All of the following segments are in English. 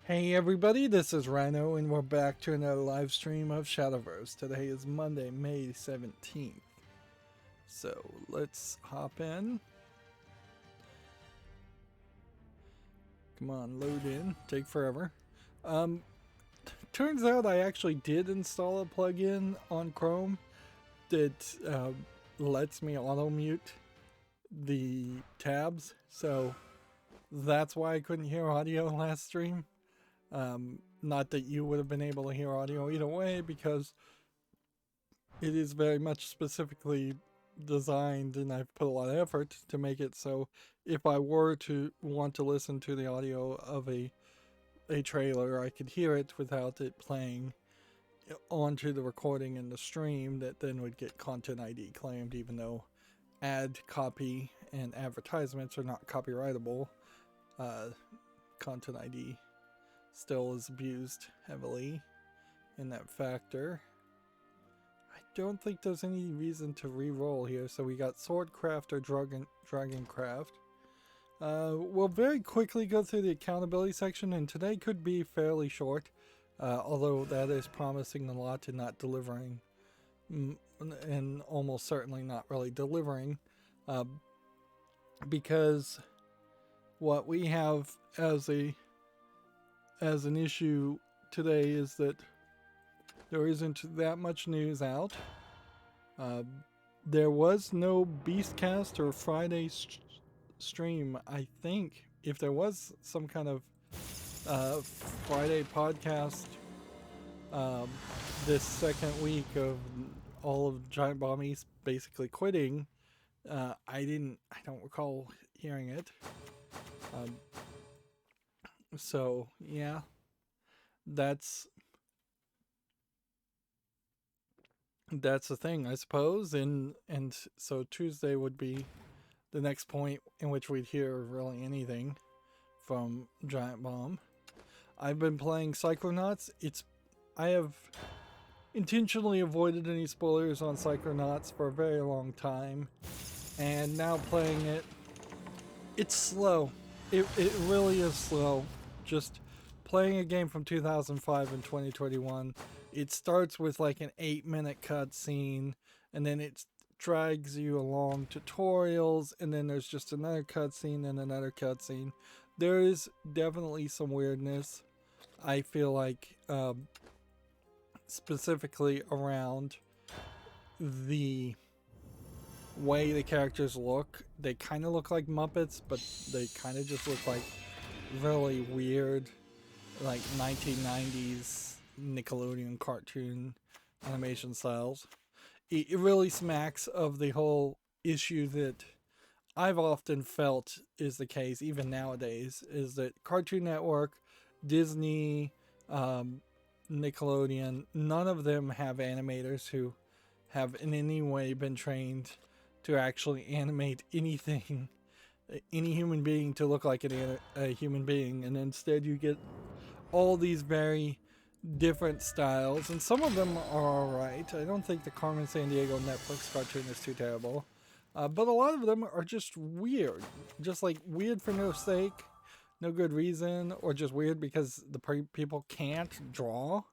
Hey everybody, this is Rydo and we're back to another live stream of Shadowverse. Today is Monday, May 17th. So let's hop in. Come on, load in. Take forever. Turns out I actually did install a plugin on Chrome that lets me auto mute the tabs. So that's why I couldn't hear audio last stream. Not that you would have been able to hear audio either way, because it is very much specifically designed and I've put a lot of effort to make it so if I were to want to listen to the audio of a trailer, I could hear it without it playing onto the recording in the stream that then would get Content ID claimed, even though ad copy and advertisements are not copyrightable. Content ID still is abused heavily in that factor. I don't think there's any reason to re-roll here, so we got Swordcraft or Dragoncraft. We'll very quickly go through the accountability section, and today could be fairly short, although that is promising a lot and not delivering, and almost certainly not really delivering, because what we have as an issue today is that there isn't that much news out. There was no Beastcast or Friday stream, I think. If there was some kind of Friday podcast this second week of all of Giant Bomb East basically quitting, I don't recall hearing it. So yeah, that's the thing, I suppose, and so Tuesday would be the next point in which we'd hear really anything from Giant Bomb. I've been playing Psychonauts. I have intentionally avoided any spoilers on Psychonauts for a very long time, and now playing it, it's slow. It really is slow. Just playing a game from 2005 and 2021, it starts with like an 8-minute cutscene, and then it drags you along tutorials, and then there's just another cutscene and another cutscene. There is definitely some weirdness, I feel like, specifically around the way the characters look. They kind of look like Muppets, but they kind of just look like really weird, like 1990s Nickelodeon cartoon animation styles. It really smacks of the whole issue that I've often felt is the case, even nowadays, is that Cartoon Network, Disney, Nickelodeon, none of them have animators who have in any way been trained to actually animate anything, any human being to look like a human being, and instead you get all these very different styles, and some of them are alright. I don't think the Carmen Sandiego Netflix cartoon is too terrible, but a lot of them are just weird, just like weird for no sake, no good reason, or just weird because the people can't draw.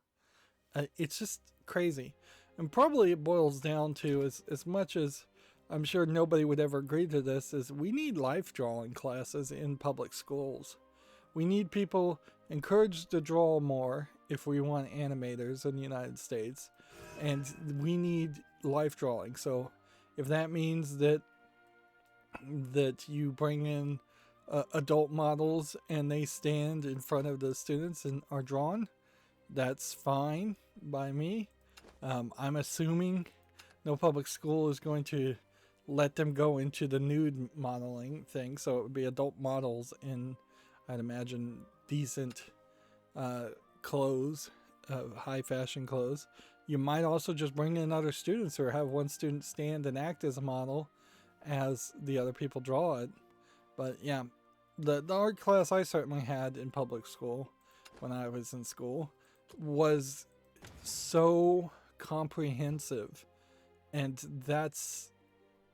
It's just crazy, and probably it boils down to, as much as I'm sure nobody would ever agree to this, is we need life drawing classes in public schools. We need people encouraged to draw more if we want animators in the United States, and we need life drawing. So if that means that you bring in adult models and they stand in front of the students and are drawn, that's fine by me. I'm assuming no public school is going to let them go into the nude modeling thing, so it would be adult models in, I'd imagine, decent clothes, high fashion clothes. You might also just bring in other students, or have one student stand and act as a model as the other people draw it. But yeah, the art class I certainly had in public school when I was in school was so comprehensive, and that's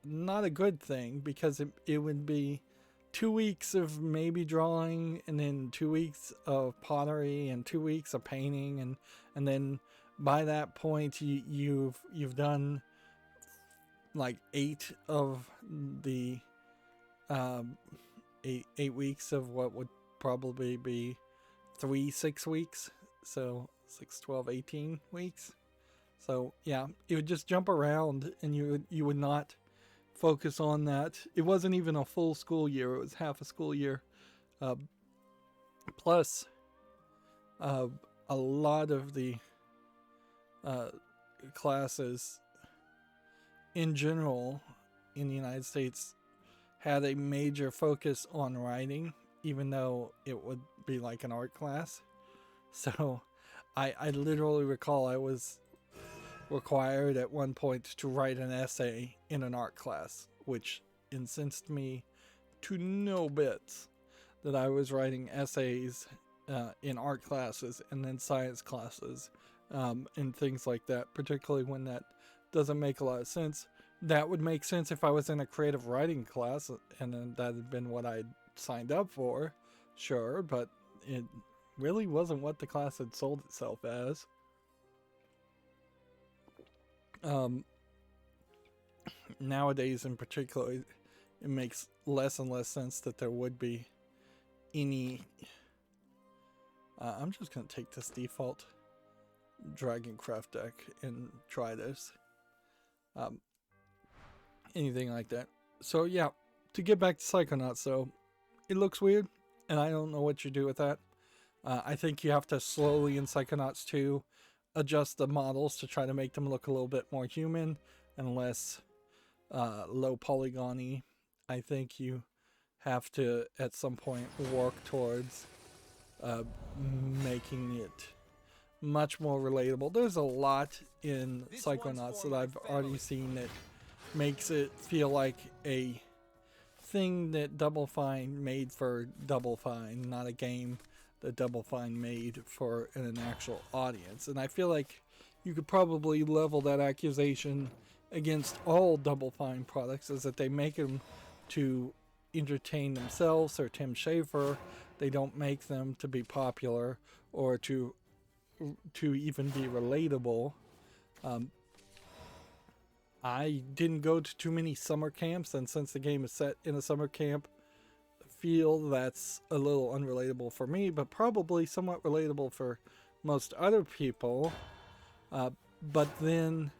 not a good thing, because it would be 2 weeks of maybe drawing, and then 2 weeks of pottery, and 2 weeks of painting, and then by that point you've done like 8 of the 8 weeks of what would probably be 6 weeks, so 6, 12, 18 weeks. So yeah, it would just jump around, and you would not focus on that. It wasn't even a full school year, it was half a school year, plus a lot of the classes in general in the United States had a major focus on writing, even though it would be like an art class. So I literally recall I was required at one point to write an essay in an art class, which incensed me to no bits that I was writing essays in art classes and then science classes and things like that, particularly when that doesn't make a lot of sense. That would make sense if I was in a creative writing class and then that had been what I'd signed up for, sure, but it really wasn't what the class had sold itself as. Nowadays in particular, it makes less and less sense that there would be any... I'm just going to take this default Dragoncraft deck and try this. Anything like that. So yeah, to get back to Psychonauts though, it looks weird, and I don't know what you do with that. I think you have to slowly in Psychonauts 2 adjust the models to try to make them look a little bit more human and less low polygon-y. I think you have to at some point work towards making it much more relatable. There's a lot in Psychonauts that I've already seen that makes it feel like a thing that Double Fine made for Double Fine, not a game that Double Fine made for an actual audience. And I feel like you could probably level that accusation against all Double Fine products, is that they make them to entertain themselves or Tim Schafer. They don't make them to be popular or to even be relatable. I didn't go to too many summer camps, and since the game is set in a summer camp, I feel that's a little unrelatable for me, but probably somewhat relatable for most other people. But then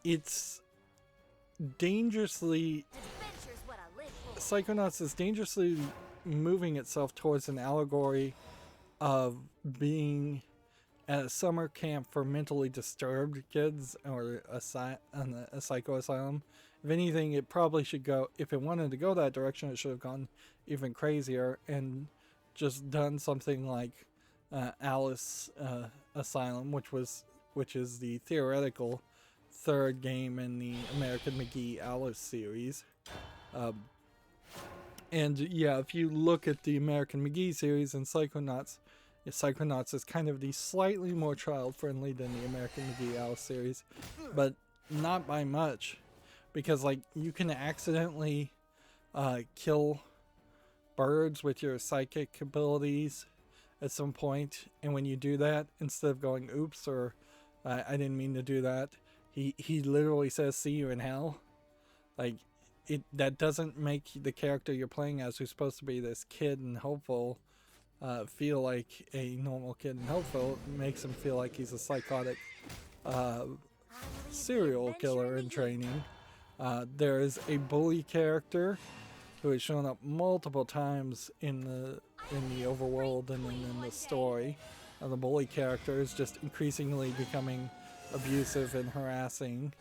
it's dangerously... Psychonauts is dangerously moving itself towards an allegory of being at a summer camp for mentally disturbed kids, or a psycho asylum. If anything, it probably should go, if it wanted to go that direction, it should have gone even crazier and just done something like Alice Asylum, which is the theoretical third game in the American McGee Alice series. And yeah, if you look at the American McGee series and Psychonauts is kind of the slightly more child-friendly than the American McGee Alice series, but not by much, because like you can accidentally kill birds with your psychic abilities at some point, and when you do that, instead of going oops or I didn't mean to do that, he literally says see you in hell. Like that doesn't make the character you're playing as, who's supposed to be this kid and hopeful, feel like a normal kid and hopeful. It makes him feel like he's a psychotic serial killer in training. There is a bully character who has shown up multiple times in the overworld and in the story. The bully character is just increasingly becoming abusive and harassing.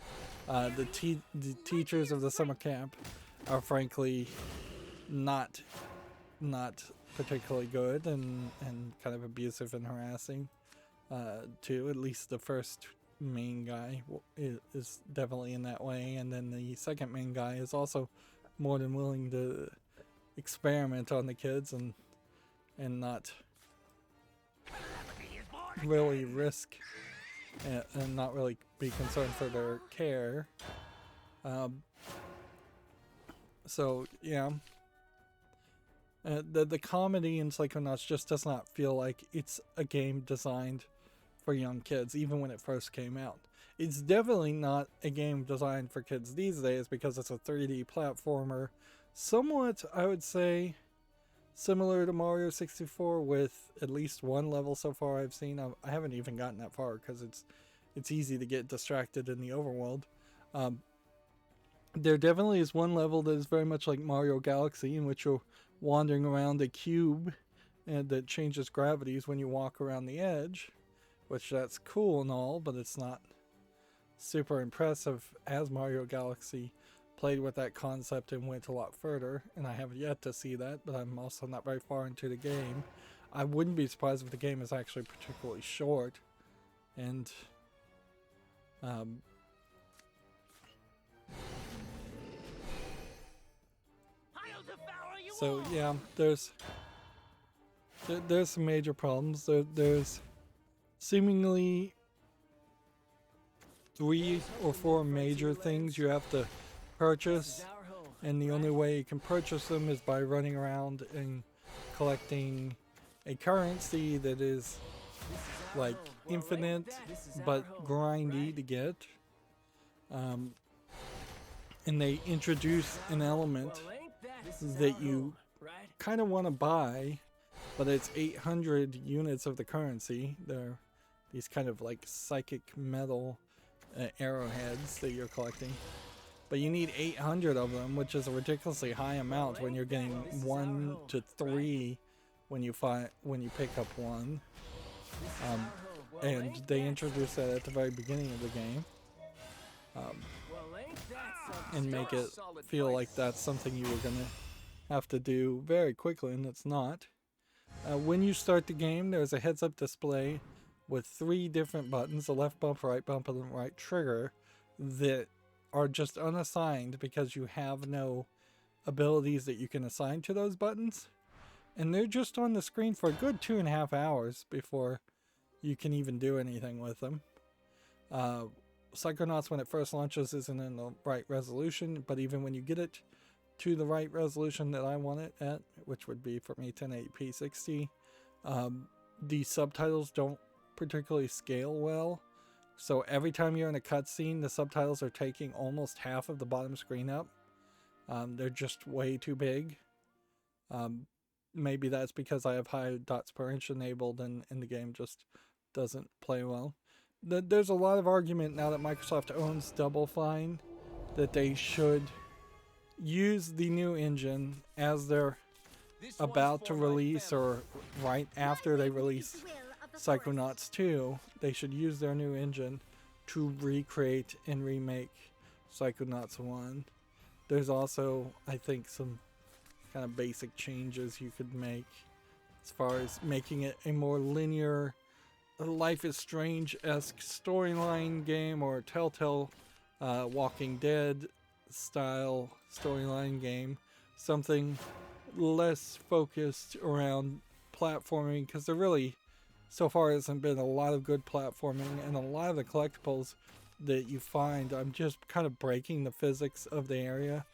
The teachers of the summer camp are frankly not particularly good and kind of abusive and harassing too. At least the first main guy is definitely in that way, and then the second main guy is also more than willing to experiment on the kids and not really risk and not really be concerned for their care. So yeah, The comedy in Psychonauts just does not feel like it's a game designed for young kids, even when it first came out. It's definitely not a game designed for kids these days because it's a 3D platformer, somewhat, I would say, similar to Mario 64 with at least one level so far I've seen. I haven't even gotten that far because it's easy to get distracted in the overworld. There definitely is one level that is very much like Mario Galaxy, in which you're wandering around a cube and that changes gravities when you walk around the edge, which that's cool and all, but it's not super impressive as Mario Galaxy played with that concept and went a lot further, and I have yet to see that, but I'm also not very far into the game. I wouldn't be surprised if the game is actually particularly short, and so yeah, there's some major problems. There's seemingly 3 or 4 major things you have to purchase, and the only way you can purchase them is by running around and collecting a currency that is like infinite but grindy to get. And they introduce an element that you kind of want to buy, but it's 800 units of the currency. They're these kind of like psychic metal arrowheads that you're collecting, but you need 800 of them, which is a ridiculously high amount when you're getting 1 to 3 when you pick up one. And they introduce that at the very beginning of the game, and make it feel like that's something you were gonna have to do very quickly, and it's not. When you start the game, there's a heads-up display with 3 different buttons, the left bump, right bump, and the right trigger, that are just unassigned because you have no abilities that you can assign to those buttons. And they're just on the screen for a good 2.5 hours before you can even do anything with them. Psychonauts, when it first launches, isn't in the right resolution, but even when you get it to the right resolution that I want it at, which would be for me 1080p 60, the subtitles don't particularly scale well. So every time you're in a cutscene, the subtitles are taking almost half of the bottom screen up. They're just way too big. Maybe that's because I have high dots per inch enabled and the game just doesn't play well. There's a lot of argument now that Microsoft owns Double Fine that they should use the new engine as they're about to release, or right after they release Psychonauts 2. They should use their new engine to recreate and remake Psychonauts 1. There's also, I think, some kind of basic changes you could make as far as making it a more linear Life is Strange-esque storyline game, or Telltale Walking Dead style storyline game. Something less focused around platforming, because there really, so far, hasn't been a lot of good platforming, and a lot of the collectibles that you find, I'm just kind of breaking the physics of the area,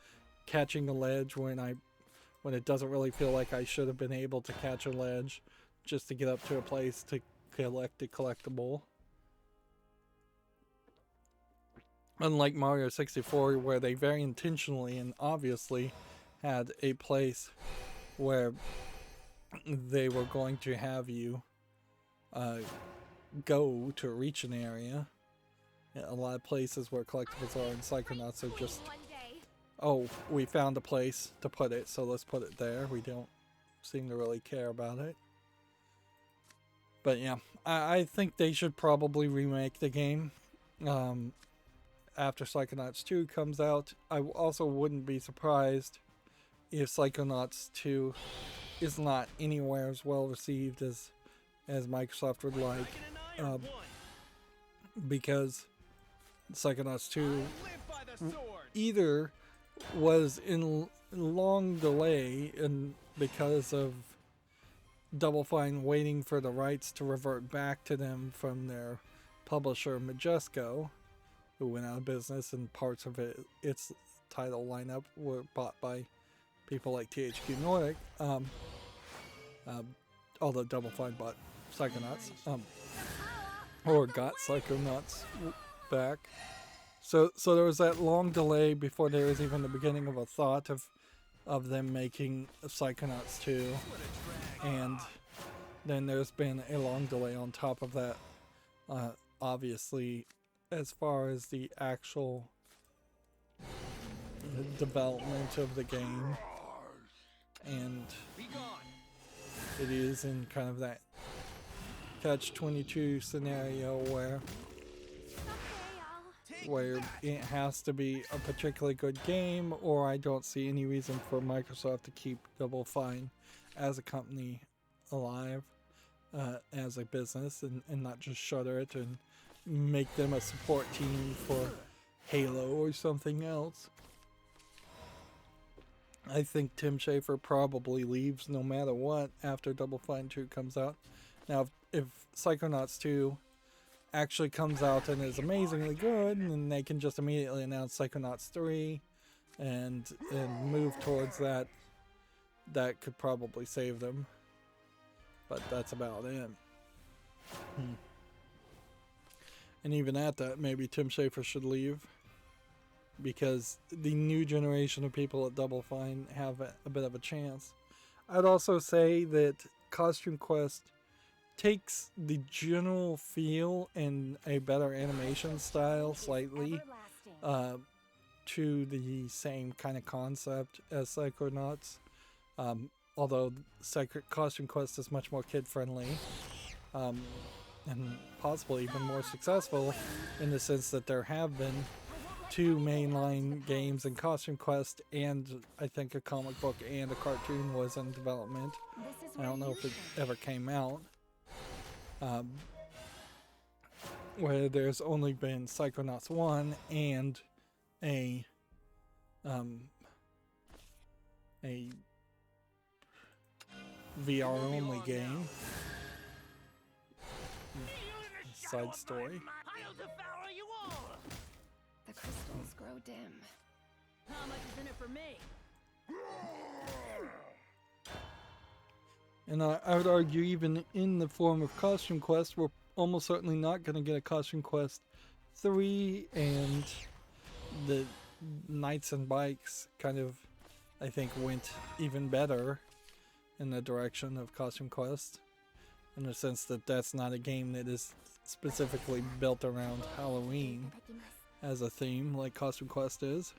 catching a ledge when it doesn't really feel like I should have been able to catch a ledge just to get up to a place to collect a collectible. Unlike Mario 64, where they very intentionally and obviously had a place where they were going to have you go to reach an area. A lot of places where collectibles are in Psychonauts are just, oh, we found a place to put it, so let's put it there. We don't seem to really care about it. But yeah, I think they should probably remake the game after Psychonauts 2 comes out. I also wouldn't be surprised if Psychonauts 2 is not anywhere as well received as Microsoft would like, because Psychonauts 2 either was in long delay and because of Double Fine waiting for the rights to revert back to them from their publisher Majesco, who went out of business, and parts of its title lineup were bought by people like THQ Nordic, although Double Fine bought Psychonauts, or got Psychonauts back. So there was that long delay before there was even the beginning of a thought of them making Psychonauts 2, and then there's been a long delay on top of that, obviously, as far as the actual development of the game, and it is in kind of that catch-22 scenario where it has to be a particularly good game, or I don't see any reason for Microsoft to keep Double Fine as a company alive, as a business, and not just shutter it and make them a support team for Halo or something else. I think Tim Schafer probably leaves no matter what after Double Fine 2 comes out. Now, if Psychonauts 2 actually comes out and is amazingly good, and they can just immediately announce Psychonauts 3 and move towards that, that could probably save them. But that's about it. And even at that, maybe Tim Schafer should leave, because the new generation of people at Double Fine have a bit of a chance. I'd also say that Costume Quest takes the general feel and a better animation style slightly to the same kind of concept as Psychonauts, although Costume Quest is much more kid-friendly, and possibly even more successful in the sense that there have been 2 mainline games in Costume Quest, and I think a comic book and a cartoon was in development. I don't know if it ever came out. Where there's only been Psychonauts 1 and a VR only game. Side story. The crystals grow dim. How much is in it for me? And I would argue, even in the form of Costume Quest, we're almost certainly not going to get a Costume Quest 3, and the Knights and Bikes kind of, I think, went even better in the direction of Costume Quest, in the sense that that's not a game that is specifically built around Halloween as a theme like Costume Quest is.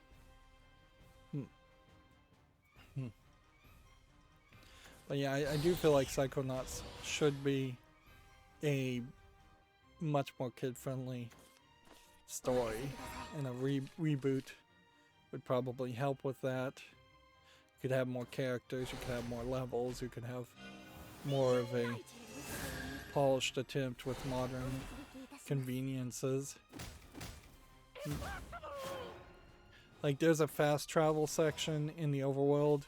But yeah, I do feel like Psychonauts should be a much more kid-friendly story, and a reboot would probably help with that. You could have more characters, you could have more levels, you could have more of a polished attempt with modern conveniences. Like, there's a fast travel section in the overworld,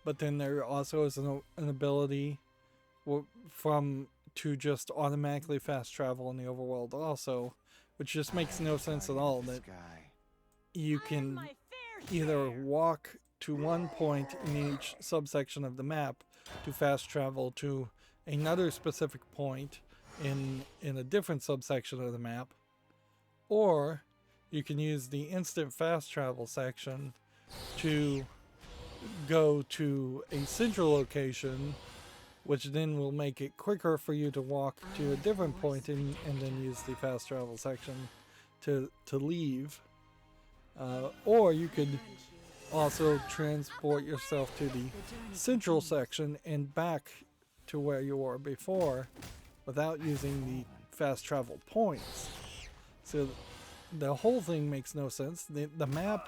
but then there also is an ability to just automatically fast travel in the overworld also, which just makes no sense at all, that you can either walk to one point in each subsection of the map to fast travel to another specific point in a different subsection of the map, or you can use the instant fast travel section to go to a central location, which then will make it quicker for you to walk to a different point and then use the fast travel section to leave. Or you could also transport yourself to the central section and back to where you were before without using the fast travel points. So the whole thing makes no sense. The map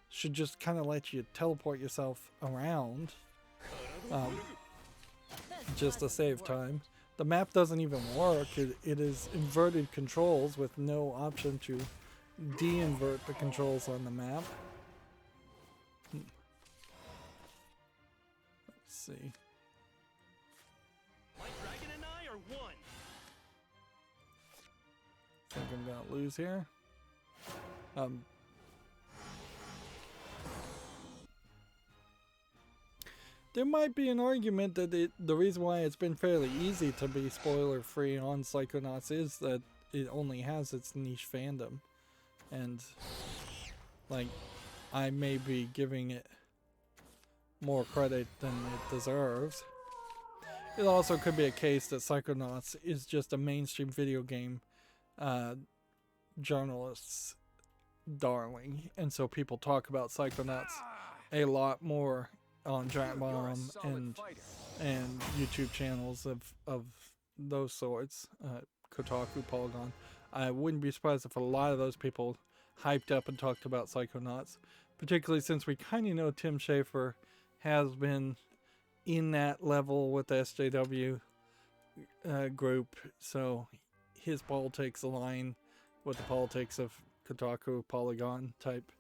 should just kind of let you teleport yourself around, just to save time. The map doesn't even work. It is inverted controls with no option to de-invert the controls on the map. Let's see. My dragon and I are one. Think I'm gonna lose here. there might be an argument that the reason why it's been fairly easy to be spoiler free on Psychonauts is that it only has its niche fandom, and like I may be giving it more credit than it deserves. It also could be a case that Psychonauts is just a mainstream video game journalist's darling, and so people talk about Psychonauts a lot more on Giant Bomb and YouTube channels of those sorts, Kotaku, Polygon. I wouldn't be surprised if a lot of those people hyped up and talked about Psychonauts, particularly since we kind of know Tim Schafer has been in that level with the SJW group, so his politics align with the politics of Kotaku, Polygon type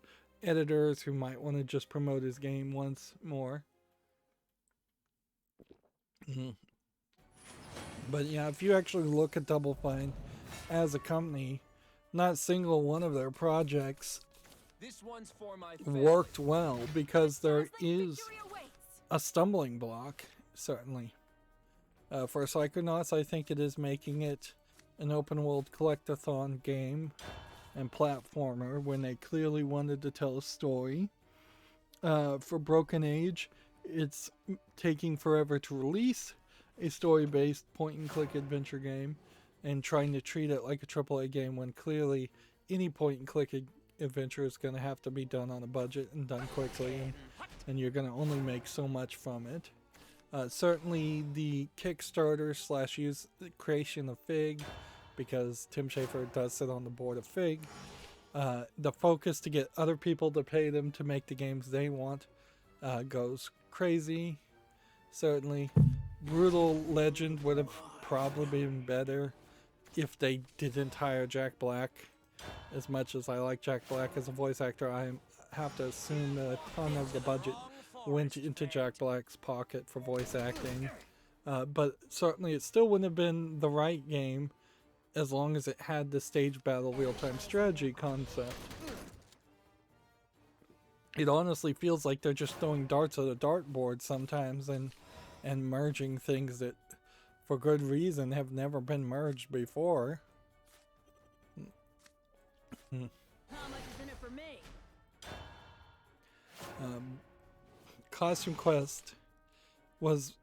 editors who might want to just promote his game once more. But yeah, if you actually look at Double Fine as a company, not a single one of their projects worked well, because there is a stumbling block, certainly. For Psychonauts, I think it is making it an open world collectathon game and platformer when they clearly wanted to tell a story. For Broken Age, it's taking forever to release a story-based point-and-click adventure game and trying to treat it like a AAA game when clearly any point-and-click adventure is going to have to be done on a budget and done quickly, and you're going to only make so much from it. Certainly the Kickstarter / creation of Fig, because Tim Schafer does sit on the board of Fig. The focus to get other people to pay them to make the games they want goes crazy. Certainly. Brutal Legend would have probably been better if they didn't hire Jack Black. As much as I like Jack Black as a voice actor, I have to assume that a ton of the budget went into Jack Black's pocket for voice acting. But certainly it still wouldn't have been the right game as long as it had the stage battle real-time strategy concept. It honestly feels like they're just throwing darts at a dartboard sometimes and merging things that, for good reason, have never been merged before. How much is in it for me? Costume Quest was,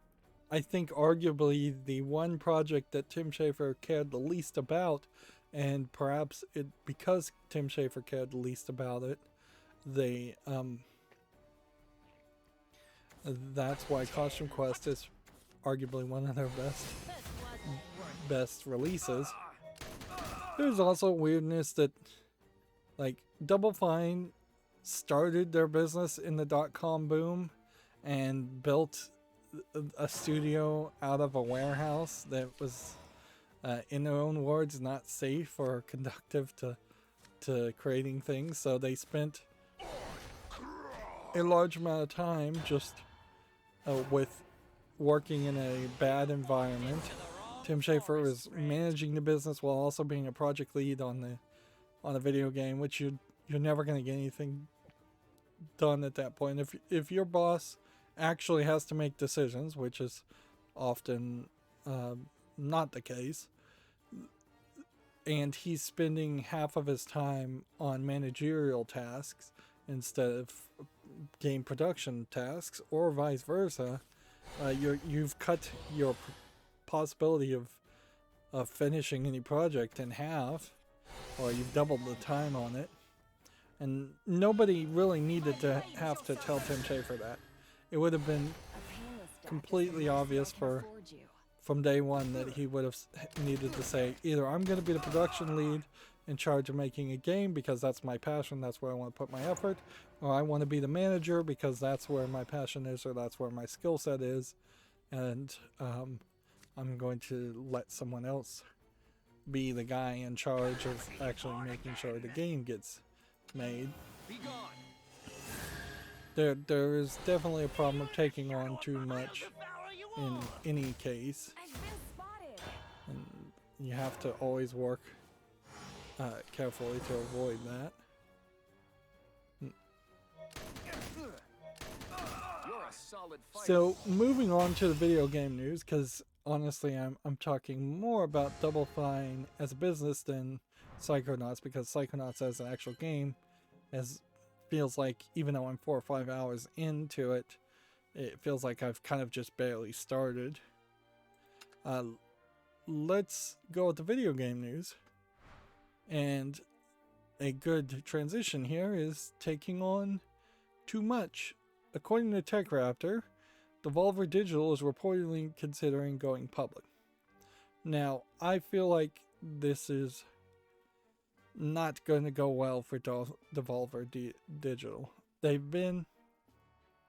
I think, arguably the one project that Tim Schafer cared the least about, and perhaps because Tim Schafer cared the least about it, they that's why Costume Quest is arguably one of their best releases. There's also weirdness that, like, Double Fine started their business in the .com boom and built a studio out of a warehouse that was, in their own words, not safe or conductive to creating things. So they spent a large amount of time just with working in a bad environment. Tim Schafer was managing the business while also being a project lead on a video game, which you're never going to get anything done at that point. If your boss actually has to make decisions, which is often not the case, and he's spending half of his time on managerial tasks instead of game production tasks, or vice versa, you've cut your possibility of finishing any project in half, or you've doubled the time on it. And nobody really needed to have to tell Tim Schafer that. It would have been completely obvious from day one that he would have needed to say, either I'm going to be the production lead in charge of making a game because that's my passion, that's where I want to put my effort, or I want to be the manager because that's where my passion is, or that's where my skill set is, and I'm going to let someone else be the guy in charge of actually making sure the game gets made. There is definitely a problem of taking on too much in any case, and you have to always work carefully to avoid that. You're a solid fighter. So moving on to the video game news, because honestly, I'm talking more about Double Fine as a business than Psychonauts, because Psychonauts as an actual game feels like, even though I'm 4 or 5 hours into it, it feels like I've kind of just barely started. Let's go with the video game news. And a good transition here is taking on Too Much. According to TechRaptor, Devolver Digital is reportedly considering going public. Now, I feel like this is not going to go well for Devolver Digital. They've been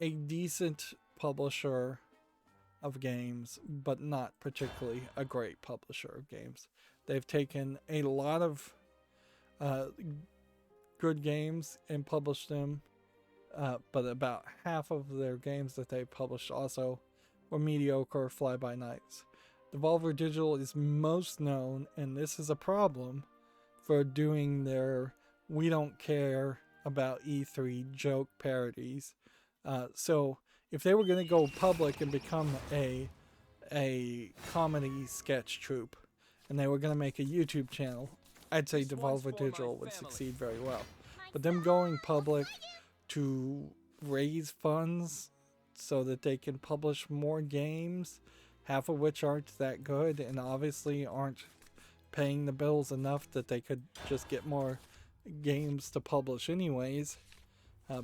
a decent publisher of games, but not particularly a great publisher of games. They've taken a lot of good games and published them, but about half of their games that they published also were mediocre fly-by-nights. Devolver Digital is most known, and this is a problem, for doing their "we don't care about E3" joke parodies. So if they were going to go public and become a comedy sketch troupe, and they were going to make a YouTube channel, I'd say Devolver Digital would succeed very well. But them going public to raise funds so that they can publish more games, half of which aren't that good and obviously aren't paying the bills enough that they could just get more games to publish anyways, I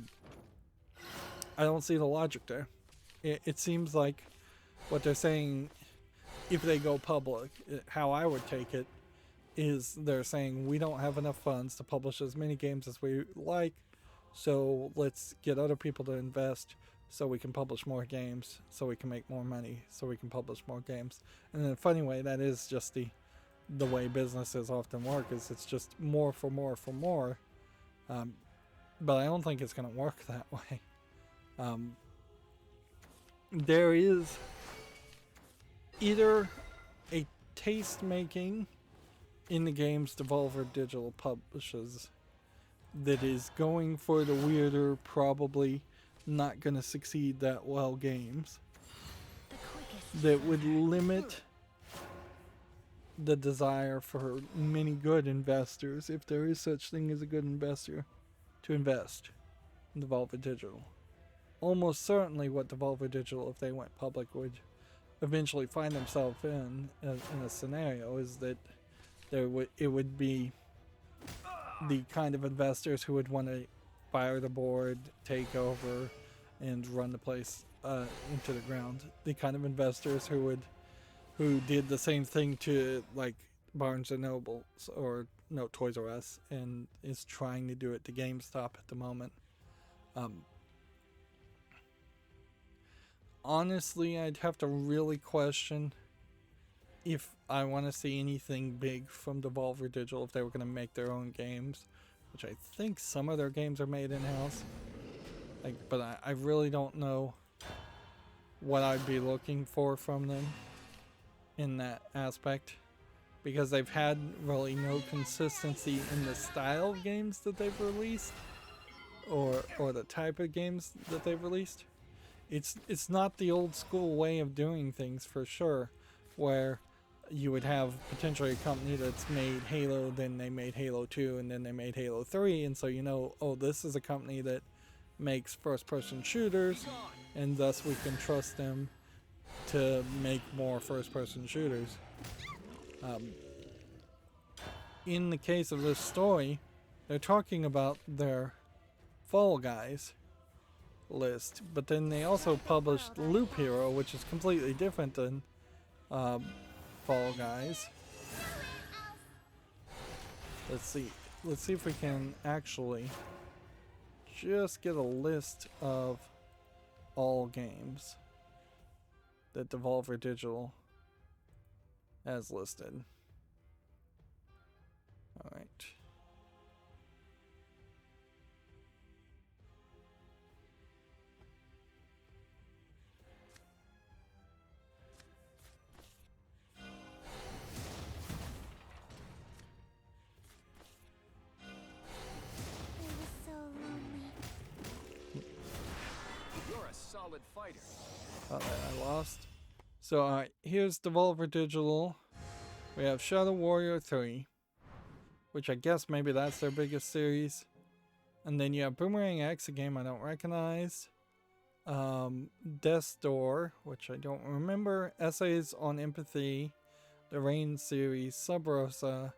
don't see the logic there. It seems like what they're saying, if they go public, how I would take it, is they're saying we don't have enough funds to publish as many games as we like, so let's get other people to invest so we can publish more games, so we can make more money, so we can publish more games. And in a funny way, that is just the way businesses often work, is it's just more for more for more. But I don't think it's going to work that way. There is either a taste making in the games Devolver Digital publishes that is going for the weirder, probably not going to succeed that well games that would limit the desire for many good investors, if there is such thing as a good investor, to invest in Devolver Digital. Almost certainly what Devolver Digital, if they went public, would eventually find themselves in a scenario is that it would be the kind of investors who would want to fire the board, take over, and run the place into the ground. The kind of investors who did the same thing to, like, Barnes and Noble, or no, Toys R Us, and is trying to do it to GameStop at the moment. Honestly, I'd have to really question if I want to see anything big from Devolver Digital if they were going to make their own games, which I think some of their games are made in-house. But I really don't know what I'd be looking for from them in that aspect, because they've had really no consistency in the style of games that they've released, or the type of games that they've released. It's not the old school way of doing things, for sure, where you would have potentially a company that's made Halo, then they made Halo 2, and then they made Halo 3, and so you know, oh, this is a company that makes first-person shooters, and thus we can trust them to make more first-person shooters. In the case of this story, they're talking about their Fall Guys list, but then they also published Loop Hero, which is completely different than Fall Guys. Let's see if we can actually just get a list of all games that Devolver Digital has listed. All right. solid fighter. I lost. So here's Devolver Digital. We have Shadow Warrior 3, which I guess maybe that's their biggest series. And then you have Boomerang X, a game I don't recognize. Death's Door, which I don't remember. Essays on Empathy, the Rain series, Sub Rosa,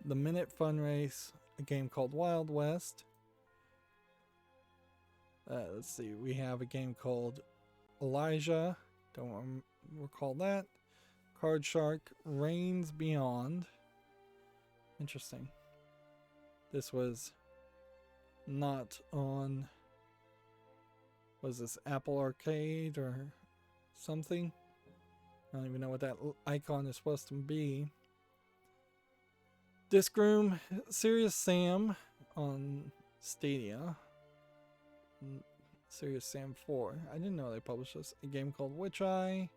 the Minute Fun Race, a game called Wild West. Let's see, we have a game called Elijah, don't recall that. Card Shark, Reigns Beyond. Interesting. This was not on, was this Apple Arcade or something? I don't even know what that icon is supposed to be. Disc Room, Serious Sam on Stadia. Serious Sam 4. I didn't know they published this. A game called Witch Eye.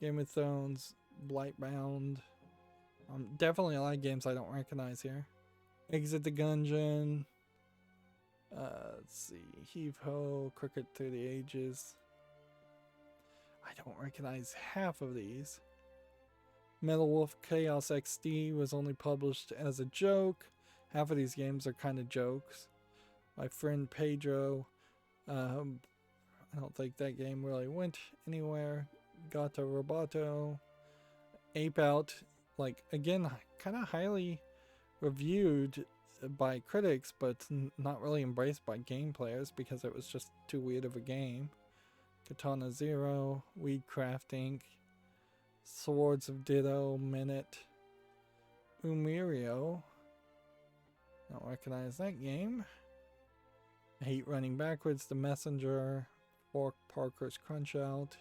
Game of Thrones, Blightbound. Definitely a lot of games I don't recognize here. Exit the Gungeon. Let's see. Heave Ho, Cricket Through the Ages. I don't recognize half of these. Metal Wolf Chaos XD was only published as a joke. Half of these games are kind of jokes. My Friend Pedro. I don't think that game really went anywhere. Gato Roboto. Ape Out. Like, again, kind of highly reviewed by critics, but not really embraced by game players because it was just too weird of a game. Katana Zero, Weedcraft Inc., Swords of Ditto, Minute, Umirio. I don't recognize that game. I Hate Running Backwards, The Messenger, Fork Parker's Crunch Out,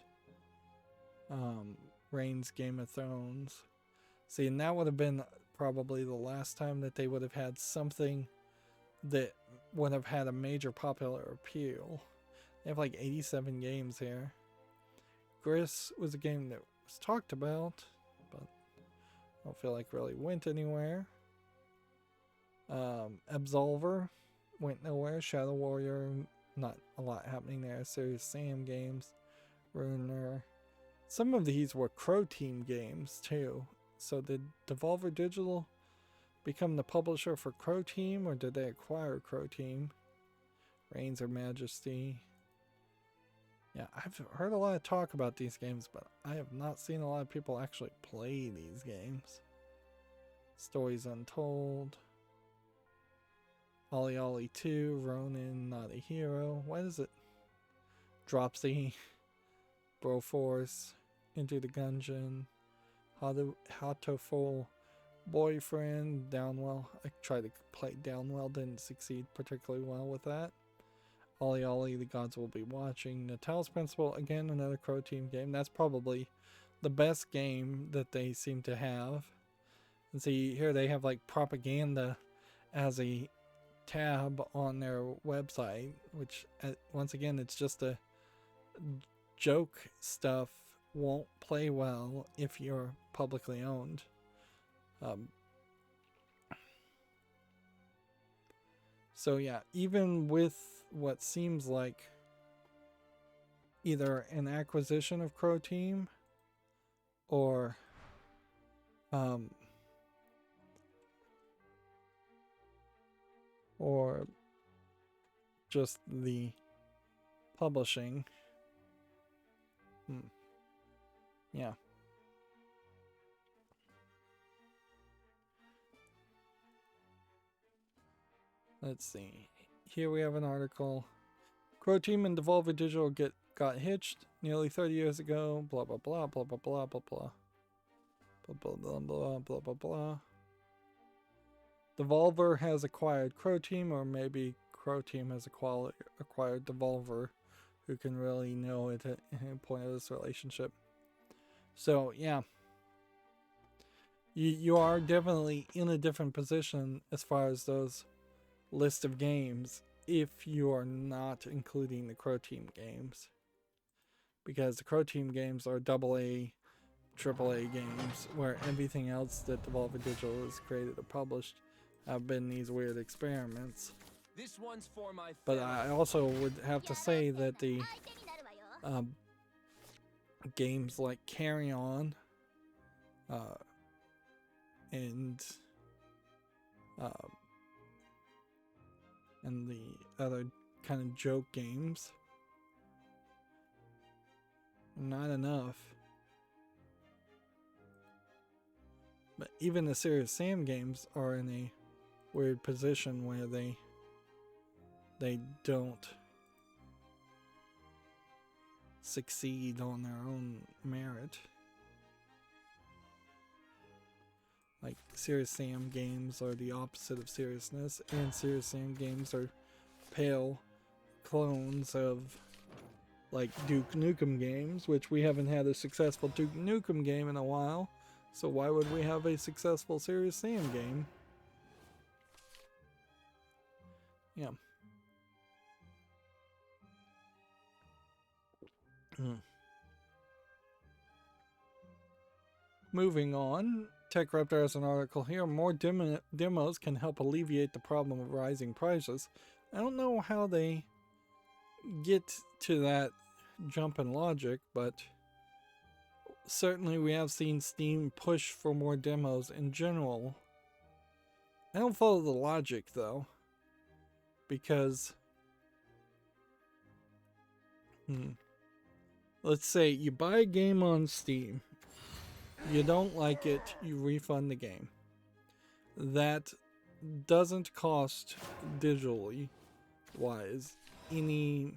Reigns Game of Thrones. See, and that would have been probably the last time that they would have had something that would have had a major popular appeal. They have like 87 games here. Gris was a game that was talked about, but I don't feel like really went anywhere. Absolver went nowhere. Shadow Warrior, not a lot happening there. Serious Sam games. Ruiner. Some of these were Crow Team games too. So did Devolver Digital become the publisher for Crow Team, or did they acquire Crow Team? Reigns or Majesty. Yeah, I've heard a lot of talk about these games, but I have not seen a lot of people actually play these games. Stories Untold. Ollie Ollie 2, Ronin, Not a Hero. Why does it? Dropsy, Broforce, Into the Gungeon, Hatoful, Boyfriend, Downwell. I tried to play Downwell, didn't succeed particularly well with that. Ollie Ollie, The Gods Will Be Watching. Natal's Principle, again another Crow Team game. That's probably the best game that they seem to have. And see, here they have like propaganda as a tab on their website, which once again, it's just a joke stuff. Won't play well if you're publicly owned. So yeah, even with what seems like either an acquisition of Crow Team or just the publishing. Yeah. Let's see. Here we have an article. Crow Team and Devolver Digital got hitched nearly 30 years ago. Blah blah blah blah blah blah blah blah. Blah blah blah blah blah blah blah. Devolver has acquired Crow Team, or maybe Crow Team has acquired Devolver, who can really know it at any point of this relationship. So yeah, you are definitely in a different position as far as those list of games if you are not including the Crow Team games, because the Crow Team games are AA, AAA games, where everything else that Devolver Digital has created or published have been these weird experiments. This one's for my But I also would have to say that the games like Carry On, and the other kind of joke games. Not enough. But even the Serious Sam games are in a weird position where they don't succeed on their own merit. Like, Serious Sam games are the opposite of seriousness, and Serious Sam games are pale clones of, like, Duke Nukem games, which we haven't had a successful Duke Nukem game in a while, so why would we have a successful Serious Sam game? Yeah. Moving on, TechRaptor has an article here. More demos can help alleviate the problem of rising prices. I don't know how they get to that jump in logic, but certainly we have seen Steam push for more demos in general. I don't follow the logic though, because let's say you buy a game on Steam, you don't like it, you refund the game. That doesn't cost digitally wise any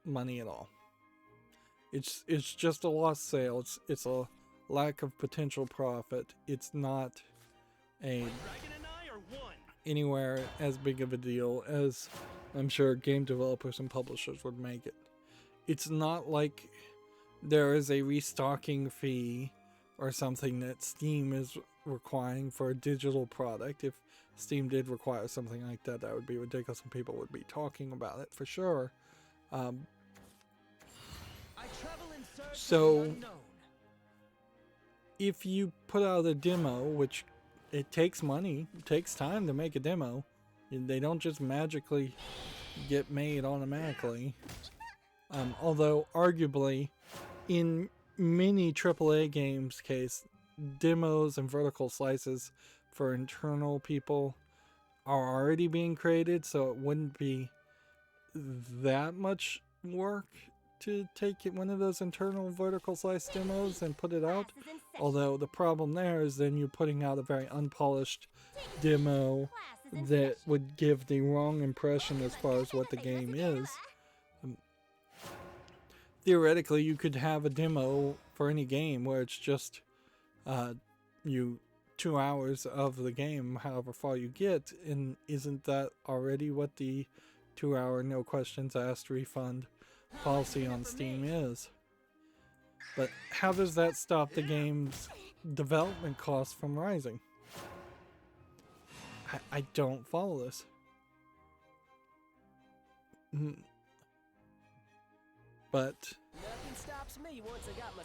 money at all. It's just a lost sale. It's a lack of potential profit. It's not anywhere as big of a deal as I'm sure game developers and publishers would make it. It's not like there is a restocking fee or something that Steam is requiring for a digital product. If Steam did require something like that, that would be ridiculous and people would be talking about it for sure. So if you put out a demo, which it takes money, it takes time to make a demo, they don't just magically get made automatically. Although arguably in many AAA games case, demos and vertical slices for internal people are already being created, so it wouldn't be that much work to take one of those internal vertical slice demos and put it out. Although the problem there is then you're putting out a very unpolished demo that would give the wrong impression as far as what the game is. Theoretically, you could have a demo for any game where it's just 2 hours of the game, however far you get, and isn't that already what the 2 hour no questions asked refund policy on Steam is? But how does that stop the game's development costs from rising? I don't follow this. But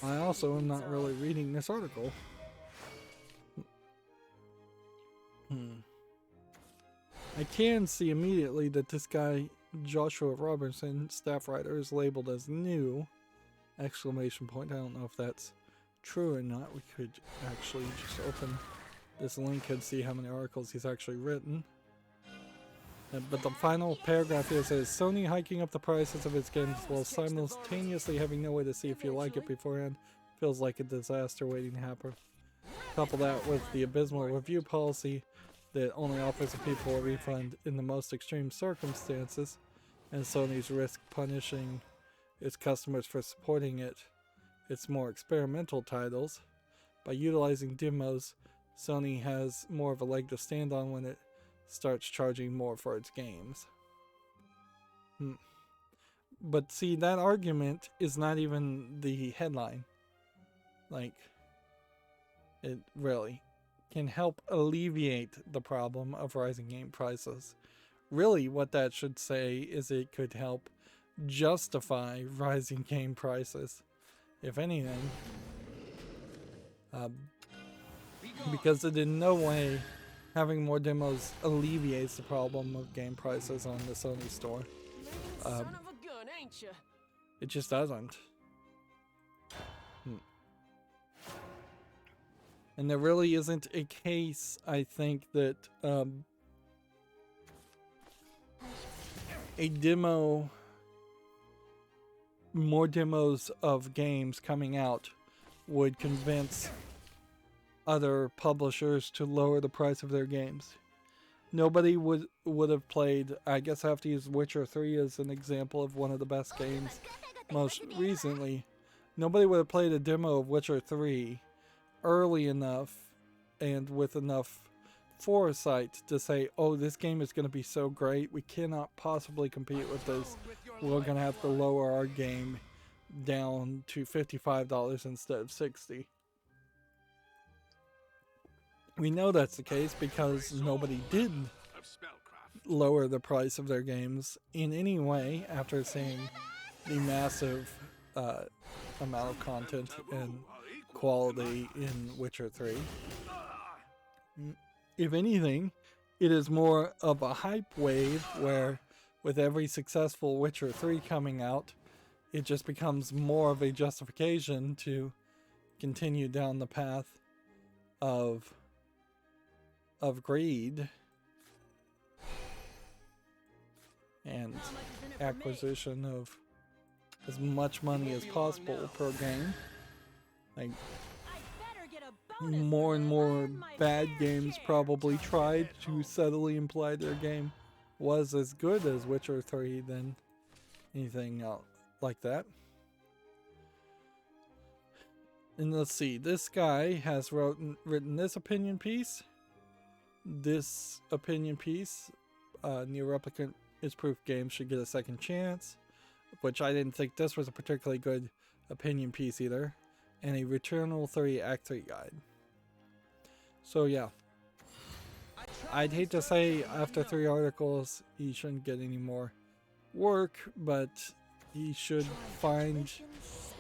I also am not really reading this article. I can see immediately that this guy, Joshua Robertson, staff writer, is labeled as new! Exclamation point. I don't know if that's true or not. We could actually just open this link and see how many articles he's actually written. But the final paragraph here says, Sony hiking up the prices of its games while simultaneously having no way to see if you like it beforehand feels like a disaster waiting to happen. Couple that with the abysmal review policy that only offers people a refund in the most extreme circumstances, and Sony's risk punishing its customers for supporting its more experimental titles. By utilizing demos, Sony has more of a leg to stand on when it starts charging more for its games. But see, that argument is not even the headline. Like, it really can help alleviate the problem of rising game prices. Really, what that should say is it could help justify rising game prices, if anything. Because it in no way, having more demos alleviates the problem of game prices on the Sony store. Son of a gun, ain't you? It just doesn't. And there really isn't a case, I think, that a demo, more demos of games coming out would convince other publishers to lower the price of their games. Nobody would have played, I guess I have to use Witcher 3 as an example of one of the best games most recently. Nobody would have played a demo of Witcher 3 early enough and with enough foresight to say, oh, this game is going to be so great, we cannot possibly compete with this. We're going to have to lower our game down to $55 instead of $60. We know that's the case because nobody did lower the price of their games in any way after seeing the massive amount of content and quality in Witcher 3. If anything, it is more of a hype wave where with every successful Witcher 3 coming out, it just becomes more of a justification to continue down the path of greed and acquisition of as much money as possible per game. Like, more and more bad games probably tried to subtly imply their game was as good as Witcher 3 than anything else like that. And let's see, this guy has written this opinion piece. This opinion piece, Near Replicant is proof games should get a second chance, which I didn't think this was a particularly good opinion piece either. And a Returnal 3 Act 3 guide. So yeah, I'd hate to say after 3 articles he shouldn't get any more work, but he should find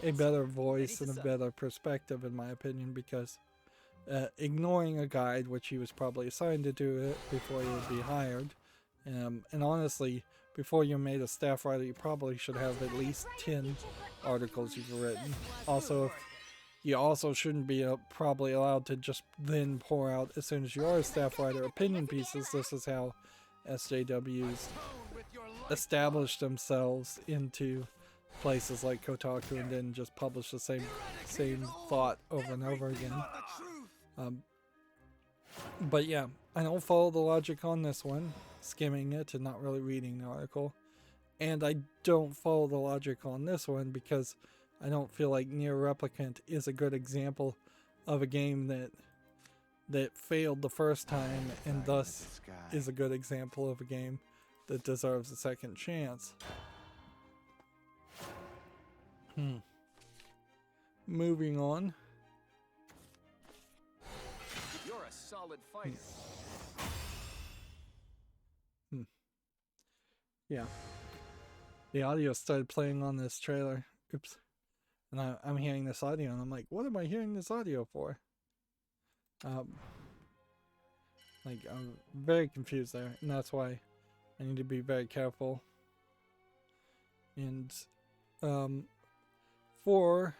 a better voice and a better perspective, in my opinion, because ignoring a guide, which he was probably assigned to do it before he would be hired, and honestly, before you're made a staff writer, you probably should have at least 10 articles you've written. Also, you also shouldn't be probably allowed to just then pour out, as soon as you are a staff writer, opinion pieces. This is how SJWs establish themselves into places like Kotaku and then just publish the same thought over and over again. But yeah, I don't follow the logic on this one, skimming it and not really reading the article. And I don't follow the logic on this one because I don't feel like Near Replicant is a good example of a game that failed the first time and thus is a good example of a game that deserves a second chance. Moving on. You're a solid fighter. Yeah. The audio started playing on this trailer. Oops. And I'm hearing this audio and I'm like, what am I hearing this audio for? Like, I'm very confused there, and that's why I need to be very careful. And for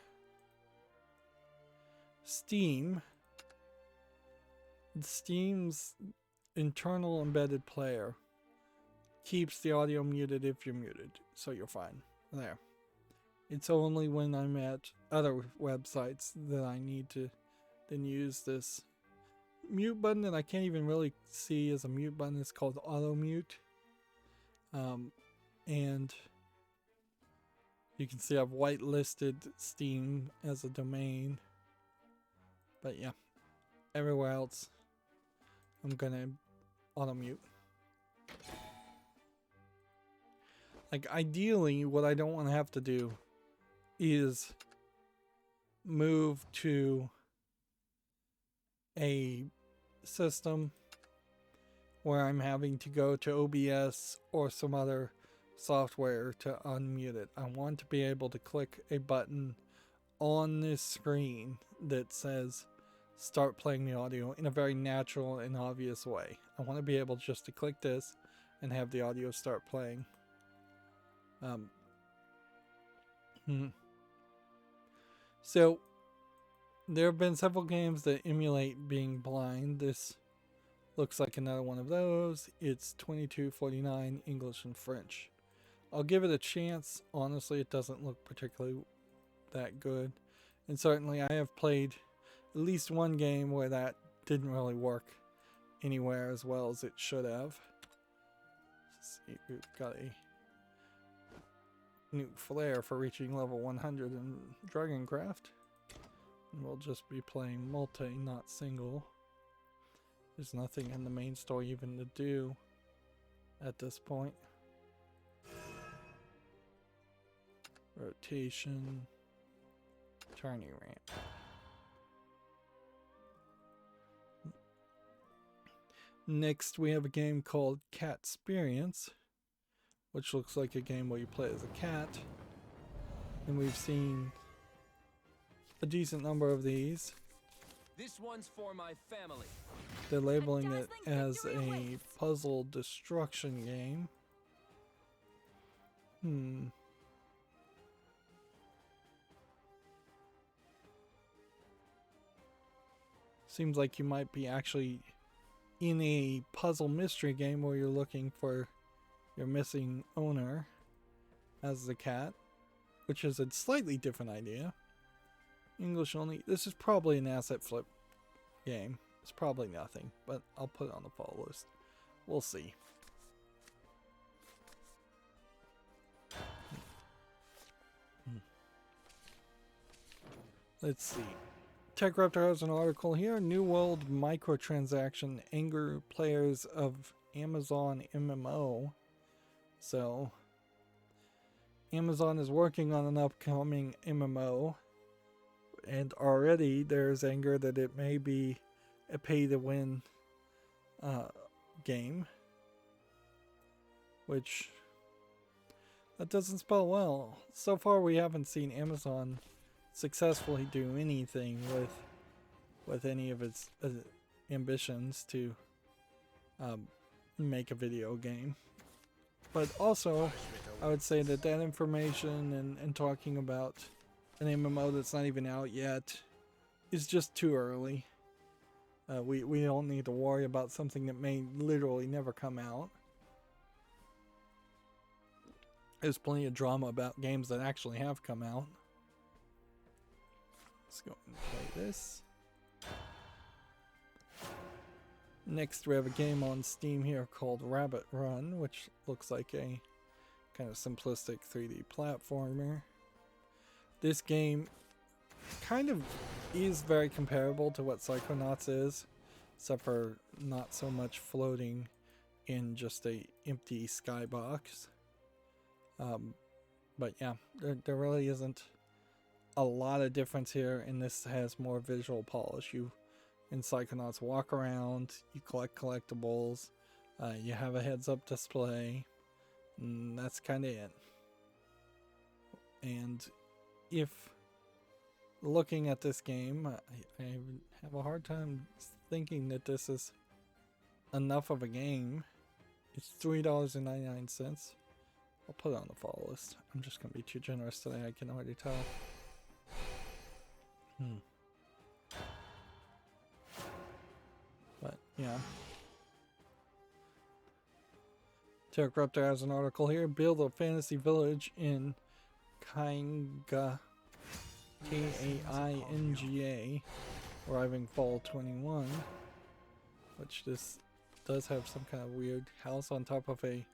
Steam's internal embedded player keeps the audio muted if you're muted, so you're fine. There. It's only when I'm at other websites that I need to then use this mute button that I can't even really see as a mute button. It's called auto mute. And you can see I've whitelisted Steam as a domain. But yeah, everywhere else I'm gonna auto mute. Like, ideally, what I don't want to have to do is move to a system where I'm having to go to OBS or some other software to unmute it. I want to be able to click a button on this screen that says start playing the audio in a very natural and obvious way. I want to be able just to click this and have the audio start playing. Hmm. So, there have been several games that emulate being blind. This looks like another one of those. It's 2249 English and French. I'll give it a chance. Honestly, it doesn't look particularly that good. And certainly I have played at least one game where that didn't really work anywhere as well as it should have. Let's see, we've got a new flair for reaching level 100 in Dragoncraft. And we'll just be playing multi, not single. There's nothing in the main story even to do at this point. Rotation. Turning ramp. Next we have a game called Cat Experience, which looks like a game where you play as a cat. And we've seen a decent number of these. This one's for my family. They're labeling it as a puzzle destruction game. Seems like you might be actually in a puzzle mystery game where you're looking for your missing owner as the cat, which is a slightly different idea. English only. This is probably an asset flip game. It's probably nothing, but I'll put it on the fall list. We'll see. Let's see. TechRaptor has an article here. New World microtransaction anger players of Amazon MMO. So, Amazon is working on an upcoming MMO. And already there's anger that it may be a pay-to-win game. Which, that doesn't spell well. So far we haven't seen Amazon successfully do anything with any of its ambitions to make a video game. But also, I would say that information and talking about an MMO that's not even out yet is just too early. We don't need to worry about something that may literally never come out. There's plenty of drama about games that actually have come out. Let's go and play this. Next we have a game on Steam here called Rabbit Run, which looks like a kind of simplistic 3D platformer. This game kind of is very comparable to what Psychonauts is, except for not so much floating in just a empty skybox. But yeah, there really isn't a lot of difference here, and this has more visual polish. You in Psychonauts walk around, you collect collectibles, you have a heads-up display, and that's kind of it. And if looking at this game, I have a hard time thinking that this is enough of a game. It's $3.99. I'll put it on the fall list. I'm just going to be too generous today, I can already tell. But yeah. TechRaptor has an article here. Build a fantasy village in Kainga, Kainga, arriving fall 21. Which this does have some kind of weird house on top of a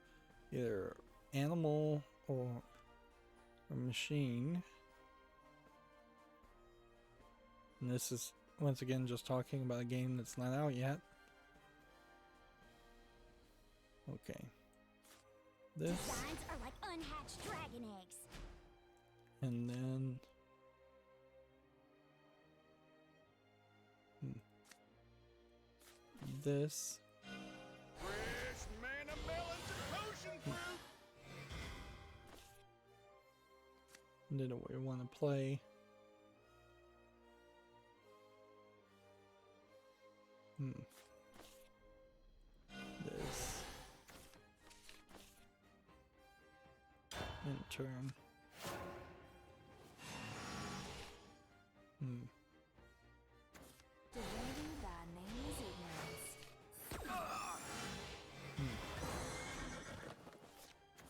either animal or a machine. And this is once again just talking about a game that's not out yet. Okay. This. Designs are like unhatched dragon eggs. And then this. Fresh manna melons and potion fruit. And then we want to play. This. In turn. Divinity, thy name is ignorance.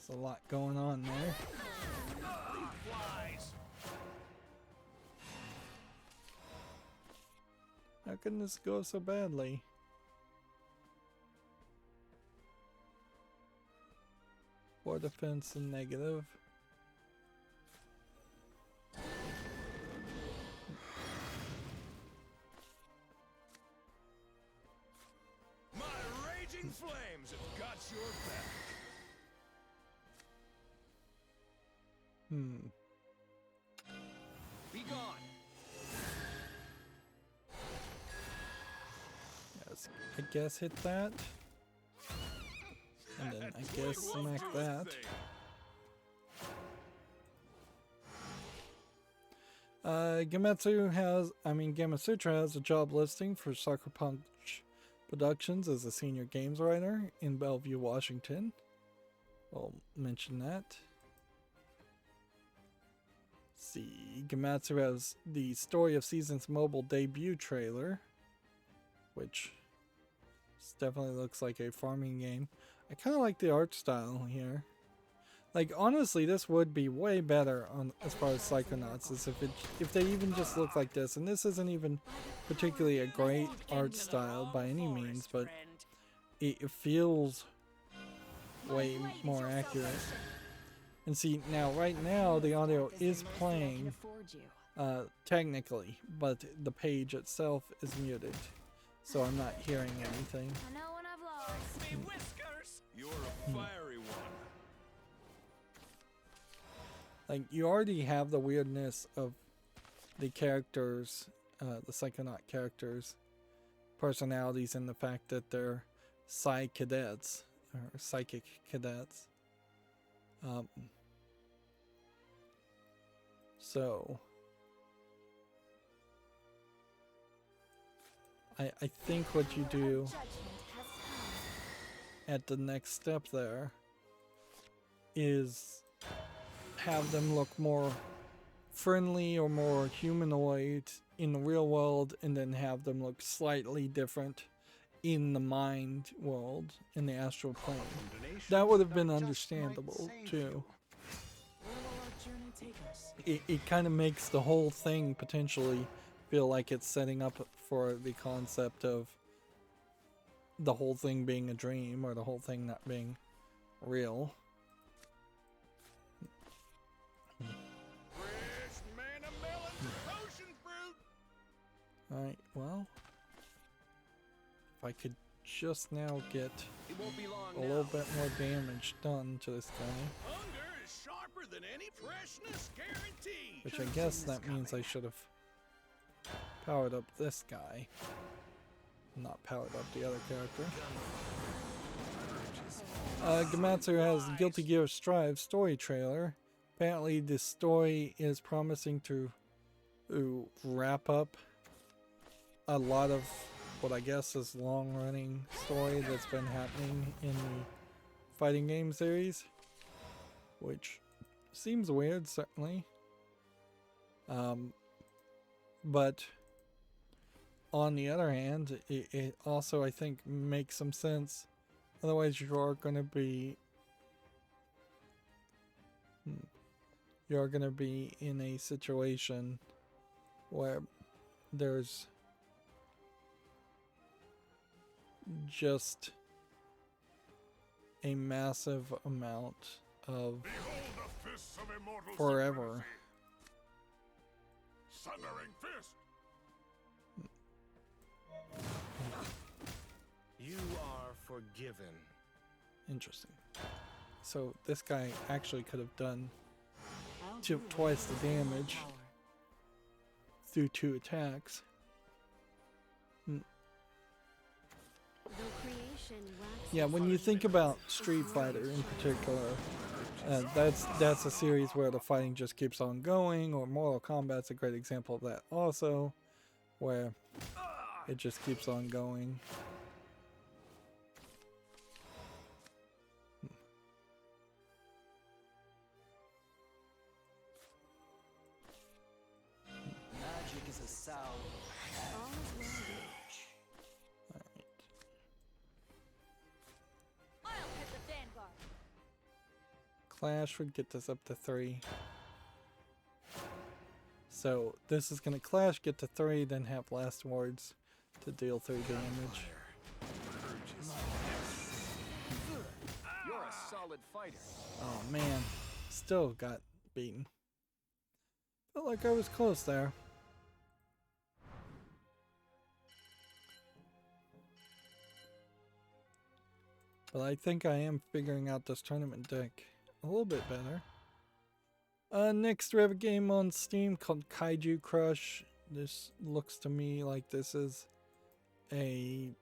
There's a lot going on there. Flies. How can this go so badly? War defense and negative. My raging flames have got your back. Be gone. Yes, I guess hit that. And then I guess smack that. Gamasutra has a job listing for Sucker Punch Productions as a senior games writer in Bellevue, Washington. I'll mention that. See, Gamatsu has the Story of Seasons mobile debut trailer, which definitely looks like a farming game. I kind of like the art style here. Like, honestly, this would be way better on as far as Psychonauts is if they even just look like this. And this isn't even particularly a great art style by any means, but it feels way more accurate. And see, now, right now, the audio is playing technically, but the page itself is muted. So I'm not hearing anything. I know when I've lost. Me whiskers. You're a fiery one. Like, you already have the weirdness of the characters, the Psychonaut characters' personalities, and the fact that they're psy cadets, or psychic cadets. So I think what you do at the next step there is have them look more friendly or more humanoid in the real world, and then have them look slightly different in the mind world, in the astral plane. That would have been understandable too. It kind of makes the whole thing potentially feel like it's setting up for the concept of the whole thing being a dream, or the whole thing not being real. Fresh manna melons and potion fruit. Alright, well, if I could just now get It won't be long a little bit more damage done to this guy, Hunger is sharper than any freshness guaranteed. which I guess that means I should have powered up this guy, not powered up the other character. Gamatsu has Guilty Gear Strive story trailer. Apparently this story is promising to wrap up a lot of what I guess is long-running story that's been happening in the fighting game series, which seems weird, certainly. But on the other hand, it also, I think, makes some sense. Otherwise, you're going to be in a situation where there's just a massive amount of forever. Sundering fist. You are forgiven. Interesting. So this guy actually could have done twice the damage through 2 attacks. Yeah, when you think about Street Fighter in particular, that's a series where the fighting just keeps on going, or Mortal Kombat's a great example of that also, where it just keeps on going. Magic is a Clash would get this up to 3. So this is gonna clash, get to 3, then have last words to deal 3 damage. You're a solid fighter. Oh man, still got beaten. Felt like I was close there. But I think I am figuring out this tournament deck a little bit better. Next we have a game on Steam called Kaiju Crush. This looks to me like this is a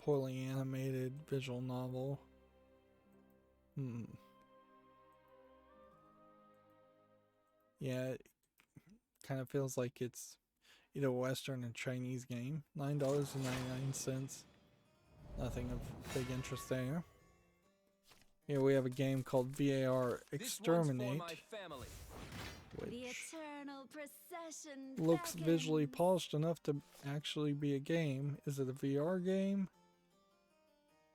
poorly animated visual novel. Yeah, it kind of feels like it's either Western or Chinese game. $9.99. Nothing of big interest there. Here we have a game called VAR Exterminate, The which eternal procession looks visually beckons. polished enough to actually be a game. Is it a VR game?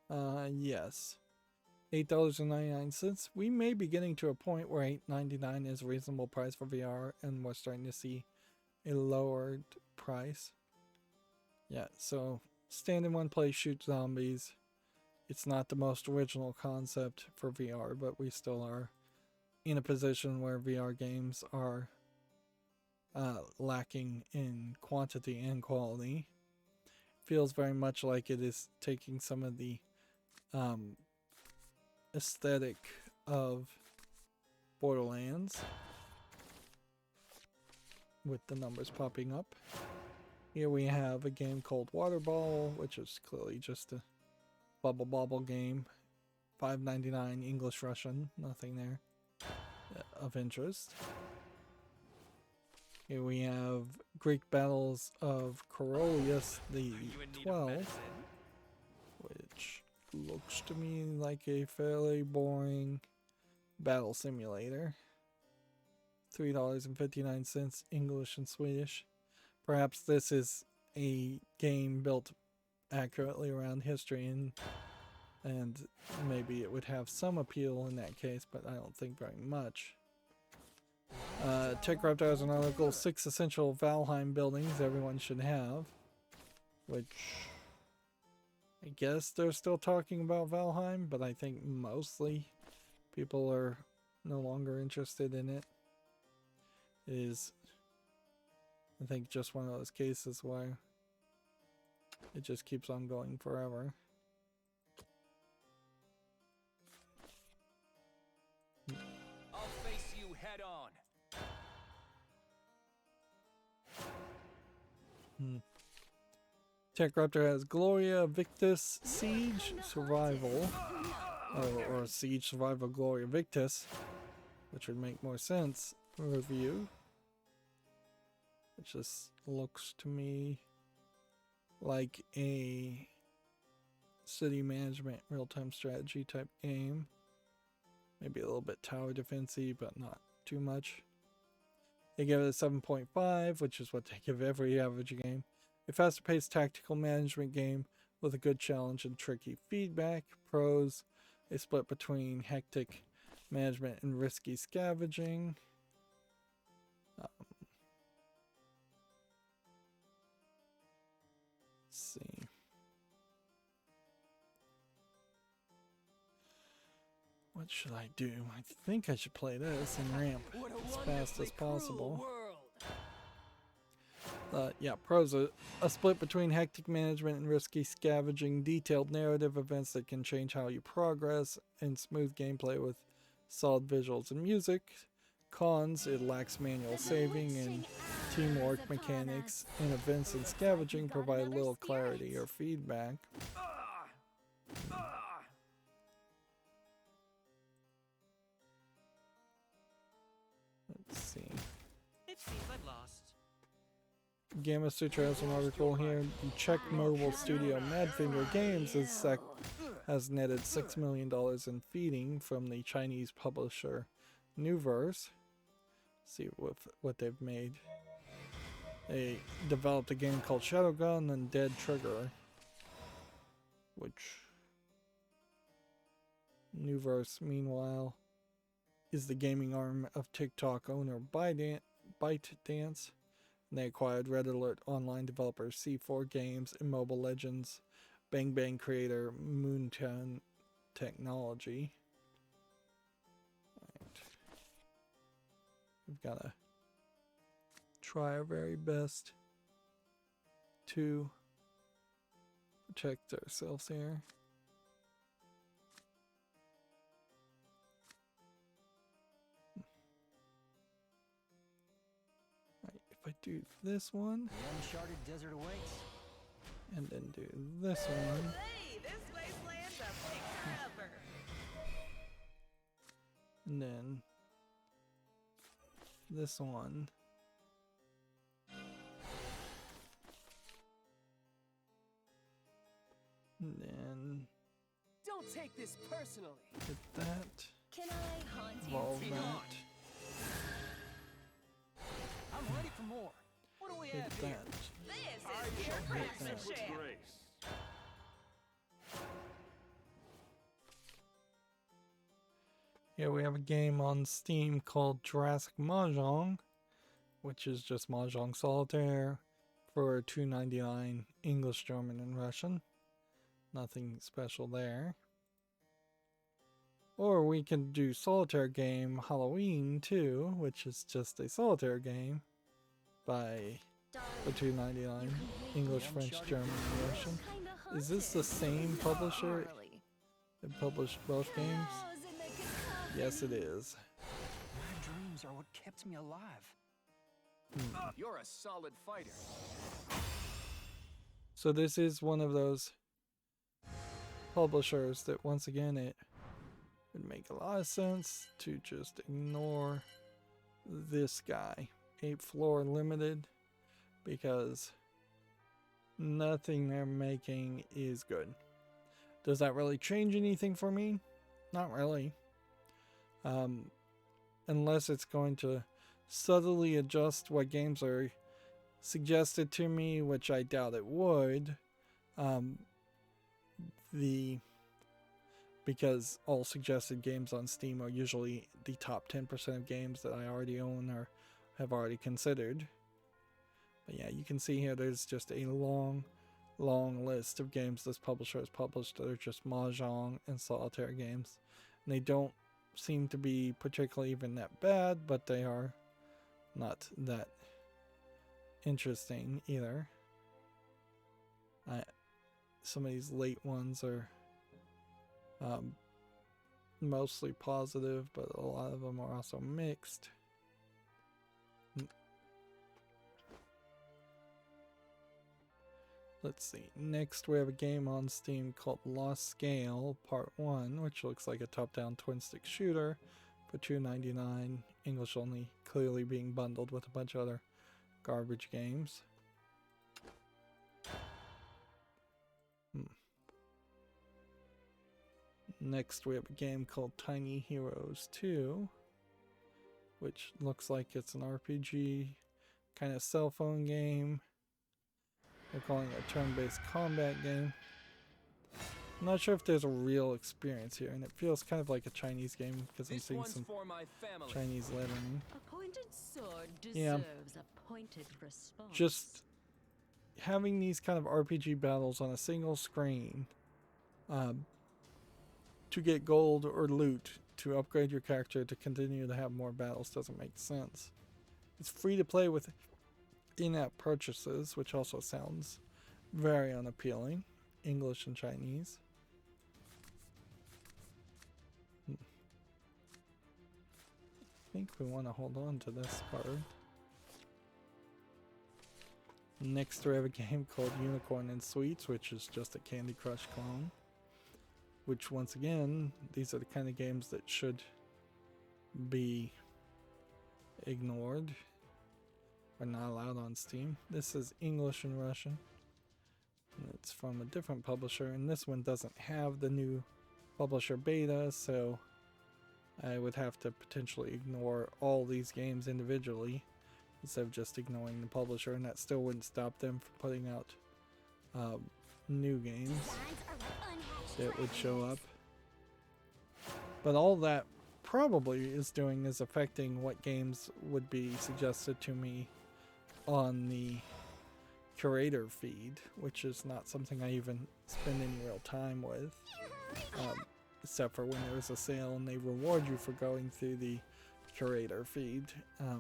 Yes. $8.99. We may be getting to a point where $8.99 is a reasonable price for VR, and we're starting to see a lowered price. Yeah, so stand in one place, shoot zombies. It's not the most original concept for VR, but we still are in a position where VR games are lacking in quantity and quality. Feels very much like it is taking some of the aesthetic of Borderlands, with the numbers popping up. Here we have a game called Water Ball, which is clearly just a bubble bobble game. $5.99 English Russian, nothing there of interest. Here we have Greek Battles of Coriolis the 12th, which looks to me like a fairly boring battle simulator. $3.59 English and Swedish. Perhaps this is a game built accurately around history, and maybe it would have some appeal in that case, but I don't think very much. TechRaptor has an article, 6 essential Valheim buildings everyone should have, which I guess they're still talking about Valheim, but I think mostly people are no longer interested in it. It is, I think, just one of those cases where it just keeps on going forever. I'll face you head on. TechRaptor has Gloria Victis Siege Survival, or Siege Survival Gloria Victis, which would make more sense. Review. It just looks to me like a city management real-time strategy type game. Maybe a little bit tower defensey, but not too much. They give it a 7.5, which is what they give every average game. A faster-paced tactical management game with a good challenge and tricky feedback. Pros: a split between hectic management and risky scavenging. Let's see. What should I do? I think I should play this and ramp as fast as possible. Yeah, pros: a split between hectic management and risky scavenging, detailed narrative events that can change how you progress, and smooth gameplay with solid visuals and music. Cons: it lacks manual saving, and teamwork mechanics and events and scavenging provide little clarity or feedback. Let's see. It seems I'm lost. Gamma Sutra has an article here. The Czech mobile studio Madfinger Games has netted $6 million in feeding from the Chinese publisher Newverse. See what they've made. They developed a game called Shadowgun and Dead Trigger, which Newverse, meanwhile, is the gaming arm of TikTok owner ByteDance. They acquired Red Alert online developer C4 Games and Mobile Legends Bang Bang creator Moontown Technology. Right. We've got to try our very best to protect ourselves here. Right, if I do this one, The uncharted desert awaits. and then do this one, Hey, this wasteland's a fixer-upper. and then this one, and then Don't take this personally. hit that, Can I haunt you evolve too? that, I'm ready for more. What do we hit have here? that. This is pure craftsmanship. Grace. Here we have a game on Steam called Jurassic Mahjong, which is just Mahjong Solitaire for $2.99 English, German, and Russian. Nothing special there. Or we can do Solitaire game Halloween too, which is just a solitaire game by for $2.99 English, French, German, and Russian. Is this the same publisher that published both games? Yes, it is. My dreams are what kept me alive. You're a solid fighter. So this is one of those publishers that, once again, it would make a lot of sense to just ignore this guy, 8th Floor Limited, because nothing they're making is good. Does that really change anything for me? Not really. Unless it's going to subtly adjust what games are suggested to me, which I doubt it would. Because all suggested games on Steam are usually the top 10% of games that I already own or have already considered. But yeah, you can see here there's just a long list of games this publisher has published that are just Mahjong and Solitaire games. And they don't seem to be particularly even that bad, but they are not that interesting either. Some of these late ones are mostly positive, but a lot of them are also mixed. Let's see. Next, we have a game on Steam called Lost Scale Part 1, which looks like a top-down twin-stick shooter for $2.99 English only, clearly being bundled with a bunch of other garbage games. Next, we have a game called Tiny Heroes 2, which looks like it's an RPG kind of cell phone game. They're calling it a turn-based combat game. I'm not sure if there's a real experience here, and it feels kind of like a Chinese game because I'm seeing some Chinese lettering. A pointed sword Yeah. deserves a pointed response. Just having these kind of RPG battles on a single screen to get gold or loot to upgrade your character to continue to have more battles doesn't make sense. It's free to play with in-app purchases, which also sounds very unappealing. English and Chinese. I think we want to hold on to this card. Next, we have a game called Unicorn and Sweets, which is just a Candy Crush clone. Which, once again, these are the kind of games that should be ignored or not allowed on Steam. This is English and Russian. And it's from a different publisher, and this one doesn't have the new publisher beta, so I would have to potentially ignore all these games individually instead of just ignoring the publisher, and that still wouldn't stop them from putting out new games that would show up. But all that probably is doing is affecting what games would be suggested to me on the curator feed, which is not something I even spend any real time with, except for when there's a sale and they reward you for going through the curator feed. Yeah.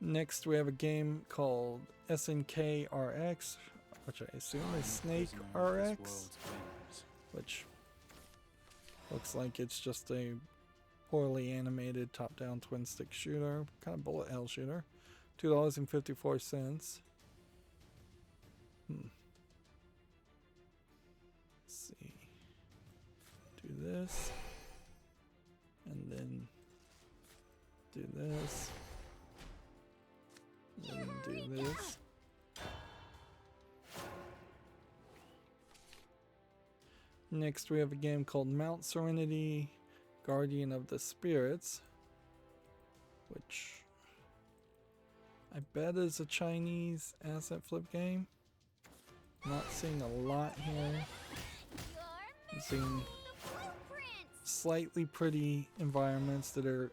Next, we have a game called SNK-RX, which I assume is Snake RX, which looks like it's just a poorly animated top-down twin-stick shooter, kind of bullet hell shooter. $2.54. Let's see. Do this. And then do this. And then do this. Next we have a game called Mount Serenity, Guardian of the Spirits, which I bet is a Chinese asset flip game. Not seeing a lot here. I'm seeing slightly pretty environments that are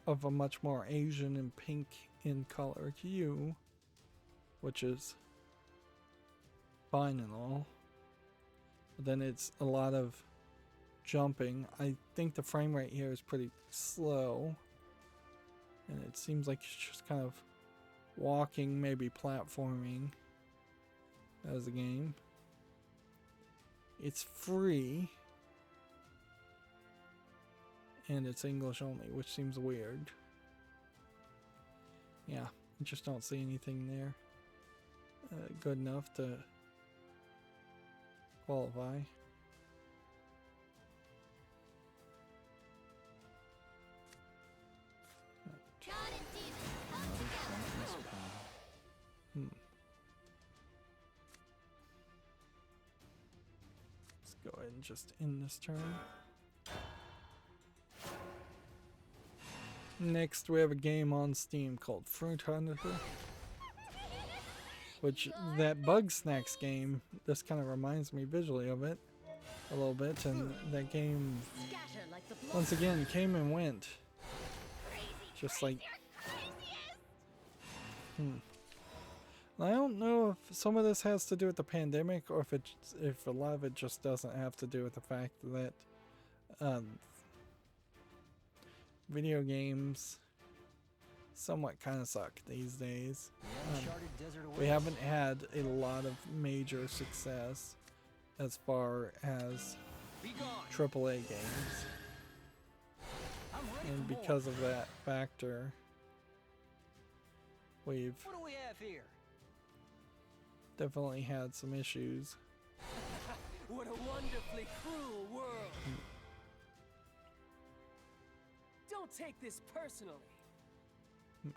of a much more Asian and pink in color hue, which is fine and all. But then it's a lot of jumping. I think the frame rate here is pretty slow, and it seems like it's just kind of walking, maybe platforming as a game. It's free, and it's English only, which seems weird. Yeah, I just don't see anything there good enough to qualify. Let's go ahead and just end this turn. Next, we have a game on Steam called Fruit Hunter, which that Bug Snacks game, this kind of reminds me visually of it a little bit, and that game once again came and went, just like I don't know if some of this has to do with the pandemic, or if a lot of it just doesn't have to do with the fact that video games somewhat kind of suck these days. We haven't had a lot of major success as far as AAA games, and because of that factor, we've What do we have here? definitely had some issues. What a wonderfully cruel world. Don't take this personally.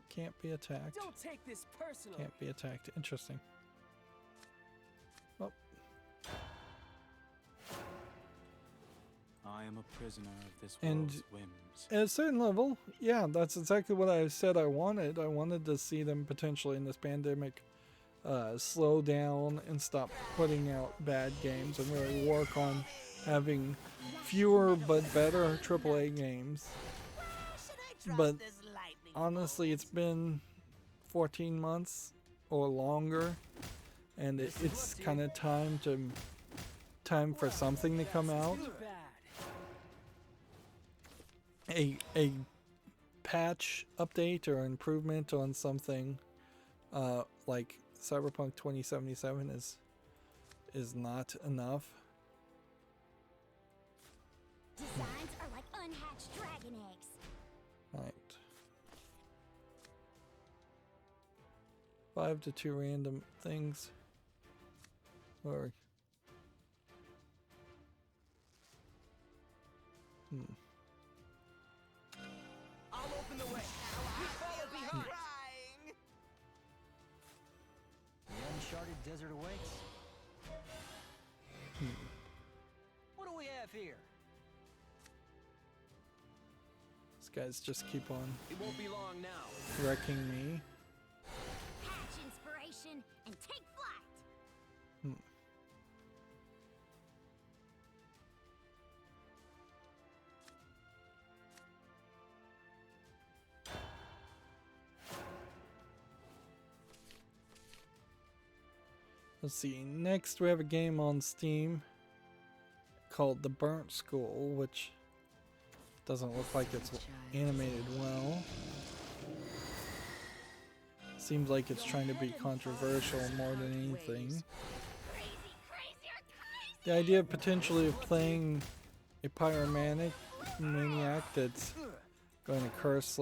Can't be attacked. Don't take this personally. Can't be attacked. Interesting. Oh, I am a prisoner of this And- world's whims. at a certain level, yeah, that's exactly what I said I wanted. I wanted to see them potentially in this pandemic slow down and stop putting out bad games and really work on having fewer but better AAA games. But honestly, it's been 14 months or longer, and it's kind of time for something to come out. Too bad. A patch update or improvement on something like Cyberpunk 2077 is not enough. Designs are like unhatched dragon eggs. Right. 5 to 2 random things. Or I'll open the way. You follow behind. Crying. The uncharted desert awaits. What do we have here? these guys just keep on It won't be long now. wrecking me. Hatch inspiration and Let's see. Next, we have a game on Steam called The Burnt School, which doesn't look like it's animated well. Seems like it's trying to be controversial more than anything. The idea of potentially of playing a pyromaniac that's going to curse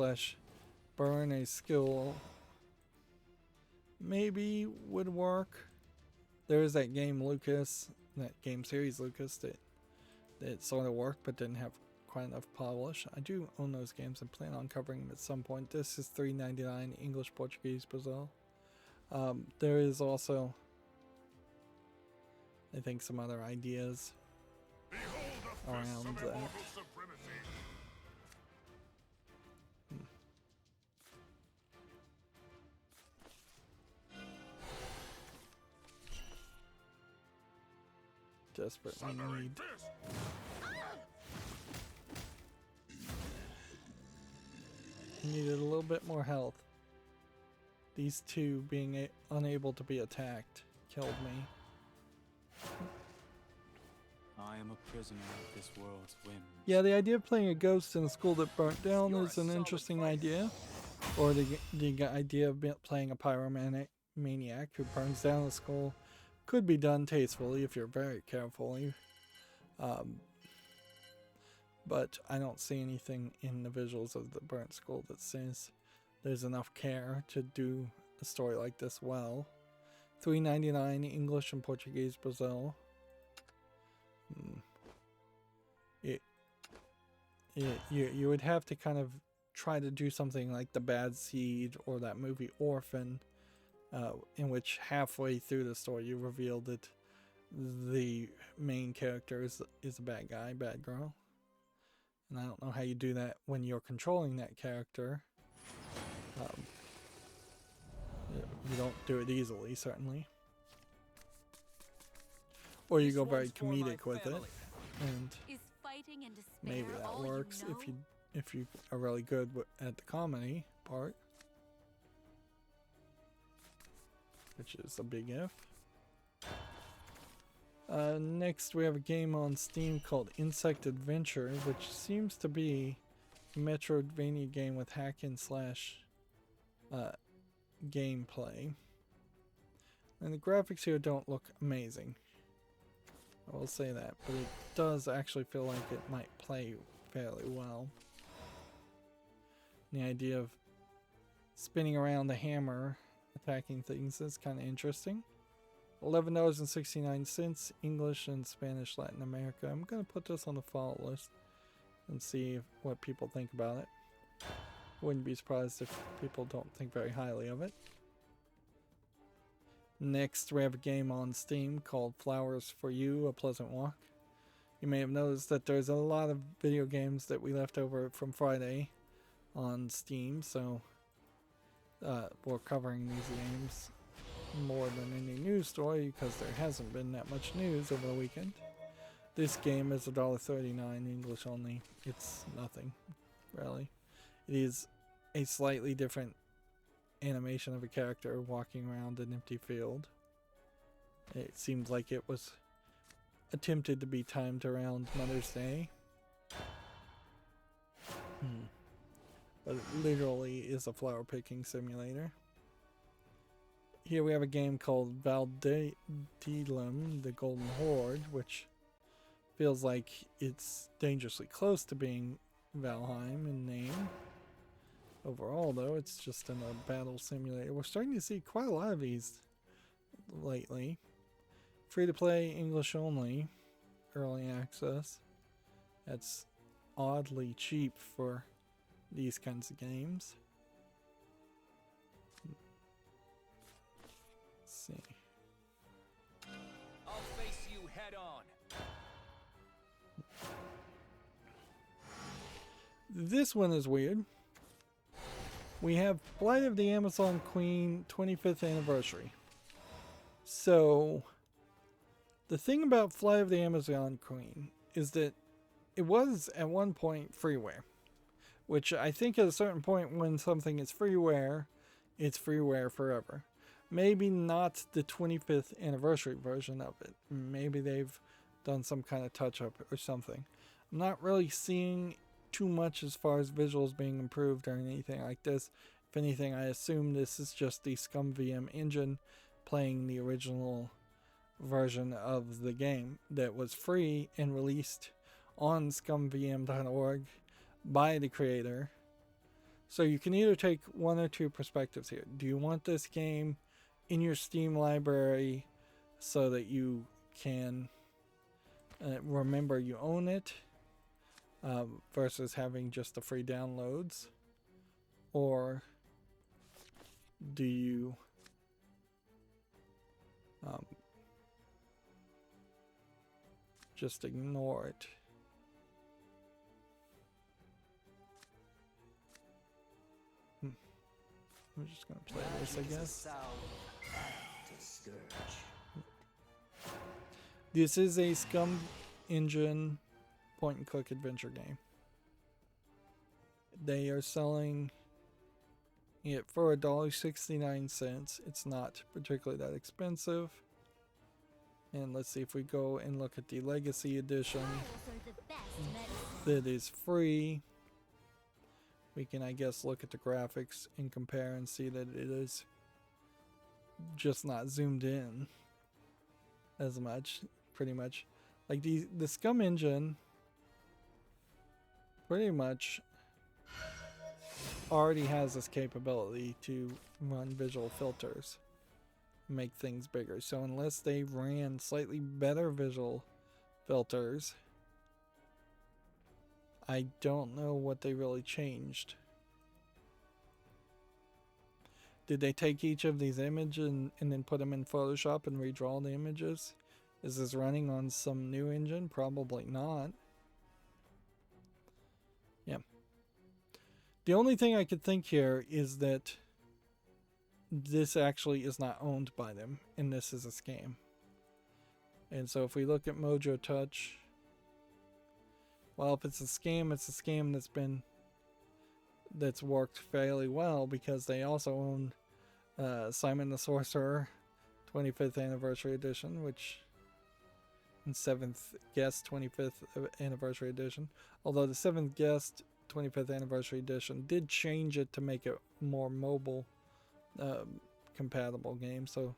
/ burn a skill maybe would work. There is that game Lucas, that game series Lucas that sort of worked but didn't have quite enough polish. I do own those games and plan on covering them at some point. This is $3.99 English, Portuguese, Brazil. There is also, I think, some other ideas around that. Desperately need. Needed a little bit more health. These two being unable to be attacked killed me. I am a prisoner of this world's whims. Yeah, the idea of playing a ghost in a school that burnt down is an interesting idea. Or the idea of playing a pyromaniac who burns down a school could be done tastefully if you're very careful. But I don't see anything in the visuals of the burnt school that says there's enough care to do a story like this well. $3.99 English and Portuguese, Brazil. You would have to kind of try to do something like The Bad Seed or that movie Orphan, in which halfway through the story you reveal that the main character is a bad guy, bad girl. And I don't know how you do that when you're controlling that character. You don't do it easily, certainly. Or you go very comedic with it, and maybe that works if you are really good at the comedy part, which is a big if. Next, we have a game on Steam called Insect Adventure, which seems to be a Metroidvania game with hack and slash gameplay. And the graphics here don't look amazing, I will say that, but it does actually feel like it might play fairly well. The idea of spinning around the hammer, attacking things is kind of interesting. $11.69 English and Spanish Latin America. I'm going to put this on the follow list and see what people think about it. Wouldn't be surprised if people don't think very highly of it. Next, we have a game on Steam called Flowers for You, A Pleasant Walk. You may have noticed that there's a lot of video games that we left over from Friday on Steam, so we're covering these games more than any news story because there hasn't been that much news over the weekend. This game is $1.39 English only. It's nothing, really. It is a slightly different animation of a character walking around an empty field. It seems like it was attempted to be timed around Mother's Day. But it literally is a flower picking simulator. Here we have a game called Valdelum, the Golden Horde, which feels like it's dangerously close to being Valheim in name. Overall, though, it's just in a battle simulator. We're starting to see quite a lot of these lately. Free to play, English only, early access. That's oddly cheap for these kinds of games. Let's see. I'll face you head on. This one is weird. We have Flight of the Amazon Queen 25th anniversary. So, the thing about Flight of the Amazon Queen is that it was at one point freeware. Which I think at a certain point when something is freeware, it's freeware forever. Maybe not the 25th anniversary version of it. Maybe they've done some kind of touch-up or something. I'm not really seeing too much as far as visuals being improved or anything like this. If anything, I assume this is just the ScumVM engine playing the original version of the game that was free and released on scumvm.org by the creator. So you can either take one or two perspectives here. Do you want this game in your Steam library so that you can remember you own it, versus having just the free downloads? Or do you just ignore it? I'm just gonna play this, I guess. This is a Scum Engine point and click adventure game. They are selling it for $1.69. It's not particularly that expensive. And let's see if we go and look at the Legacy Edition that is free. We can, I guess, look at the graphics and compare and see that it is just not zoomed in as much, pretty much. Like the Scum engine pretty much already has this capability to run visual filters, make things bigger. So unless they ran slightly better visual filters, I don't know what they really changed. Did they take each of these images and then put them in Photoshop and redraw the images? Is this running on some new engine? Probably not. Yeah. The only thing I could think here is that this actually is not owned by them, and this is a scam. And so if we look at Mojo Touch, well, if it's a scam that's worked fairly well, because they also own Simon the Sorcerer 25th Anniversary Edition, which and 7th Guest 25th Anniversary Edition. Although the 7th Guest 25th Anniversary Edition did change it to make it more mobile compatible game, so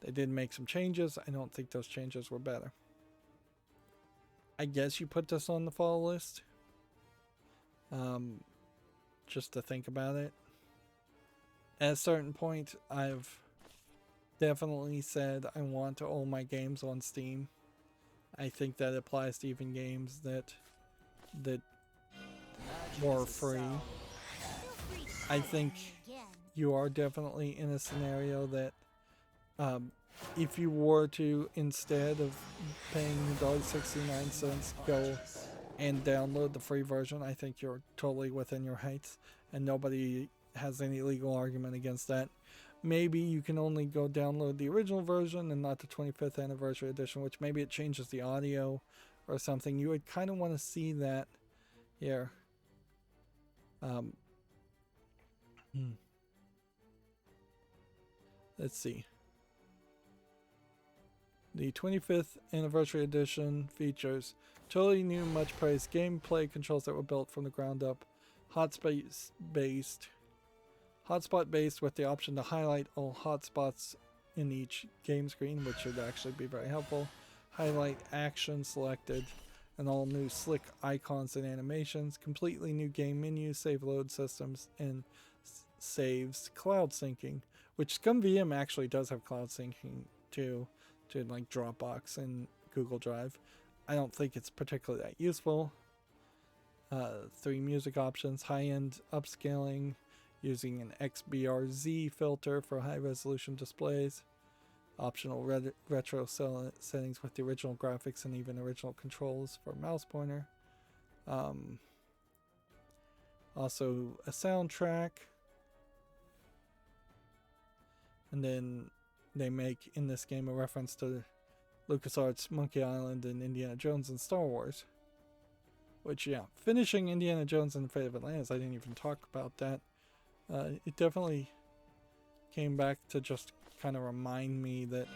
they did make some changes. I don't think those changes were better. I guess you put this on the fall list, just to think about it. At a certain point, I've definitely said I want to own my games on Steam. I think that applies to even games that were free. I think you are definitely in a scenario that if you were to, instead of paying $1.69, go and download the free version, I think you're totally within your rights, and nobody has any legal argument against that. Maybe you can only go download the original version and not the 25th Anniversary Edition, which maybe it changes the audio or something. You would kind of want to see that here. Let's see. The 25th Anniversary Edition features totally new, much praised gameplay controls that were built from the ground up, hotspot based with the option to highlight all hotspots in each game screen, which should actually be very helpful. Highlight action selected, and all new slick icons and animations, completely new game menus, save load systems, and saves cloud syncing, which ScumVM actually does have cloud syncing too, to like Dropbox and Google Drive. I don't think it's particularly that useful. 3 music options, high-end upscaling using an XBRZ filter for high-resolution displays, optional retro settings with the original graphics and even original controls for mouse pointer. Also a soundtrack. And then they make in this game a reference to LucasArts' Monkey Island and Indiana Jones and Star Wars. Which, yeah, finishing Indiana Jones and the Fate of Atlantis, I didn't even talk about that. It definitely came back to just kind of remind me that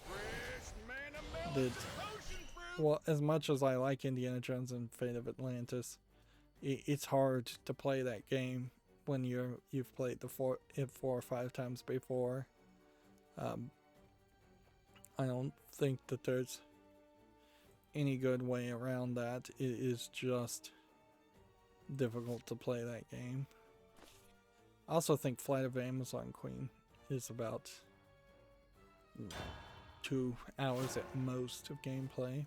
Fresh man of that milk, potion fruit. well, as much as I like Indiana Jones and Fate of Atlantis, it's hard to play that game when you've played it 4 or 5 times before. I don't think that there's any good way around that. It is just difficult to play that game. I also think Flight of the Amazon Queen is about 2 hours at most of gameplay.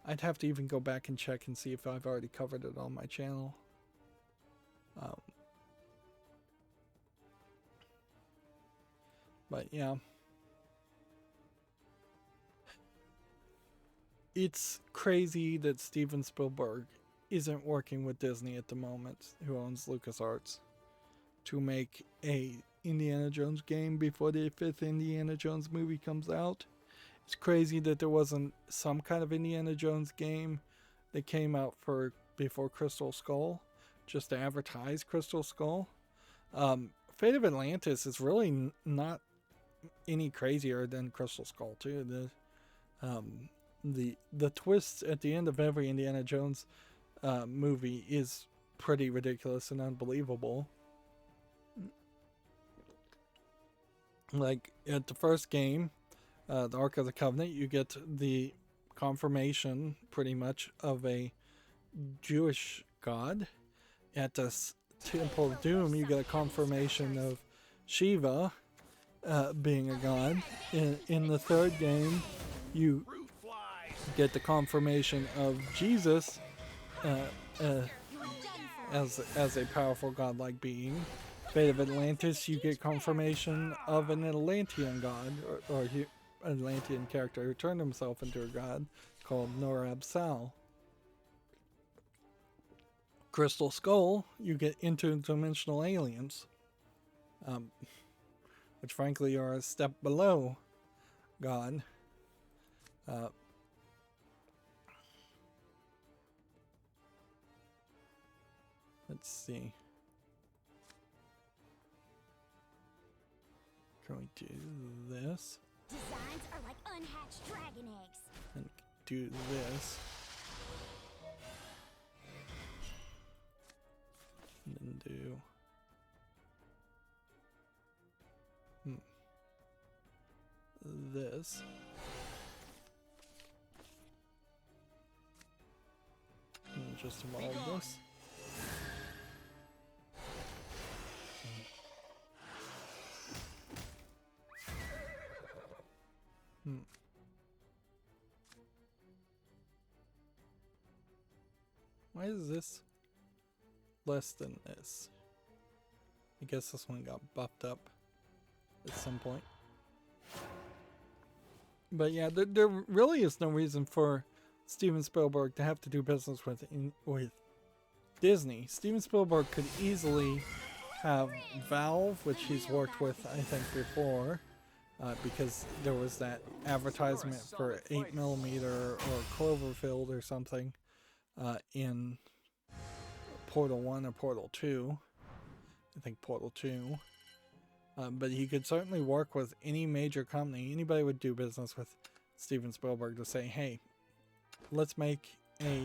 I'd have to even go back and check and see if I've already covered it on my channel. But yeah. It's crazy that Steven Spielberg isn't working with Disney at the moment, who owns LucasArts, to make a Indiana Jones game before the 5th Indiana Jones movie comes out. It's crazy that there wasn't some kind of Indiana Jones game that came out before Crystal Skull, just to advertise Crystal Skull. Fate of Atlantis is really not any crazier than Crystal Skull 2. The twists at the end of every Indiana Jones movie is pretty ridiculous and unbelievable. Like at the first game, the Ark of the Covenant, you get the confirmation pretty much of a Jewish god. At the Temple of Doom, you get a confirmation of Shiva being a god. In the third game, you get the confirmation of Jesus as a powerful godlike being. Fate of Atlantis, you get confirmation of an Atlantean god, or Atlantean character who turned himself into a god called Norab Sal. Crystal Skull, you get interdimensional aliens, which frankly are a step below God. Let's see. Can we do this? Designs are like unhatched dragon eggs. And do this. And then do... this. And just evolve this. Why is this less than this? I guess this one got buffed up at some point. But yeah, there really is no reason for Steven Spielberg to have to do business with Disney. Steven Spielberg could easily have Valve, which he's worked with, I think, before, because there was that advertisement for 8mm or Cloverfield or something in Portal 1 or Portal 2. I think Portal 2. But he could certainly work with any major company. Anybody would do business with Steven Spielberg to say, hey, let's make a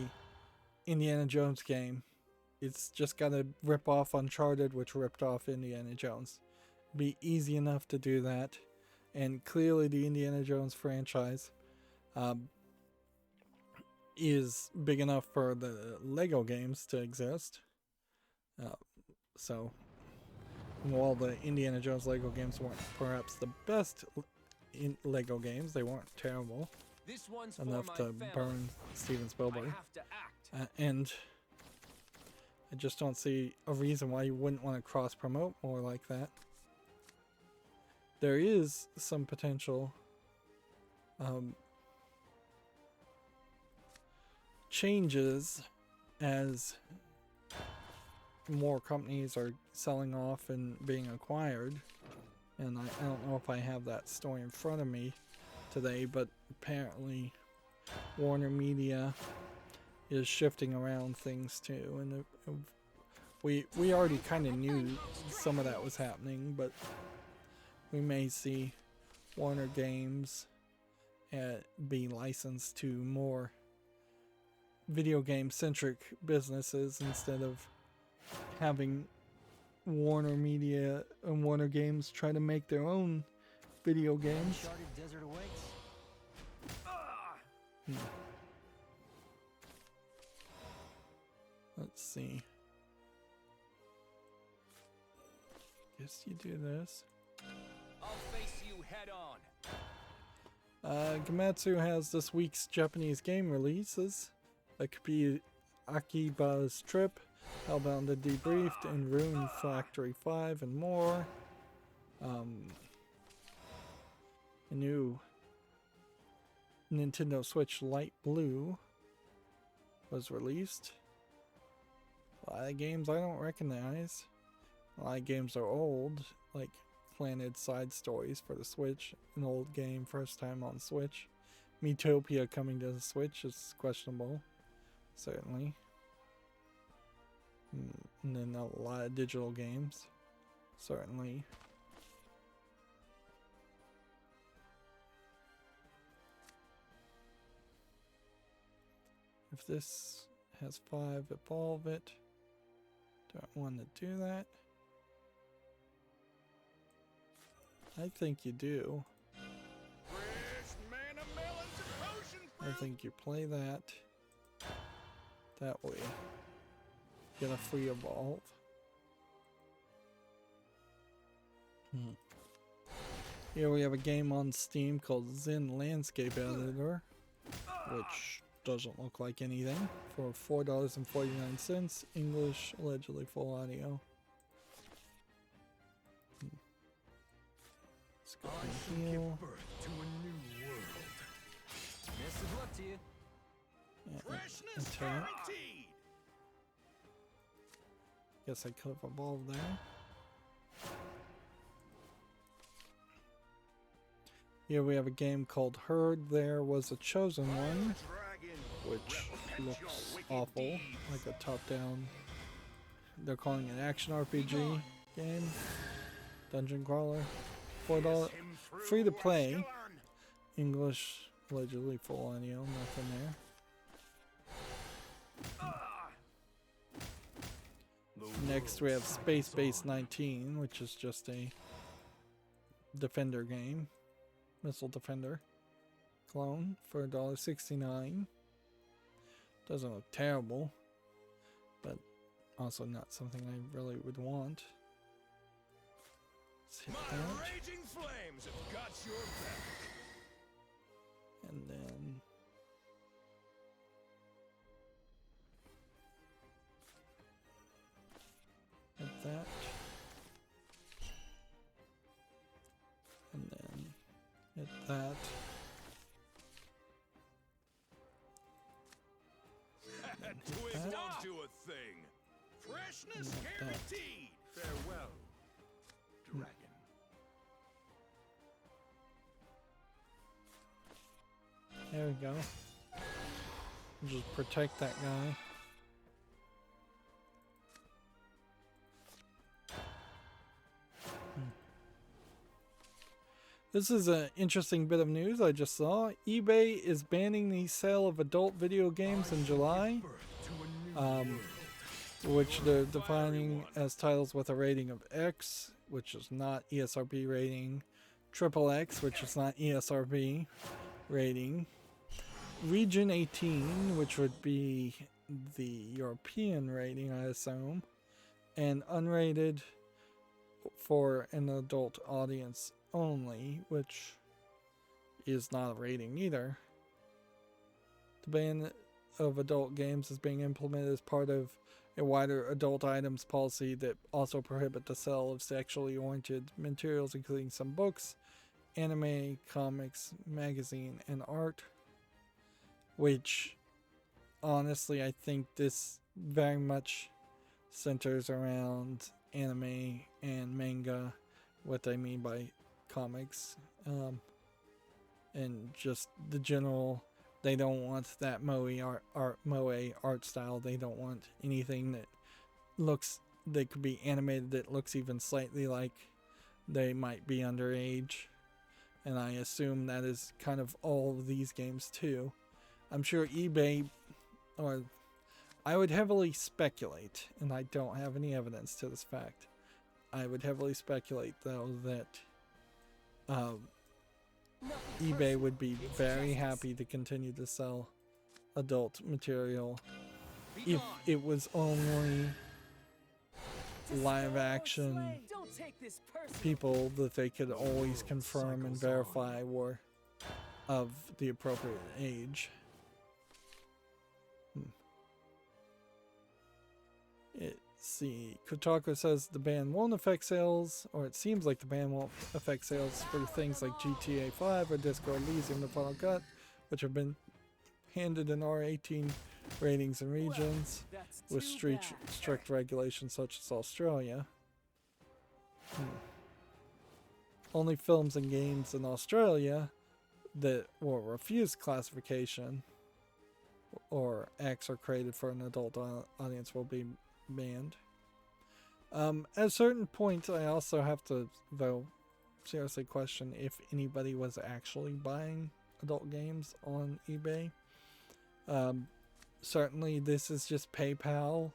Indiana Jones game. It's just got to rip off Uncharted, which ripped off Indiana Jones. Be easy enough to do that. And clearly the Indiana Jones franchise is big enough for the Lego games to exist. So while the Indiana Jones Lego games weren't perhaps the best Lego games, they weren't terrible This one's enough for to my family. burn Steven I Spielberg. have to act. And I just don't see a reason why you wouldn't want to cross-promote more like that. There is some potential changes as more companies are selling off and being acquired. And I don't know if I have that story in front of me today, but apparently Warner Media is shifting around things too, and we already kind of knew some of that was happening, but we may see Warner Games be licensed to more video game centric businesses instead of having Warner Media and Warner Games try to make their own video games. Uncharted desert awaits. Let's see. Guess you do this. I'll face you head on. Gamatsu has this week's Japanese game releases. That could be Akiba's Trip, Hellbound the Debriefed, and Rune Factory 5, and more. A new Nintendo Switch Light Blue was released. A lot of games I don't recognize. A lot of games are old, like Planet Side Stories for the Switch, an old game, first time on Switch. Metopia coming to the Switch is questionable, certainly. And then a lot of digital games, certainly. If this has 5, evolve it. Don't want to do that. I think you do. Fresh manna melons and potion I fruit. think you play that. That way. Get a free evolve. Here we have a game on Steam called Zen Landscape Editor, which doesn't look like anything, for $4.49. English, allegedly full audio. Let's go and heal. Birth to a new world. Best of luck to you. Yeah, Freshness attack. guaranteed. Guess I could have evolved there. Here we have a game called Herd. There was a chosen one, Dragon. which Repent looks your wicked awful, deeds. like a top-down. They're calling it an action RPG game, dungeon crawler. $4, Him through free to or play. still on. English, allegedly full audio, nothing there. Next we have Space Base 19, which is just a Defender game, Missile Defender clone for $1.69. Doesn't look terrible, but also not something I really would want. Let's hit My that, raging flames have got your back. and then hit that, and then hit that. Twist that. onto a thing. Freshness Like that. guaranteed. Farewell, dragon. There we go. Just protect that guy. This is an interesting bit of news I just saw. eBay is banning the sale of adult video games in July, Birth to a new world. which they're defining as titles with a rating of X, which is not ESRB rating, triple X, which is not ESRB rating, Region 18, which would be the European rating, I assume, and unrated for an adult audience only, which is not a rating either. The ban of adult games is being implemented as part of a wider adult items policy that also prohibit the sale of sexually oriented materials, including some books, anime, comics, magazine, and art. Which, honestly, I think this very much centers around anime and manga, what I mean by comics, and just the general. They don't want that moe art style. They don't want anything that could be animated that looks even slightly like they might be underage. And I assume that is kind of all of these games too. I'm sure eBay, or I would heavily speculate, and I don't have any evidence to this fact. I would heavily speculate though that eBay would be very happy to continue to sell adult material if it was only live action Don't take this personally. people that they could always confirm and verify were of the appropriate age. Let's see. Kotaku says the ban won't affect sales, or it seems like the ban won't affect sales for things like GTA 5 or Disco Elysium the Final Cut, which have been handed in R18 ratings and regions That's with too bad. strict regulations such as Australia. Only films and games in Australia that will refuse classification or X are created for an adult audience will be banned. At a certain point, I also have to, though, seriously question if anybody was actually buying adult games on eBay. Certainly, this is just PayPal,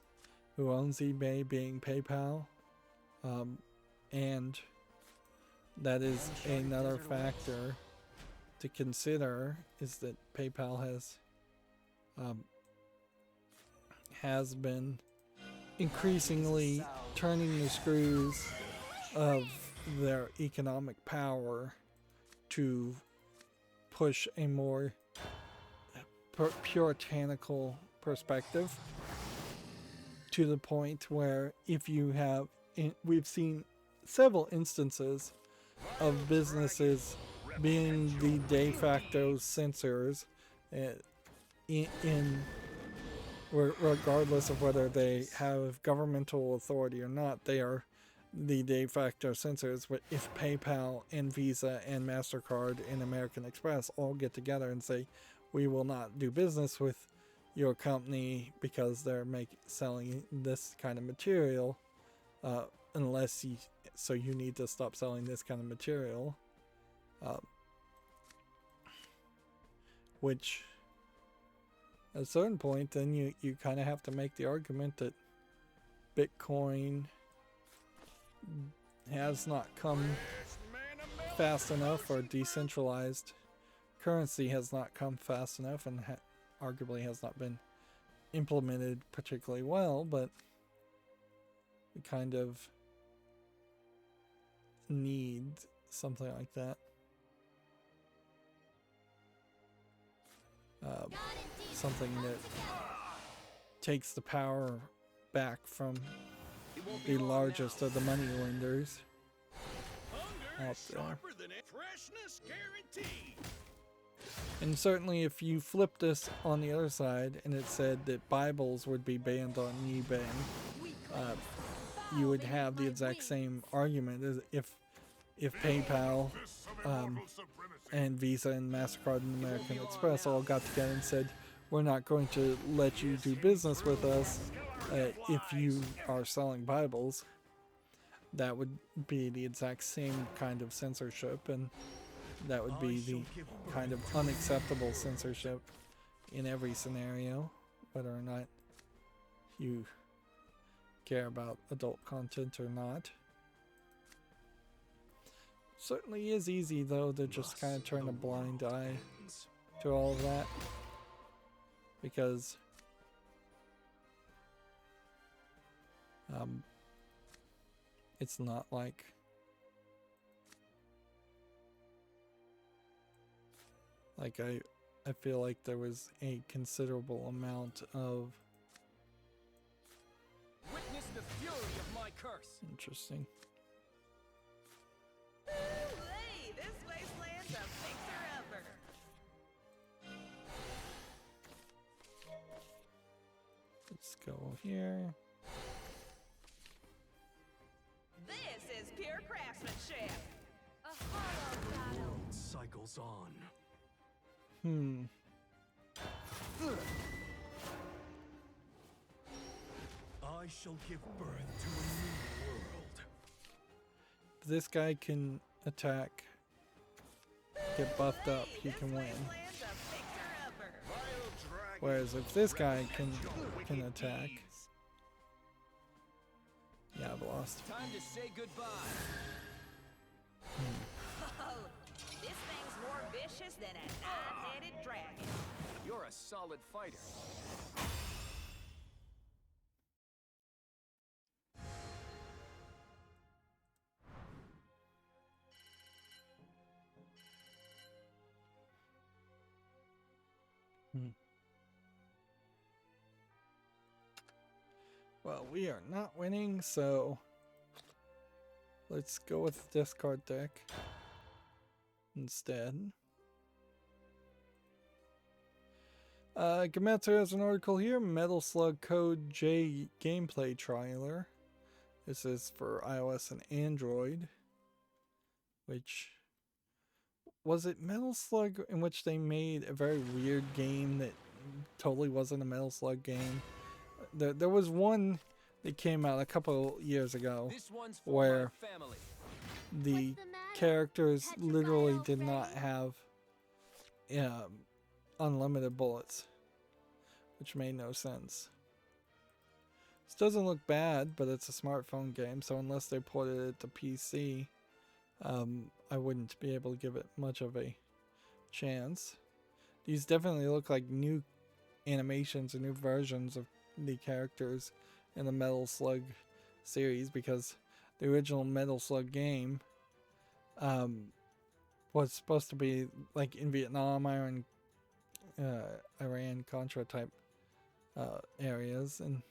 who owns eBay, being PayPal. And that is another factor to consider, is that PayPal has been increasingly turning the screws of their economic power to push a more puritanical perspective, to the point where if you have, we've seen several instances of businesses being the de facto censors in regardless of whether they have governmental authority or not, they are the de facto censors. If PayPal and Visa and MasterCard and American Express all get together and say, we will not do business with your company because they're selling this kind of material, unless you need to stop selling this kind of material, which at a certain point, then you kind of have to make the argument that Bitcoin has not come fast enough, or decentralized currency has not come fast enough, and arguably has not been implemented particularly well, but we kind of need something like that. Something that takes the power back from the largest of the money lenders out there. Freshness guaranteed. And certainly if you flip this on the other side and it said that Bibles would be banned on eBay, you would have the exact same argument as if PayPal and Visa and MasterCard and American Express all got together and said, we're not going to let you do business with us if you are selling Bibles. That would be the exact same kind of censorship, and that would be the kind of unacceptable censorship in every scenario, whether or not you care about adult content or not. Certainly is easy, though, to just kind of turn a blind eye to all of that, because it's not like I feel like there was a considerable amount of Witness the fury of my curse. interesting. Ooh-wee, this wasteland's a fixer-upper. Let's go here. This is pure craftsmanship. A hollow battle. Cycles on. I shall give birth to a new world. this guy can attack, get buffed up, he can win. Wasteland's a fixer-upper. Vile dragon. Whereas if this guy can attack, yeah, I've lost. Time to say goodbye. Oh, this thing's more vicious than a nine-headed dragon. You're a solid fighter. Well, we are not winning, so let's go with the discard deck instead. Gametsu has an article here, Metal Slug Code J gameplay trailer. This is for iOS and Android. Which, was it Metal Slug in which they made a very weird game that totally wasn't a Metal Slug game? There was one that came out a couple years ago This one's for where my family. the What's the matter? characters Petrified literally old did not thing? have unlimited bullets, which made no sense. This doesn't look bad, but it's a smartphone game, so unless they ported it to PC, I wouldn't be able to give it much of a chance. These definitely look like new animations or new versions of the characters in the Metal Slug series, because the original Metal Slug game was supposed to be like in Vietnam, Iran Contra type areas, and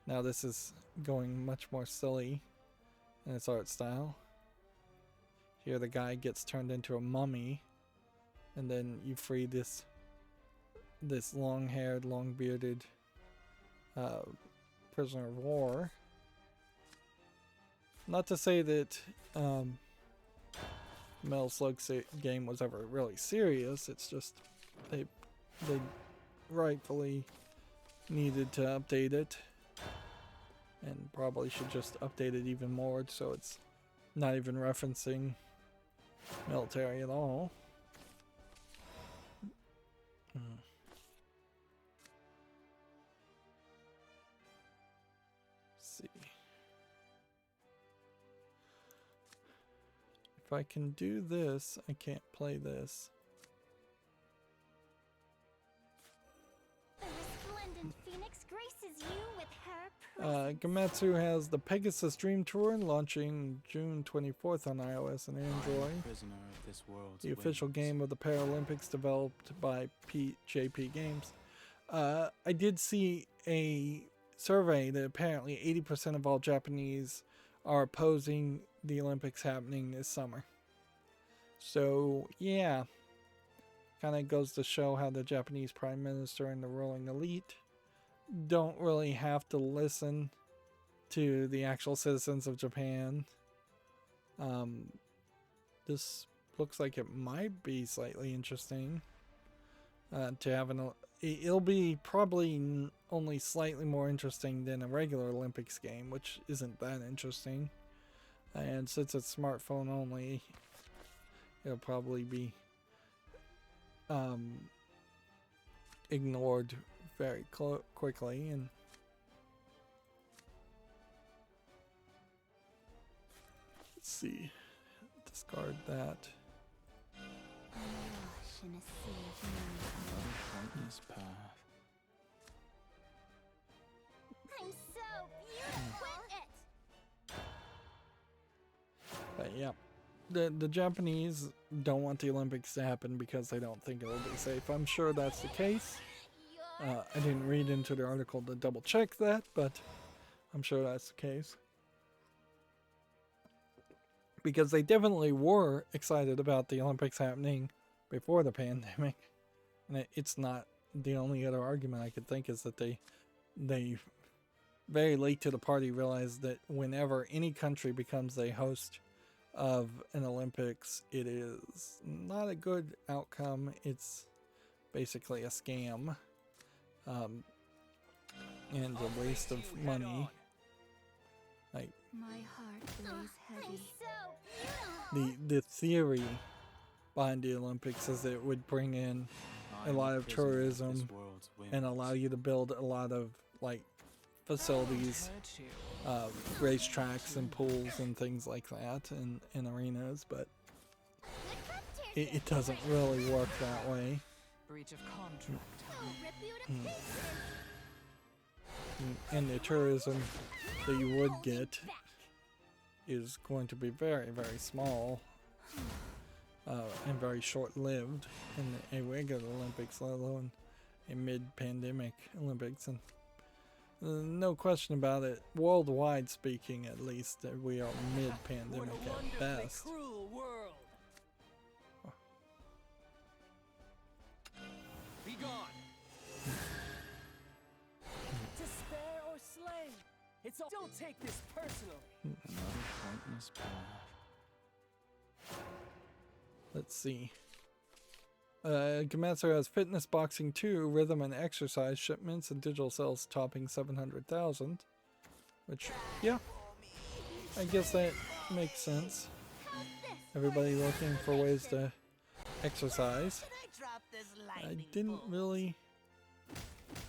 now this is going much more silly in its art style. Here the guy gets turned into a mummy, and then you free this long-haired, long-bearded prisoner of war. Not to say that Metal Slug game was ever really serious. It's just they rightfully needed to update it, and probably should just update it even more so it's not even referencing military at all. See if I can do this. I can't play this. The resplendent phoenix graces you with her presence. Gametsu has the Pegasus Dream Tour launching June 24th on iOS and Android. Prisoner of this world's The official whims. game of the Paralympics developed by JP Games. I did see a survey that apparently 80% of all Japanese are opposing the Olympics happening this summer. So, yeah. Kind of goes to show how the Japanese Prime Minister and the ruling elite don't really have to listen to the actual citizens of Japan. This looks like it might be slightly interesting to have it'll be probably only slightly more interesting than a regular Olympics game, which isn't that interesting. And since it's smartphone only, it'll probably be ignored very quickly. And let's see, discard that. Wash in a sea of melancholy. Pointless path. I'm so beautiful. Quit it. But yeah, the Japanese don't want the Olympics to happen because they don't think it'll be safe. I'm sure that's the case. I didn't read into the article to double check that, but I'm sure that's the case. Because they definitely were excited about the Olympics happening before the pandemic. And it's not the only other argument I could think is that they very late to the party realized that whenever any country becomes a host of an Olympics, it is not a good outcome. It's basically a scam. And a waste of money. Like, My heart lays heavy. I'm so the theory behind the Olympics is that it would bring in I a am lot of prisoner this tourism world's and whims. allow you to build a lot of like facilities, racetracks and pools and things like that in arenas, but it doesn't really work that way. Breach of contract. I'll rip you to pieces. And the tourism that you would get Back. is going to be very, very small and very short-lived in a regular Olympics, let alone a mid-pandemic Olympics. And no question about it, worldwide speaking at least, we are mid-pandemic at best. Cruel world. Be gone. To spare or slay. It's all. Don't take this personally. Another pointless path. Let's see. Gamatsu has Fitness Boxing 2, Rhythm and Exercise shipments and digital sales topping 700,000. Which, yeah, I guess that makes sense. Everybody looking for ways to exercise. I didn't really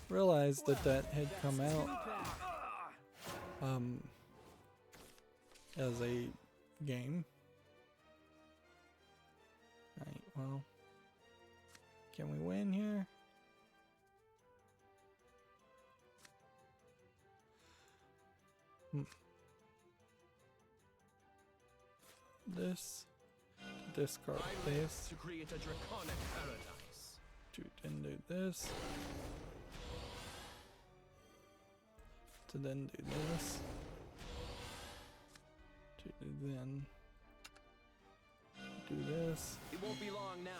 realize that that had come out as a game. Right, well, can we win here? This, discard this, To create a draconic paradise. to then do this, to then do this, to then do this. It won't be long now.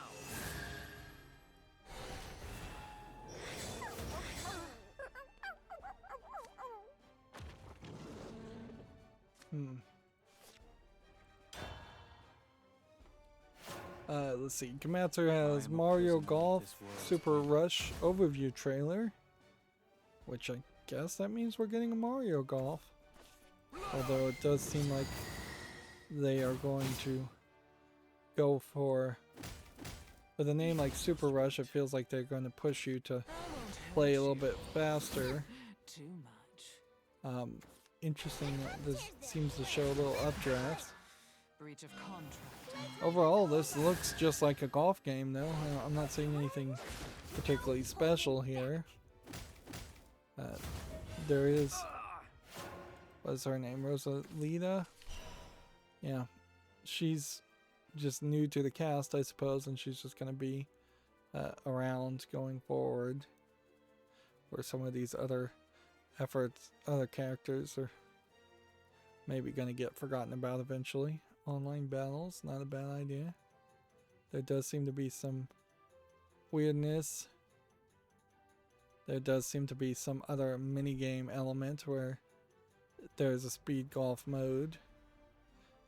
Let's see. Gamatsu has Mario Golf Super Rush overview trailer, which I guess that means we're getting a Mario Golf. Although it does seem like they are going to go for, with a name like Super Rush, it feels like they're going to push you to play a little bit faster. Too much. Interesting that this seems to show a little updraft. Breach of contract. Overall, this looks just like a golf game, though. I'm not seeing anything particularly special here. There is, what's her name? Rosalita? Yeah, she's just new to the cast, I suppose, and she's just going to be around going forward. Where some of these other efforts, other characters are maybe going to get forgotten about eventually. Online battles, not a bad idea. There does seem to be some weirdness. There does seem to be some other minigame element where there's a speed golf mode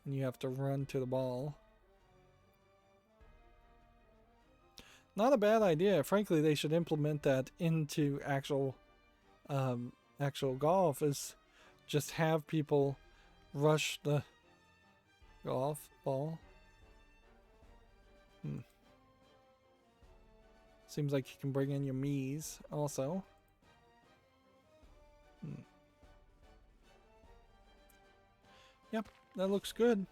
and you have to run to the ball. Not a bad idea. Frankly, they should implement that into actual golf, is just have people rush the golf ball. Seems like you can bring in your Miis also. Yep, that looks good.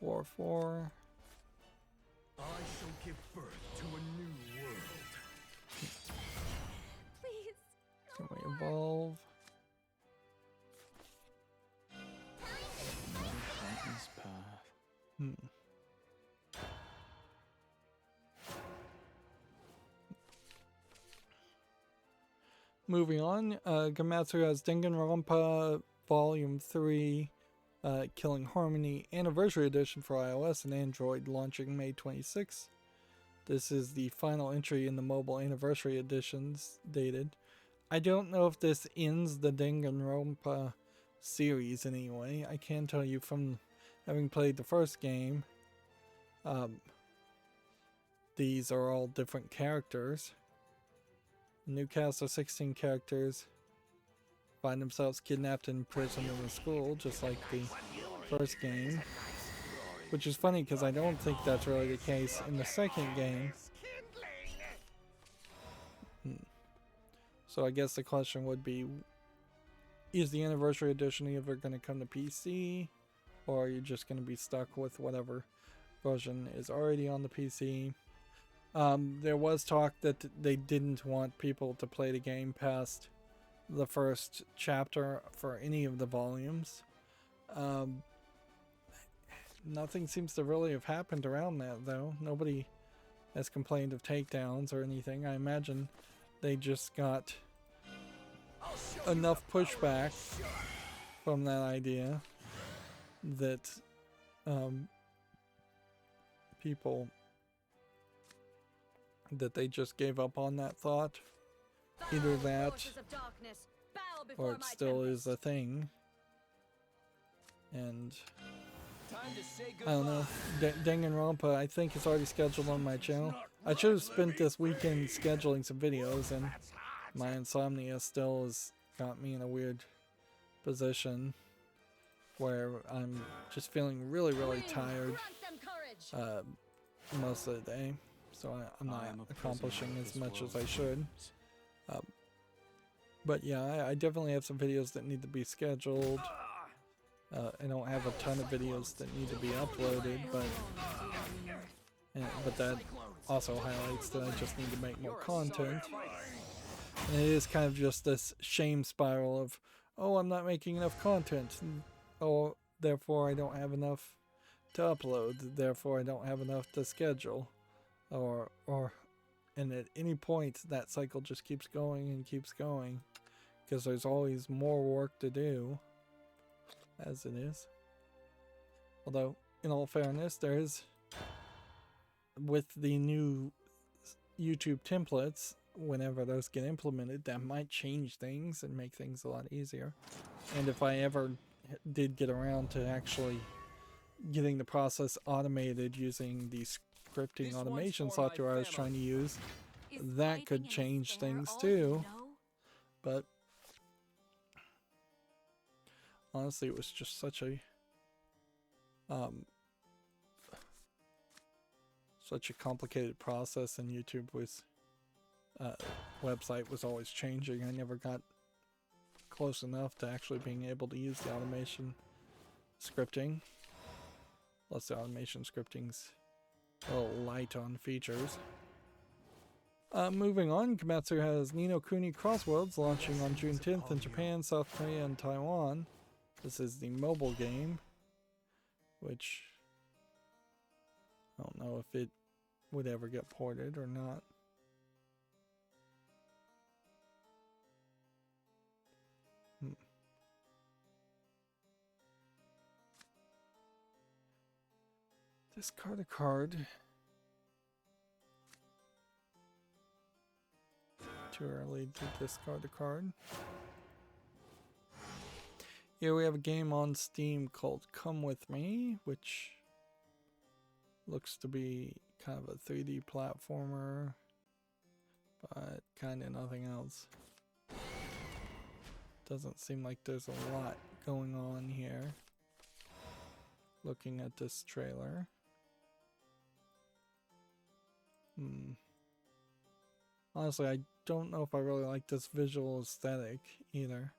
4-4. I shall give birth to a new world. Please. Can we evolve? Another pointless path. Moving on, Gamatsu has Danganronpa Volume 3 Killing Harmony Anniversary Edition for iOS and Android launching May 26th. This is the final entry in the mobile anniversary editions dated. I don't know if this ends the Danganronpa series in any way. I can tell you from having played the first game, these are all different characters. The new cast of 16 characters find themselves kidnapped and imprisoned in a school, just like the first game. Which is funny because I don't think that's really the case in the second game. So I guess the question would be, is the anniversary edition ever going to come to PC? Or are you just going to be stuck with whatever version is already on the PC? There was talk that they didn't want people to play the game past the first chapter for any of the volumes. Nothing seems to really have happened around that, though. Nobody has complained of takedowns or anything. I imagine they just got enough pushback from that idea that people, that they just gave up on that thought. Either that, or it still is a thing. And I don't know. Danganronpa, I think it's already scheduled on my channel. I should have spent this weekend scheduling some videos, and my insomnia still has got me in a weird position where I'm just feeling really, really tired most of the day. So I'm not accomplishing as much as I should. But yeah, I definitely have some videos that need to be scheduled. I don't have a ton of videos that need to be uploaded, but that also highlights that I just need to make more content. And it is kind of just this shame spiral of, oh, I'm not making enough content. Oh, therefore I don't have enough to upload. Therefore I don't have enough to schedule. And at any point that cycle just keeps going and keeps going, because there's always more work to do, as it is. Although, in all fairness, there is, with the new YouTube templates, whenever those get implemented, that might change things and make things a lot easier. And if I ever did get around to actually getting the process automated using the scripting automation software I was trying to use, that could change things too. But honestly, it was just such a complicated process, and YouTube was website was always changing. I never got close enough to actually being able to use the automation scripting. Plus the automation scripting's a little light on features. Moving on, Komatsu has Ni no Kuni Crossworlds launching on June 10th in Japan, South Korea, and Taiwan. This is the mobile game, which I don't know if it would ever get ported or not. Discard a card. Too early to discard a card. Here we have a game on Steam called Come With Me, which looks to be kind of a 3D platformer, but kind of nothing else. Doesn't seem like there's a lot going on here, looking at this trailer. Honestly, I don't know if I really like this visual aesthetic either.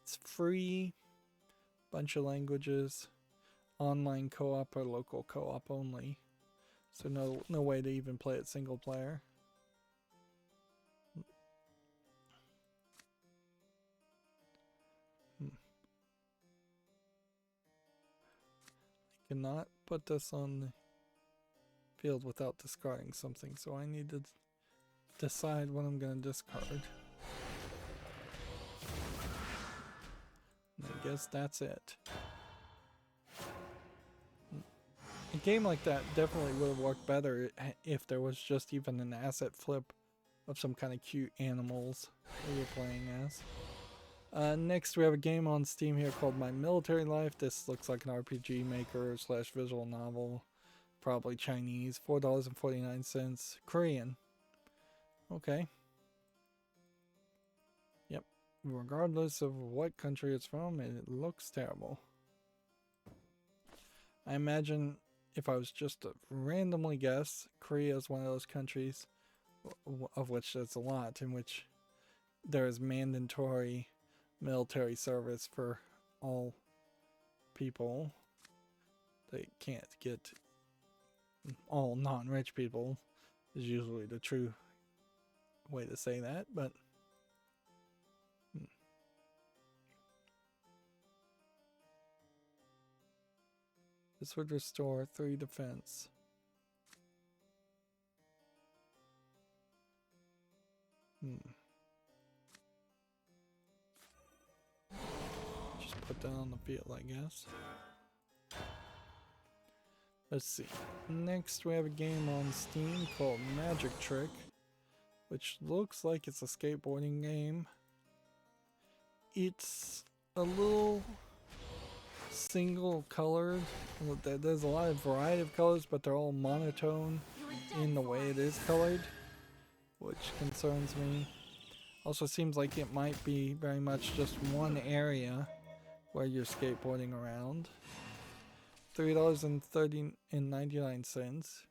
It's free, bunch of languages, online co-op or local co-op only. So no way to even play it single player. I cannot put this on the field without discarding something, so I need to decide what I'm going to discard. I guess that's it. A game like that definitely would have worked better if there was just even an asset flip of some kind of cute animals that you're playing as. Next we have a game on Steam here called My Military Life. This looks like an RPG maker / visual novel. Probably Chinese. $4.49. Korean. Okay. Yep. regardless of what country it's from, it looks terrible. I imagine if I was just to randomly guess, Korea is one of those countries, of which there's a lot, in which there is mandatory military service for all people. They can't get all non-rich people, is usually the true way to say that, but this would restore 3 defense. Just put that on the field, I guess. Let's see. Next, we have a game on Steam called Magic Trick, which looks like it's a skateboarding game. It's a little single colored. There's a lot of variety of colors, but they're all monotone in the way it is colored, which concerns me. Also seems like it might be very much just one area where you're skateboarding around. $3.99.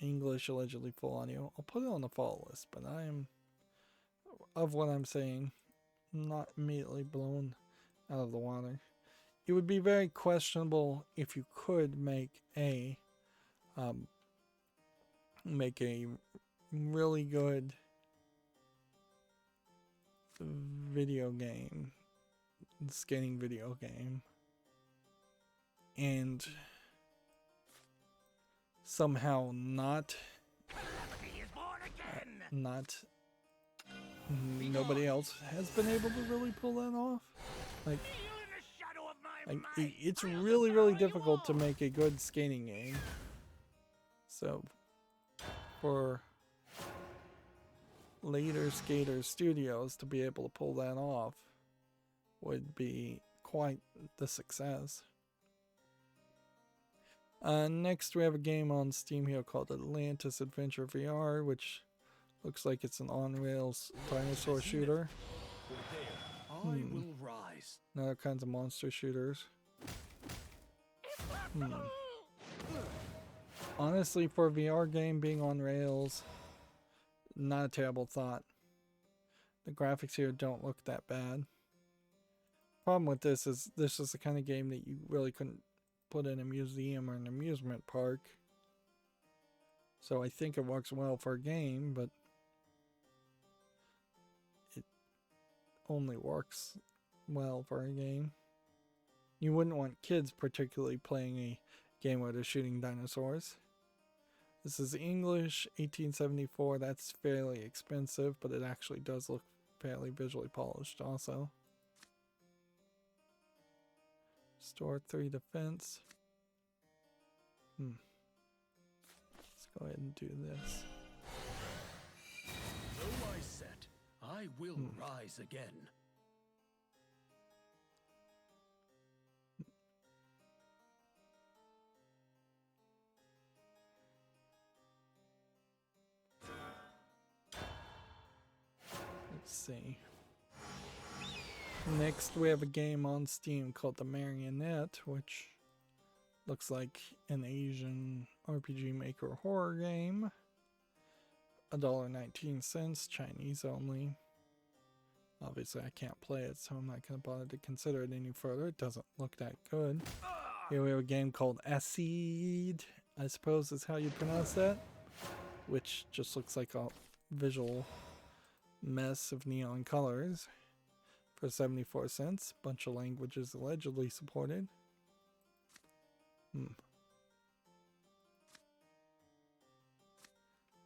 English, allegedly full audio. I'll put it on the follow list, but I am, of what I'm saying, not immediately blown out of the water. It would be very questionable if you could make a really good video game, skating video game, and somehow not nobody else has been able to really pull that off. Like it's really difficult to make a good skating game. So for later Skater Studios to be able to pull that off would be quite the success. Next we have a game on Steam here called Atlantis Adventure VR, which looks like it's an on-rails dinosaur shooter. I will rise. Other kinds of monster shooters. Honestly, for a VR game being on rails, not a terrible thought. The graphics here don't look that bad. Problem with this is the kind of game that you really couldn't put in a museum or an amusement park. So I think it works well for a game, but it only works well for a game. You wouldn't want kids particularly playing a game where they're shooting dinosaurs. This is English, 1874. That's fairly expensive, but it actually does look fairly visually polished also. Store 3 defense. Let's go ahead and do this. Though I set, I will rise again. Let's see. Next, we have a game on Steam called The Marionette, which looks like an Asian RPG Maker horror game. $1.19, Chinese only. Obviously, I can't play it, so I'm not going to bother to consider it any further. It doesn't look that good. Here we have a game called Acid, I suppose is how you pronounce that, which just looks like a visual mess of neon colors. For 74 cents, bunch of languages allegedly supported. Let's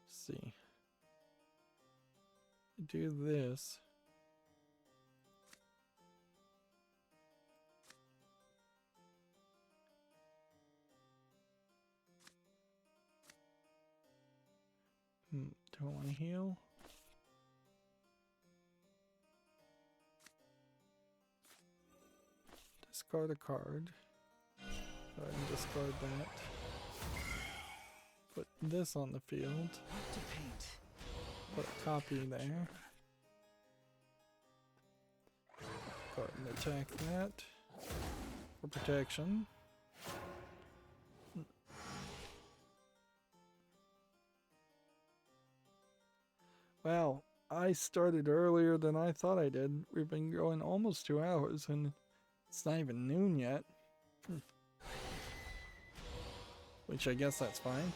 see. Do this. Don't want to heal. Discard a card. Go ahead and discard that. Put this on the field. Put a copy there. and attack that for protection. Wow, I started earlier than I thought I did. We've been going almost 2 hours and it's not even noon yet. Which I guess that's fine.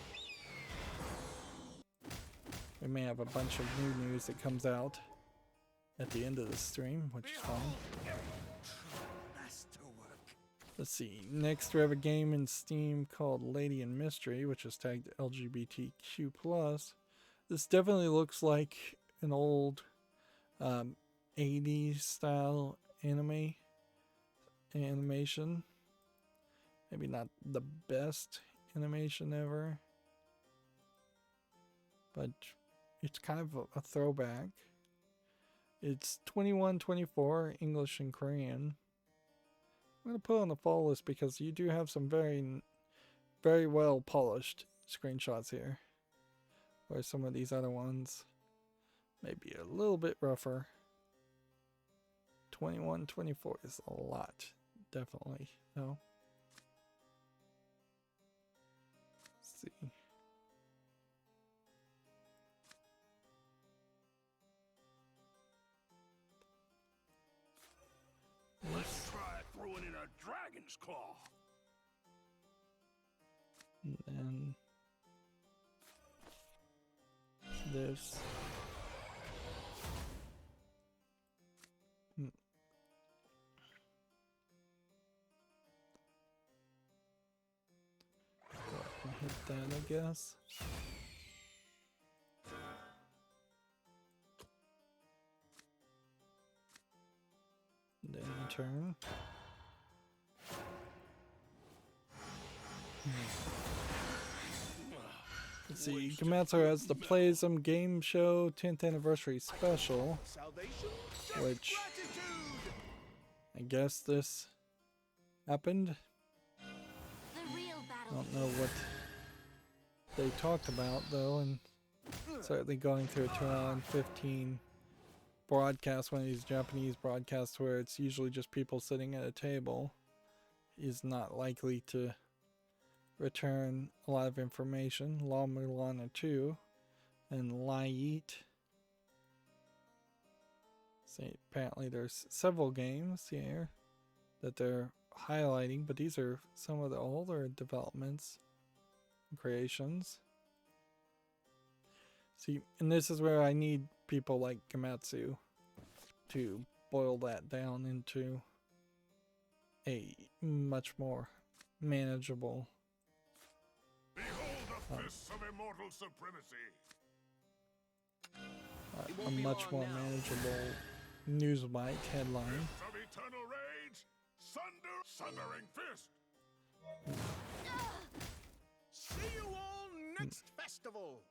We may have a bunch of new news that comes out at the end of the stream, which is fine. Let's see. Next, we have a game in Steam called Lady in Mystery, which is tagged LGBTQ+. This definitely looks like an old 80s style animation. Maybe not the best animation ever, but it's kind of a throwback. It's 21-24 English and Korean. I'm going to put it on the follow list because you do have some very well polished screenshots here. Where some of these other ones may be a little bit rougher. 21-24 is a lot, definitely. No. Let's see. Let's try throwing in a dragon's claw. And then this. Hit that, I guess. Then turn. Let's see, Komatsu has the Play Some Game Show 10th Anniversary Special, which I guess this happened. The real I battle. don't know what they talked about though, and certainly going through a 2 hour and 15 broadcast, one of these Japanese broadcasts where it's usually just people sitting at a table, is not likely to return a lot of information. La Mulana 2 and Light. See, apparently there's several games here that they're highlighting, but these are some of the older developments and creations. See, and this is where I need people like Komatsu to boil that down into a much more manageable Behold the fists of immortal supremacy. a much more manageable news bite headline. Fist of eternal rage. Sundering fist. See you all next festival.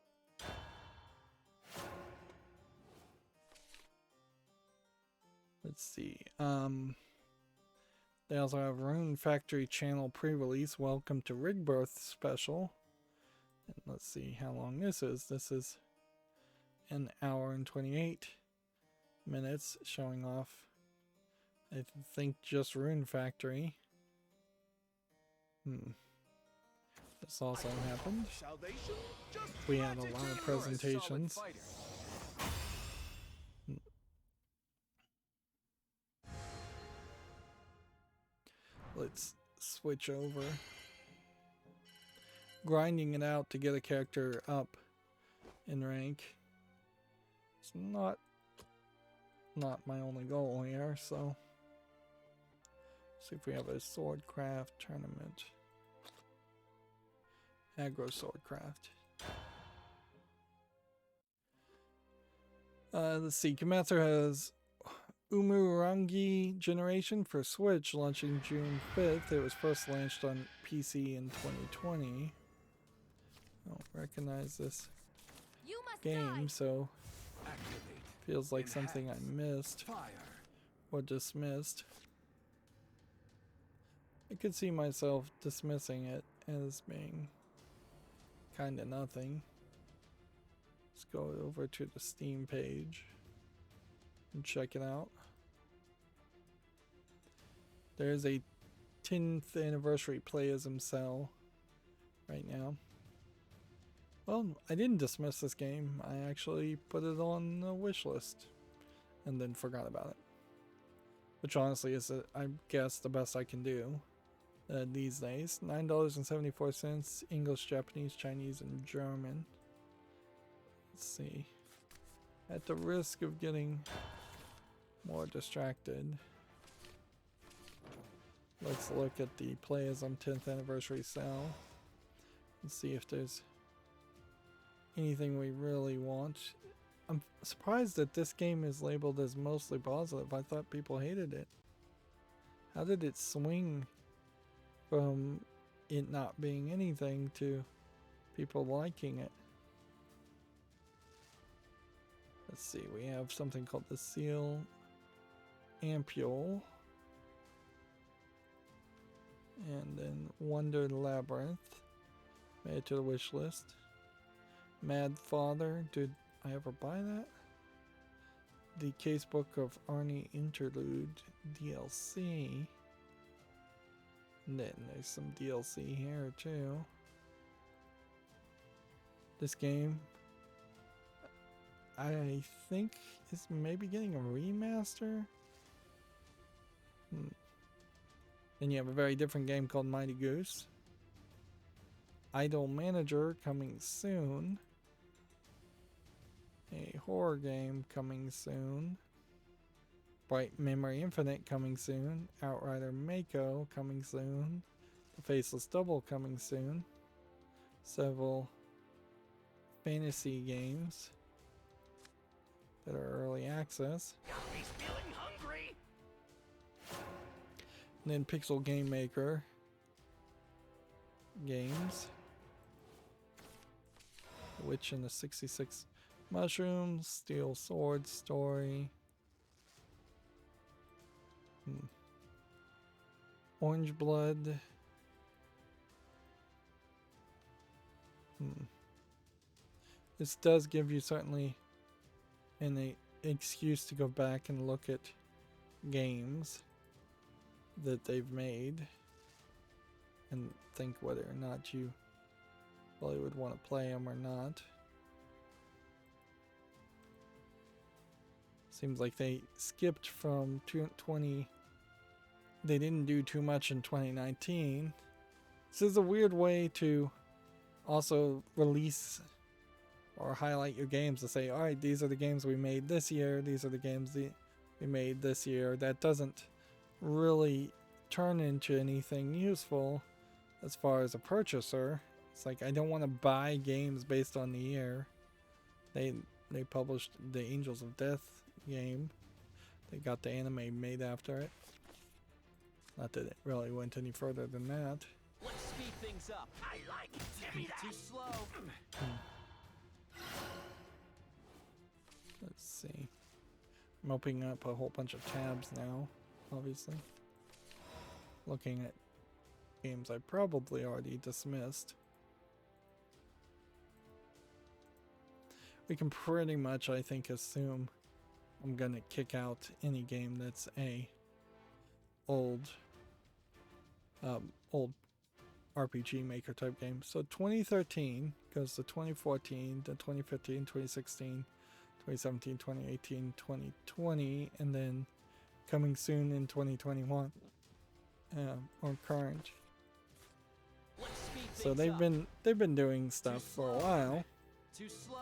Let's see. They also have Rune Factory channel pre-release. Welcome to Rigbirth special. And let's see how long this is. This is an hour and 28 minutes, showing off, I think, just Rune Factory. This also happened. Salvation? Just We had a gratitude. lot of You're a solid presentations. fighter. Let's switch over. Grinding it out to get a character up in rank. It's not my only goal here, so see if we have a swordcraft tournament. Aggro swordcraft. Let's see, Komatsu has Umurangi Generation for Switch launching June 5th. It was first launched on PC in 2020. I don't recognize this You must game, die. so Activate. feels like something I missed Fire. or dismissed. I could see myself dismissing it as being kinda nothing. Let's go over to the Steam page and check it out. There is a 10th anniversary playism sale right now. Well, I didn't dismiss this game. I actually put it on the wish list and then forgot about it. Which honestly is, I guess, the best I can do these days. $9.74, English, Japanese, Chinese, and German. Let's see. At the risk of getting more distracted, let's look at the Playism 10th anniversary sale and see if there's anything we really want. I'm surprised that this game is labeled as mostly positive. I thought people hated it. How did it swing from it not being anything to people liking it? Let's see, we have something called the Seal Ampule. And then Wonder Labyrinth. Made it to the wish list. Mad Father, did I ever buy that? The Casebook of Arnie Interlude DLC. And then there's some DLC here too. This game, I think, is maybe getting a remaster. Then you have a very different game called Mighty Goose. Idol Manager coming soon. A horror game coming soon. Bright Memory Infinite coming soon. Outrider Mako coming soon. The Faceless Double coming soon. Several fantasy games that are early access. He's feeling hungry. And then Pixel Game Maker games. Witch and the 66 Mushrooms, Steel Sword Story. Orange Blood. This does give you certainly an excuse to go back and look at games that they've made and think whether or not you probably would want to play them or not. Seems like they skipped from 20. They didn't do too much in 2019. This is a weird way to also release or highlight your games to say, all right, these are the games we made this year. These are the games we made this year. That doesn't really turn into anything useful as far as a purchaser. It's like, I don't want to buy games based on the year. They published the Angels of Death game. They got the anime made after it. Not that it really went any further than that. Let's speed things up. I like it. Give me that. Too slow. Let's see. I'm opening up a whole bunch of tabs now, obviously. Looking at games I probably already dismissed. We can pretty much, I think, assume I'm gonna kick out any game that's a old RPG Maker type game. So 2013 goes to 2014, to 2015, 2016, 2017, 2018, 2020, and then coming soon in 2021, or current. So they've been doing stuff for a while. Too slow.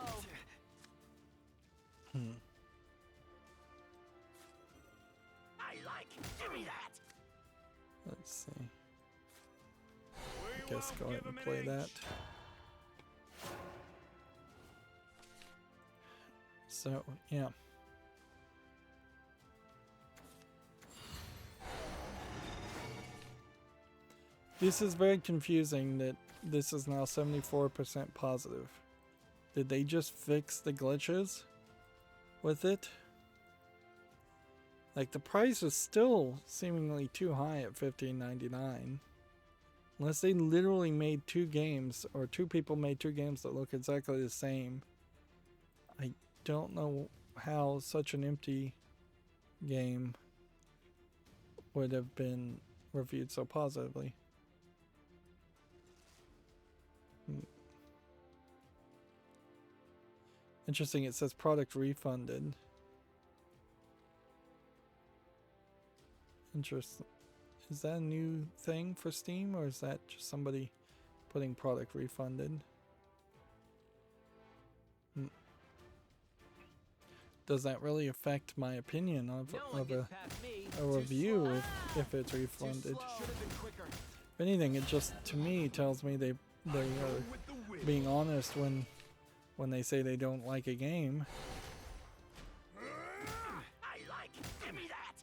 I like it. Give me that. Let's see. I guess go ahead and play that. So, yeah. This is very confusing that this is now 74% positive. Did they just fix the glitches with it? Like, the price is still seemingly too high at $15.99. Unless they literally made two games, or two people made two games that look exactly the same. I don't know how such an empty game would have been reviewed so positively. Interesting, it says product refunded. Interesting. Is that a new thing for Steam, or is that just somebody putting product refunded? Does that really affect my opinion of a review if it's refunded? If anything, it just, to me, tells me they are being honest when they say they don't like a game. I like. Give me that.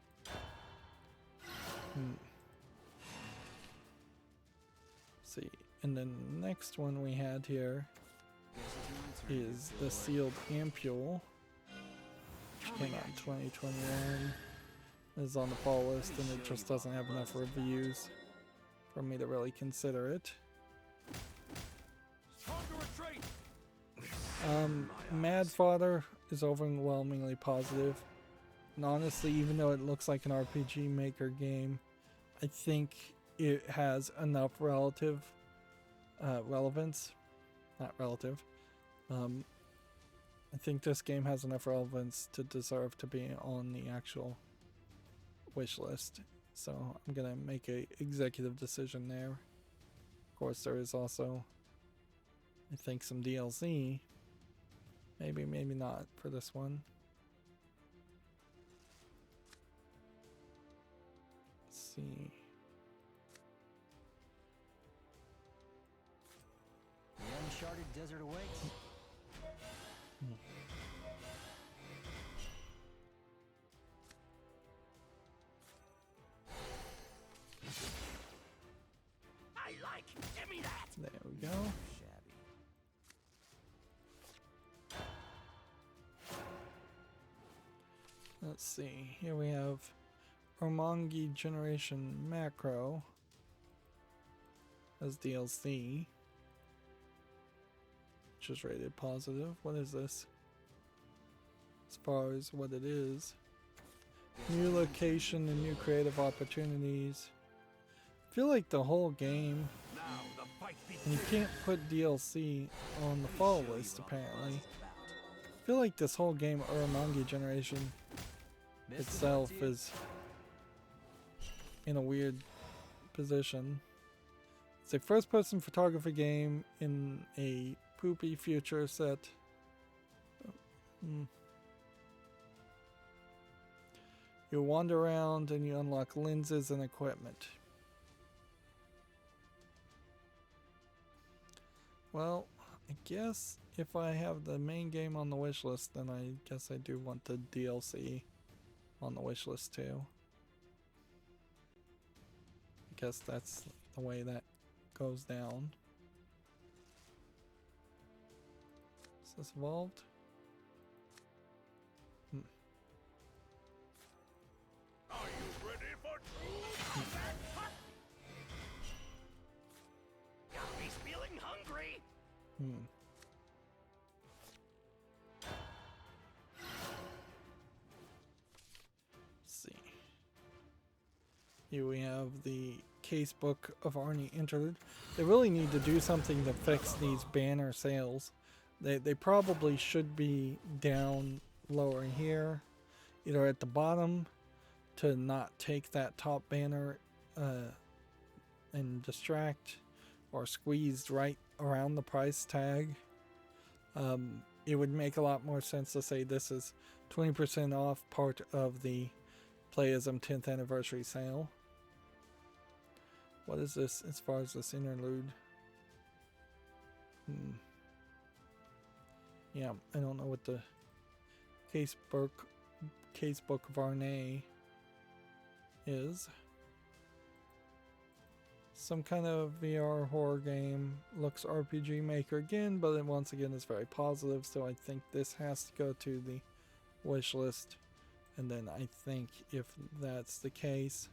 See, and then the next one we had here is the sealed ampule, which came out in 2021. It's on the fall list, and it just doesn't have enough reviews for me to really consider it. Mad Fodder is overwhelmingly positive, and honestly, even though it looks like an RPG Maker game, I think it has enough relevance. Not relative. I think this game has enough relevance to deserve to be on the actual wish list. So I'm gonna make a executive decision there. Of course, there is also, I think, some DLC. Maybe, maybe not for this one. Let's see. The uncharted desert awaits. I like. Give me that. There we go. Shabby. Let's see. Here we have Omongi Generation Macro as DLC, which is rated positive. What is this? As far as what it is, new location and new creative opportunities. I feel like the whole game, and you can't put DLC on the fall list apparently. I feel like this whole game, Omongi Generation itself, is in a weird position. It's a first-person photography game in a poopy future set. You wander around and you unlock lenses and equipment. Well, I guess if I have the main game on the wish list, then I guess I do want the DLC on the wish list too. I guess that's the way that goes down. Is this evolved? Are you ready for true combat? Got me feeling hungry. Let's see. Here we have the casebook of Arnie Interlude. They really need to do something to fix these banner sales. They probably should be down lower here, either at the bottom to not take that top banner and distract, or squeezed right around the price tag. It would make a lot more sense to say this is 20% off, part of the Playism 10th anniversary sale. What is this as far as this interlude? Yeah, I don't know what the casebook of Arne is. Some kind of VR horror game. Looks RPG Maker again, but it once again is very positive, so I think this has to go to the wish list. And then I think if that's the case,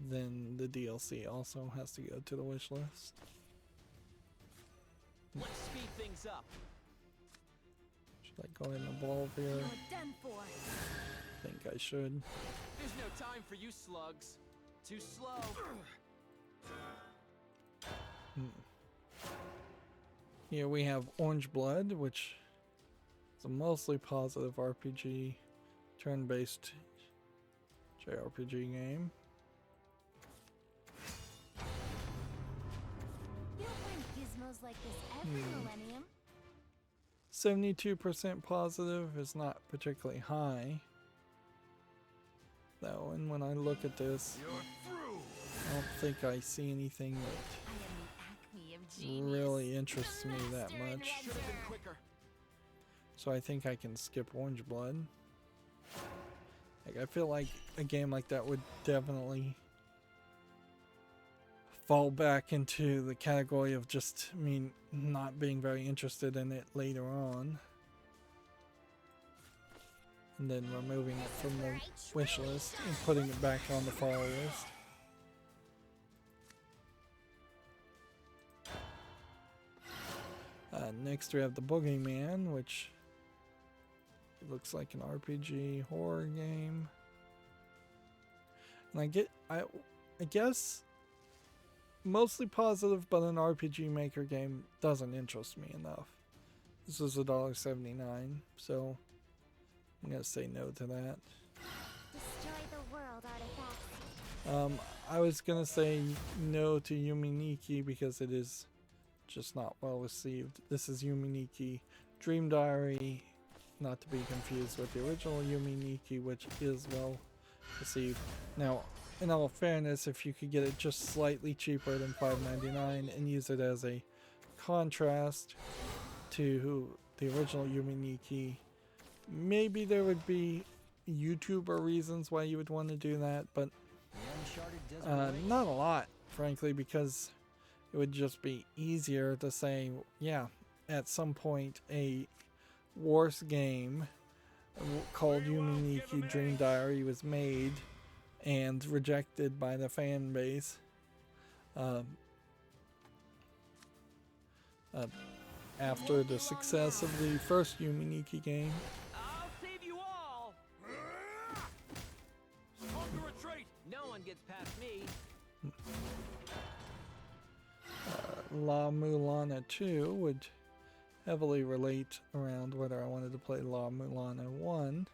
then the DLC also has to go to the wish list. Let's speed things up. Should I go ahead and evolve here? You're done for. I think I should. There's no time for you slugs. Too slow. Here we have Orange Blood, which is a mostly positive RPG, turn-based JRPG game. You don't find gizmos like this every millennium. 72% positive is not particularly high, though, and when I look at this, I don't think I see anything that I am the acme of genius. really interests me that much. Should have been quicker. So I think I can skip Orange Blood. Like, I feel like a game like that would definitely fall back into the category of just me not being very interested in it later on. And then removing it from the wish list and putting it back on the follow list. Next we have the Boogeyman, which looks like an RPG horror game. And I guess mostly positive, but an RPG Maker game doesn't interest me enough. This is $1.79, so I'm gonna say no to that. Destroy the world, artifacts. I was gonna say no to Yuminiki because it is just not well received. This is Yuminiki Dream Diary, not to be confused with the original Yuminiki, which is well received. Now, in all fairness, if you could get it just slightly cheaper than $5.99 and use it as a contrast to the original Yuminiki, maybe there would be YouTuber reasons why you would want to do that, but not a lot, frankly, because it would just be easier to say, yeah, at some point a worse game called Yuminiki Dream Diary was made and rejected by the fan base. After the success of the first Yuminiki game. I'll save you all. On to retreat. No one gets past me. La Mulana 2 would heavily relate around whether I wanted to play La Mulana 1,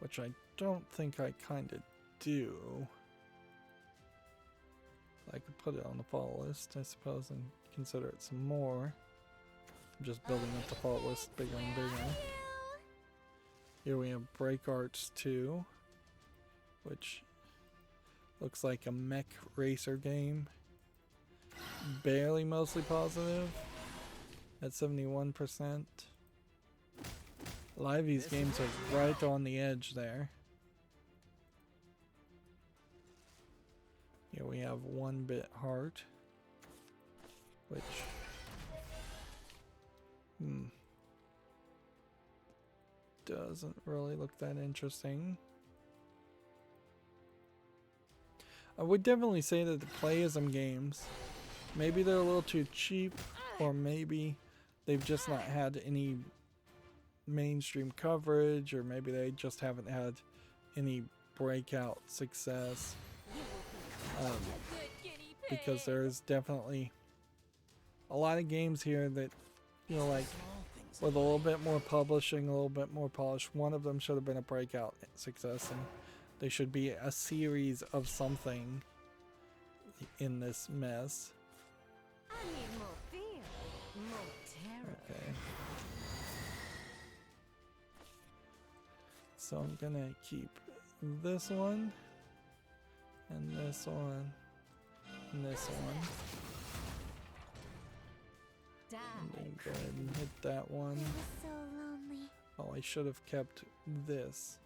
which I don't think I kind of do. I could put it on the follow list, I suppose, and consider it some more. I'm just building up the follow list bigger and bigger. Here we have Break Arts 2, which looks like a mech racer game. Barely mostly positive at 71%. A lot of these games are right on the edge there. Here we have 1-Bit Heart, which doesn't really look that interesting. I would definitely say that the Playism games, maybe they're a little too cheap, or maybe they've just not had any mainstream coverage, or maybe they just haven't had any breakout success. Because there's definitely a lot of games here that feel like with a little bit more publishing, a little bit more polish, one of them should have been a breakout success, and they should be a series of something in this mess. I need more fear, more terror. Okay. So I'm gonna keep this one, and this one, and this one. Die. And then go ahead and hit that one. It was so lonely. Oh, I should have kept this.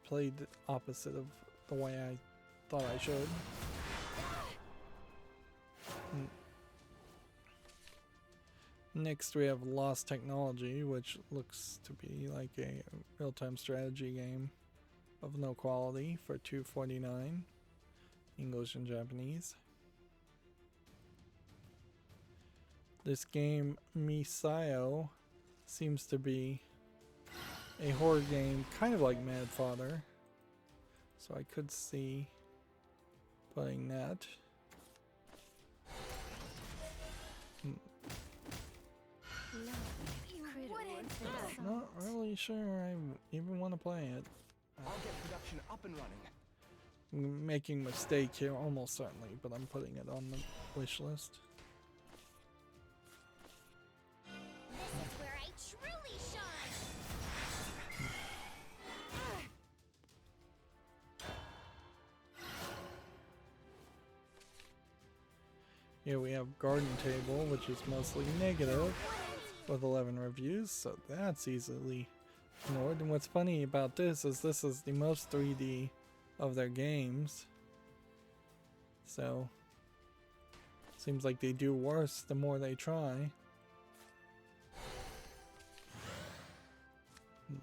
Played the opposite of the way I thought I should. Next we have Lost Technology, which looks to be like a real-time strategy game of no quality for $2.49, English and Japanese. This game, Misayo, seems to be a horror game kind of like Mad Father, so I could see putting that. Not really sure I even want to play it. I'll get production up and running. I'm making a mistake here, almost certainly, but I'm putting it on the wish list. This is where I truly shine. Here we have Garden Table, which is mostly negative, with 11 reviews, so that's easily ignored. And what's funny about this is the most 3D of their games. So, seems like they do worse the more they try. Who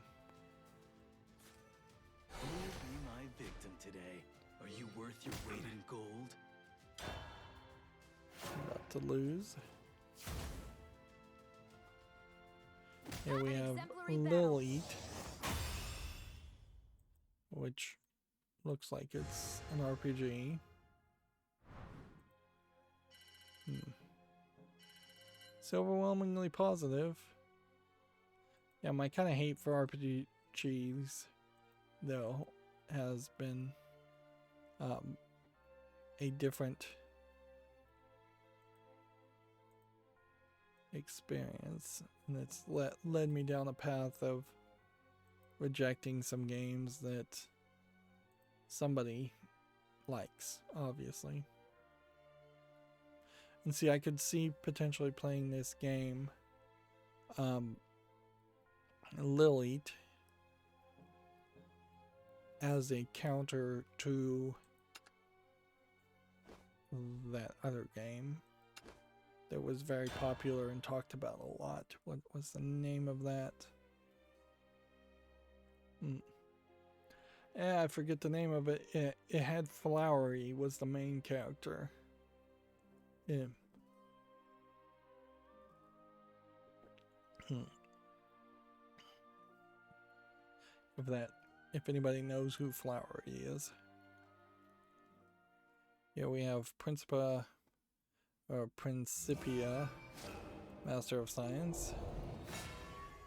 will be my victim today? Are you worth your weight in gold? About to lose. Here we have Lily, which looks like it's an RPG. It's overwhelmingly positive. Yeah, my kind of hate for RPGs, though, has been a different experience, and it's led me down a path of rejecting some games that somebody likes, obviously. And see, I could see potentially playing this game, Lilith, as a counter to that other game that was very popular and talked about a lot. What was the name of that? Yeah, I forget the name of it. It had Flowery was the main character. Yeah. If anybody knows who Flowery is. Here we have Principia, Master of Science,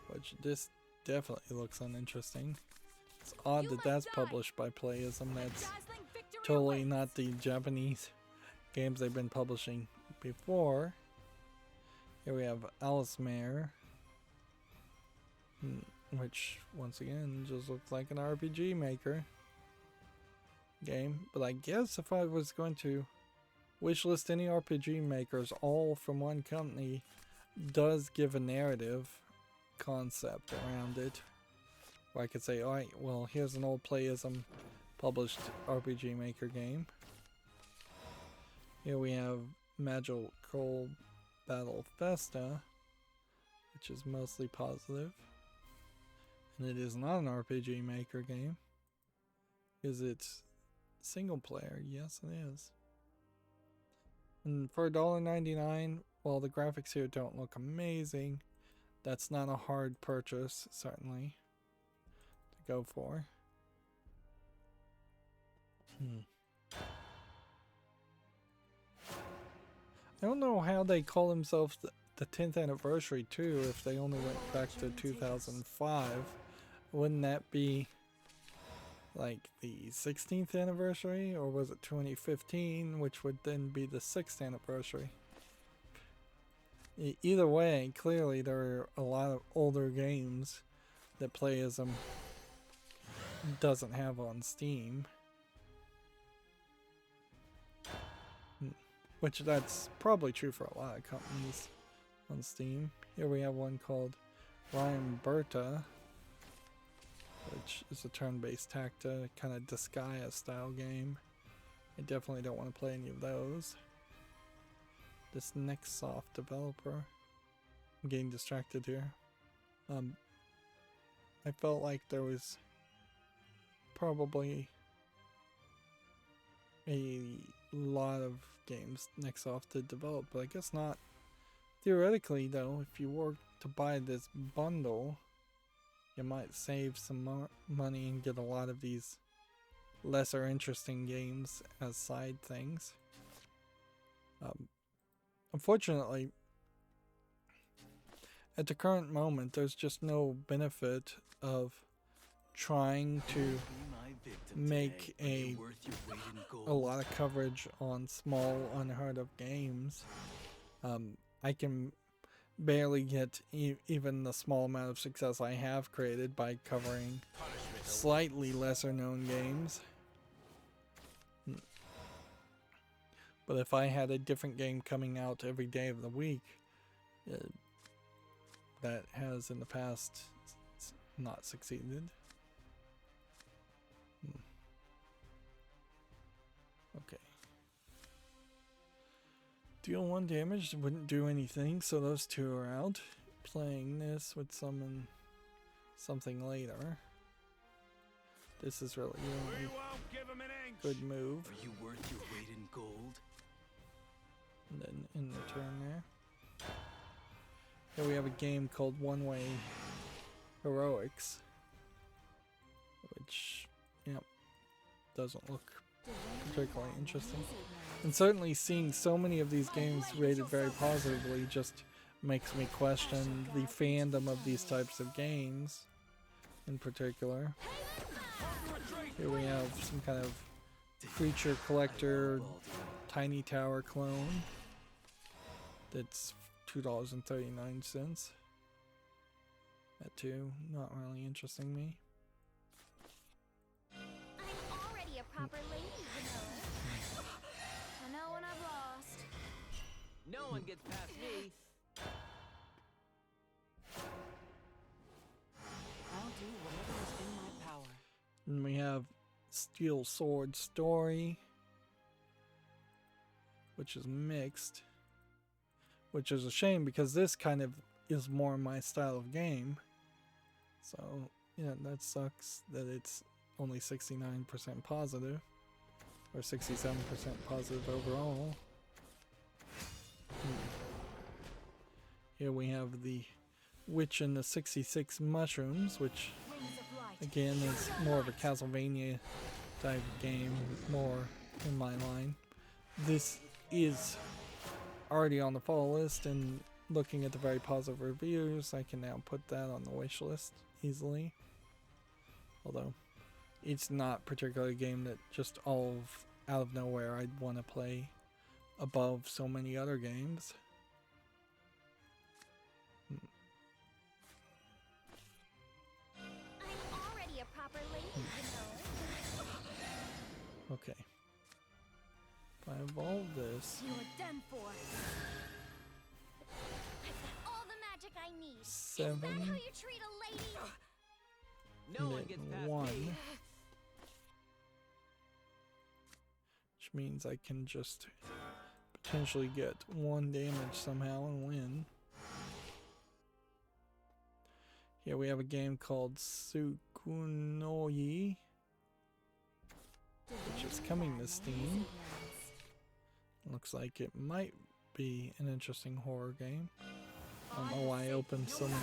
which this definitely looks uninteresting. It's odd that that's published by Playism. That's totally not the Japanese games they've been publishing before. Here we have Alice Mare, which once again just looks like an RPG Maker game. But I guess if I was going to wishlist any RPG makers all from one company, does give a narrative concept around it. Or I could say, alright, well, here's an old Playism published RPG Maker game. Here we have Magical Battle Festa, which is mostly positive. And it is not an RPG Maker game. Is it single player? Yes, it is. And for $1.99, while the graphics here don't look amazing, that's not a hard purchase, certainly, to go for. I don't know how they call themselves the 10th anniversary too, if they only went back to 2005. Wouldn't that be like the 16th anniversary, or was it 2015, which would then be the 6th anniversary? Either way, clearly there are a lot of older games that Playism doesn't have on Steam. Which that's probably true for a lot of companies on Steam. Here we have one called Ryan Berta, which is a turn-based tactic, kind of Disgaea style game. I definitely don't want to play any of those. This Nextsoft developer. I'm getting distracted here. I felt like there was probably a lot of games Nextsoft did develop, but I guess not. Theoretically, though, if you were to buy this bundle, you might save some more money and get a lot of these lesser interesting games as side things. Unfortunately, at the current moment, there's just no benefit of trying to Be my victim make today. Are you a worth your weight in gold? lot of coverage on small, unheard of games. I can barely get even the small amount of success I have created by covering slightly lesser known games. But if I had a different game coming out every day of the week, that has in the past not succeeded. Okay. Deal 1 damage, wouldn't do anything, so those two are out. Playing this would summon something later. This is really the We only won't give him an inch. good move. Are you worth your weight in gold? And then in the turn there. Here we have a game called One Way Heroics, which, yep, doesn't look particularly interesting. And certainly seeing so many of these games rated very positively just makes me question the fandom of these types of games in particular. Here we have some kind of creature collector tiny tower clone that's $2.39. That too, not really interesting me. I'm already a proper lady, you know. I know when I've lost. No one gets past me. I'll do whatever is in my power. And we have Steel Sword Story, which is mixed, which is a shame because this kind of is more my style of game. So, yeah, that sucks that it's only 69% positive, or 67% positive overall. Here we have the Witch and the 66 Mushrooms, which Rings of light. again is more of a Castlevania type game, more in my line. This is already on the fall list, and looking at the very positive reviews, I can now put that on the wish list easily. Although it's not particularly a game that just out of nowhere I'd want to play above so many other games. I'm already a proper lady, you know. Okay. If I evolve this, You're done for. I've got all the magic I need. Is 7, that how you treat a lady? No and one then gets past 1, me. which means I can just potentially get 1 damage somehow and win. Here we have a game called Tsukunoyi, which is coming to Steam. Looks like it might be an interesting horror game. I don't know why I opened so many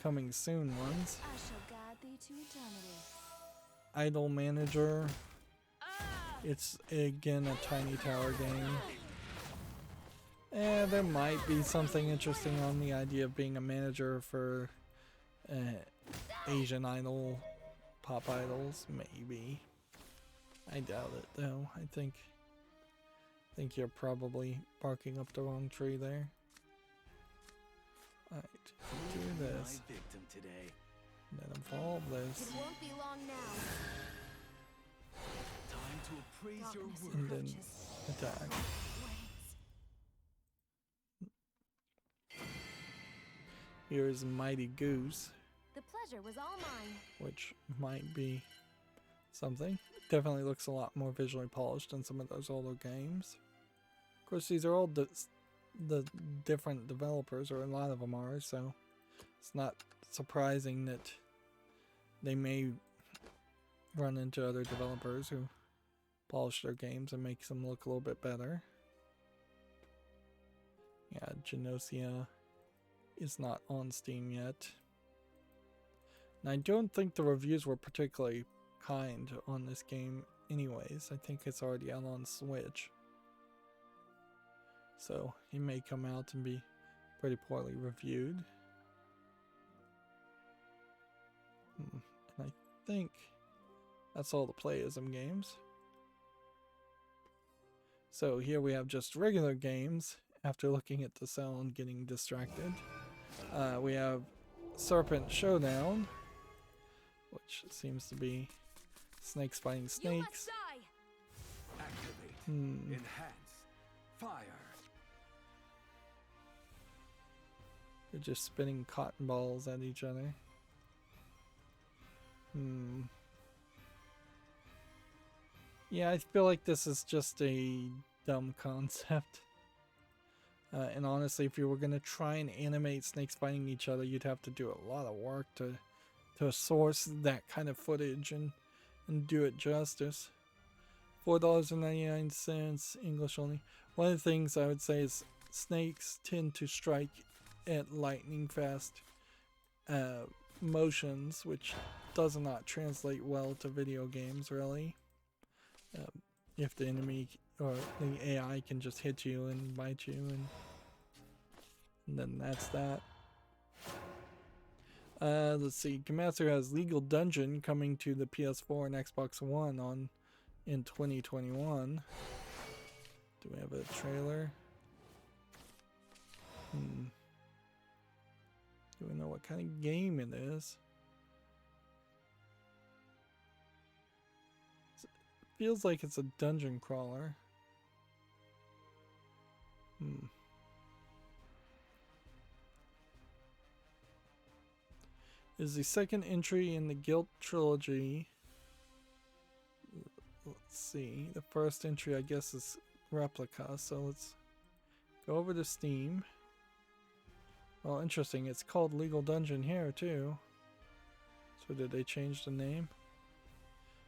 coming soon ones. I shall guide thee to eternity. Idol Manager. It's again a tiny tower game. There might be something interesting on the idea of being a manager for Asian idol, pop idols, maybe. I doubt it though. I think you're probably barking up the wrong tree there. Alright, do this. My victim today. Then evolve this. It won't be long now. Time to appraise your Darkness worth. And then approaches. attack. Waits. Here's Mighty Goose, The pleasure was all mine. which might be something. Definitely looks a lot more visually polished than some of those older games. Of course, these are all the different developers, or a lot of them are, so it's not surprising that they may run into other developers who polish their games and make them look a little bit better. Yeah, Genosia is not on Steam yet. And I don't think the reviews were particularly kind on this game anyways. I think it's already out on Switch. So he may come out and be pretty poorly reviewed. And I think that's all the Playism games. So here we have just regular games after looking at the cell and getting distracted. We have Serpent Showdown, which seems to be snakes fighting You must snakes. die. Activate. Enhance. Fire. They're just spinning cotton balls at each other. Yeah, I feel like this is just a dumb concept. And honestly, if you were going to try and animate snakes fighting each other, you'd have to do a lot of work to source that kind of footage and do it justice. $4.99, English only. One of the things I would say is snakes tend to strike at lightning fast motions, which does not translate well to video games, really. If the enemy or the AI can just hit you and bite you, and then that's that. Let's see. Komatsu has Legal Dungeon coming to the PS4 and Xbox One in 2021. Do we have a trailer? Do we know what kind of game it is? Feels like it's a dungeon crawler. Is the second entry in the Guilt trilogy. Let's see. The first entry, I guess, is Replica. So let's go over to Steam. Well, interesting. It's called Legal Dungeon here, too. So did they change the name?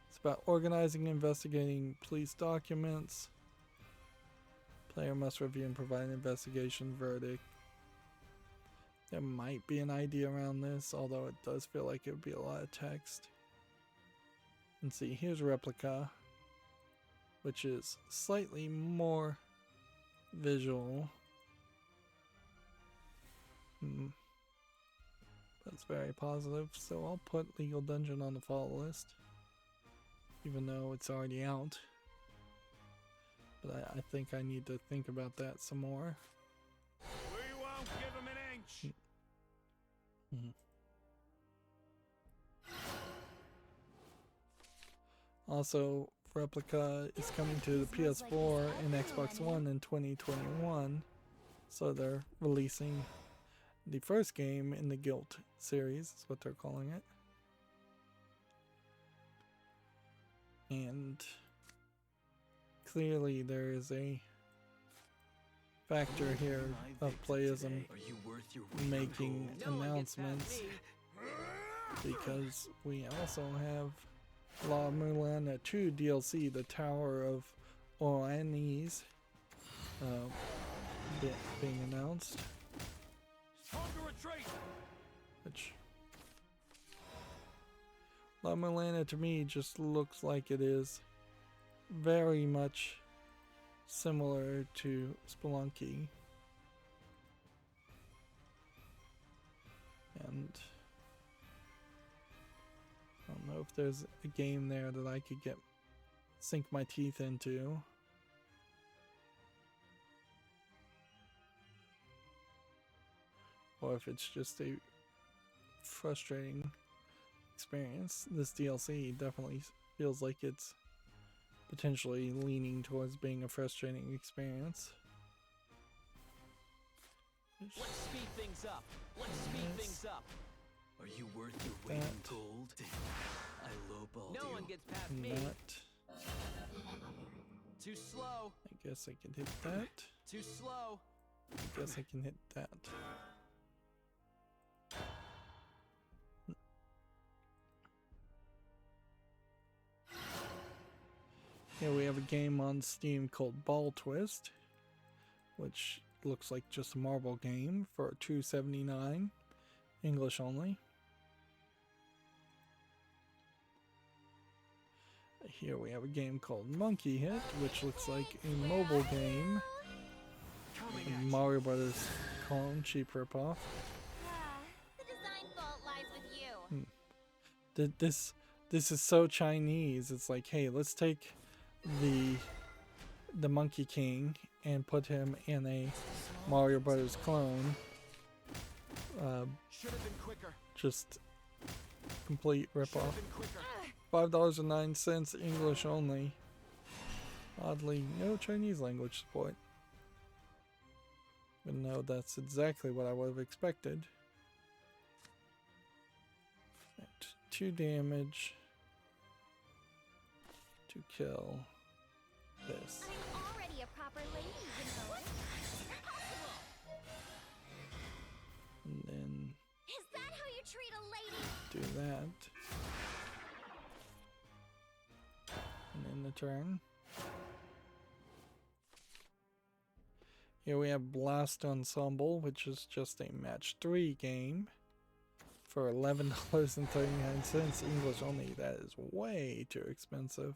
It's about organizing and investigating police documents. Player must review and provide an investigation verdict. There might be an idea around this, although it does feel like it would be a lot of text. And see, here's Replica, which is slightly more visual. That's very positive, so I'll put Legal Dungeon on the follow list, even though it's already out. But I think I need to think about that some more. We won't give him an inch. Also, Replica is coming to the PS4 and Xbox One in 2021, so they're releasing the first game in the Guilt series, is what they're calling it. And clearly there is a factor here of Playism making announcements, because we also have La Mulana 2 DLC, the Tower of Oannes, being announced. Time to retreat. Which La Mulana to me just looks like it is very much similar to Spelunky. And I don't know if there's a game there that I could sink my teeth into. Or if it's just a frustrating experience. This DLC definitely feels like it's potentially leaning towards being a frustrating experience. Let's speed things up. Let's speed things up. Are you worth your weight in gold? I lowballed No you. one gets past And me. that, Too slow. I guess I can hit that. Too slow. I guess I can hit that. Here we have a game on Steam called Ball Twist, which looks like just a marble game for $2.79, English only. Here we have a game called Monkey Hit, which looks like a mobile game. A Mario Brothers clone, cheap ripoff. The design fault lies with you. This is so Chinese. It's like, hey, let's take the Monkey King and put him in a Mario Brothers clone. Should have been quicker. Just complete Should ripoff. have been quicker. $5.09 English only. Oddly, no Chinese language support. But no, that's exactly what I would have expected. Right, 2 damage to kill this. I'm already a proper lady, you know. And then Is that how you treat a lady? do that. And then the turn. Here we have Blast Ensemble, which is just a match 3 game for $11.39 English only. That is way too expensive.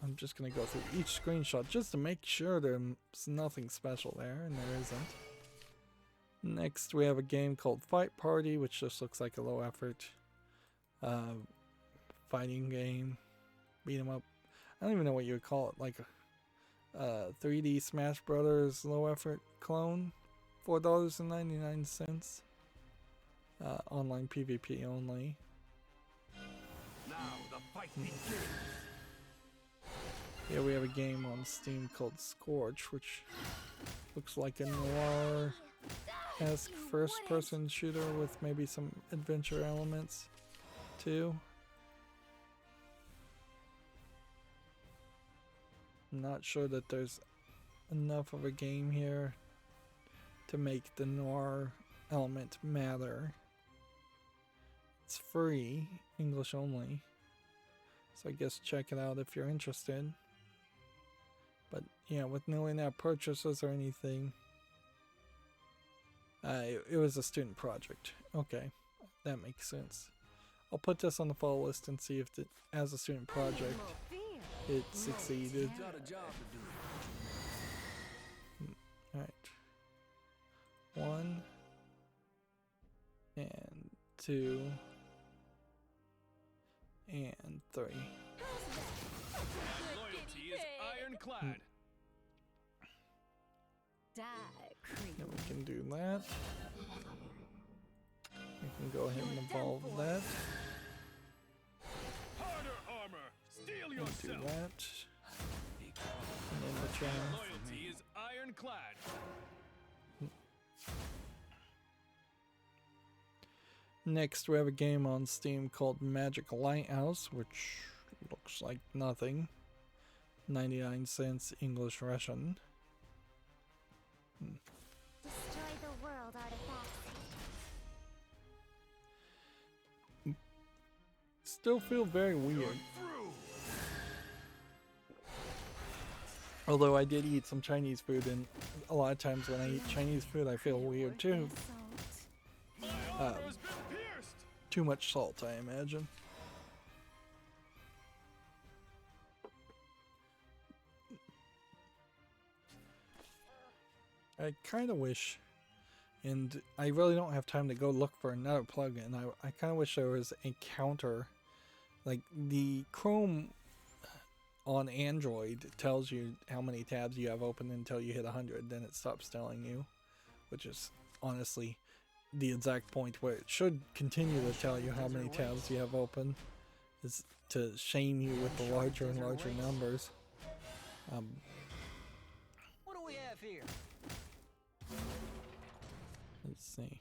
I'm just gonna go through each screenshot just to make sure there's nothing special there, and there isn't. Next, we have a game called Fight Party, which just looks like a low effort fighting game, beat 'em up. I don't even know what you would call it, like a 3D Smash Brothers low effort clone. $4.99. Online PvP only. Now the fight begins. Here we have a game on Steam called Scorch, which looks like a noir-esque first-person shooter with maybe some adventure elements too. I'm not sure that there's enough of a game here to make the noir element matter. It's free, English only, so I guess check it out if you're interested. But yeah, with no in-app purchases or anything, it was a student project. Okay, that makes sense. I'll put this on the follow list and see if as a student project it succeeded. Got a job to do. Alright. 1 and 2 and 3. Loyalty is ironclad. Die, creep. And we can do that. We can go ahead and evolve that. Harder armor. Steel And do yourself. that. And then the turn. Loyalty is ironclad. Next, we have a game on Steam called Magic Lighthouse, which looks like nothing. 99 cents English Russian. Destroy the world, artifacts. Still feel very weird. Although I did eat some Chinese food, and a lot of times when I eat Chinese food, I feel weird too. Has been pierced. Too much salt, I imagine. I kind of wish, and I really don't have time to go look for another plugin. I kind of wish there was a counter. Like the Chrome on Android tells you how many tabs you have open until you hit 100, then it stops telling you, which is honestly the exact point where it should continue to tell you how many tabs you have open, is to shame you with the larger and larger numbers. What do we have here? Let's see.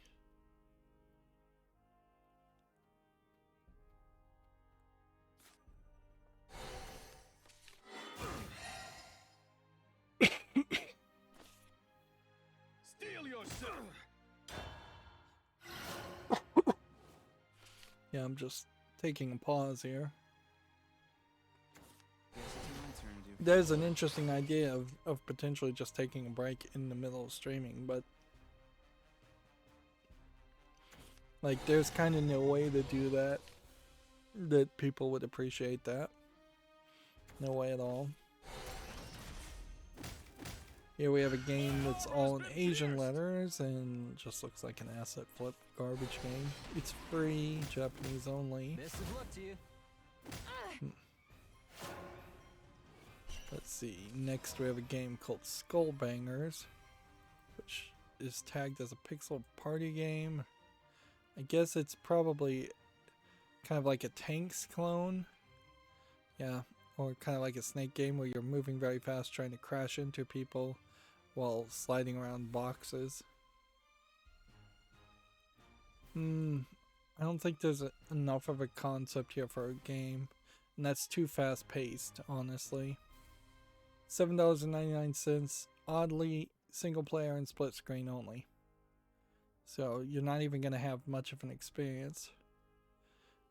Steel yourself. Yeah, I'm just taking a pause here. Guess it's my turn to do. There's an interesting idea of potentially just taking a break in the middle of streaming, but like there's kind of no way to do that that people would appreciate that. No way at all. Here we have a game that's all in Asian letters and just looks like an asset flip garbage game. It's free, Japanese only. Best of luck to you. Let's see. Next we have a game called Skull Bangers, which is tagged as a pixel party game. I guess it's probably kind of like a Tanks clone. Yeah, or kind of like a Snake game where you're moving very fast trying to crash into people while sliding around boxes. I don't think there's enough of a concept here for a game, and that's too fast paced, honestly. $7.99, oddly single player and split screen only. So you're not even going to have much of an experience.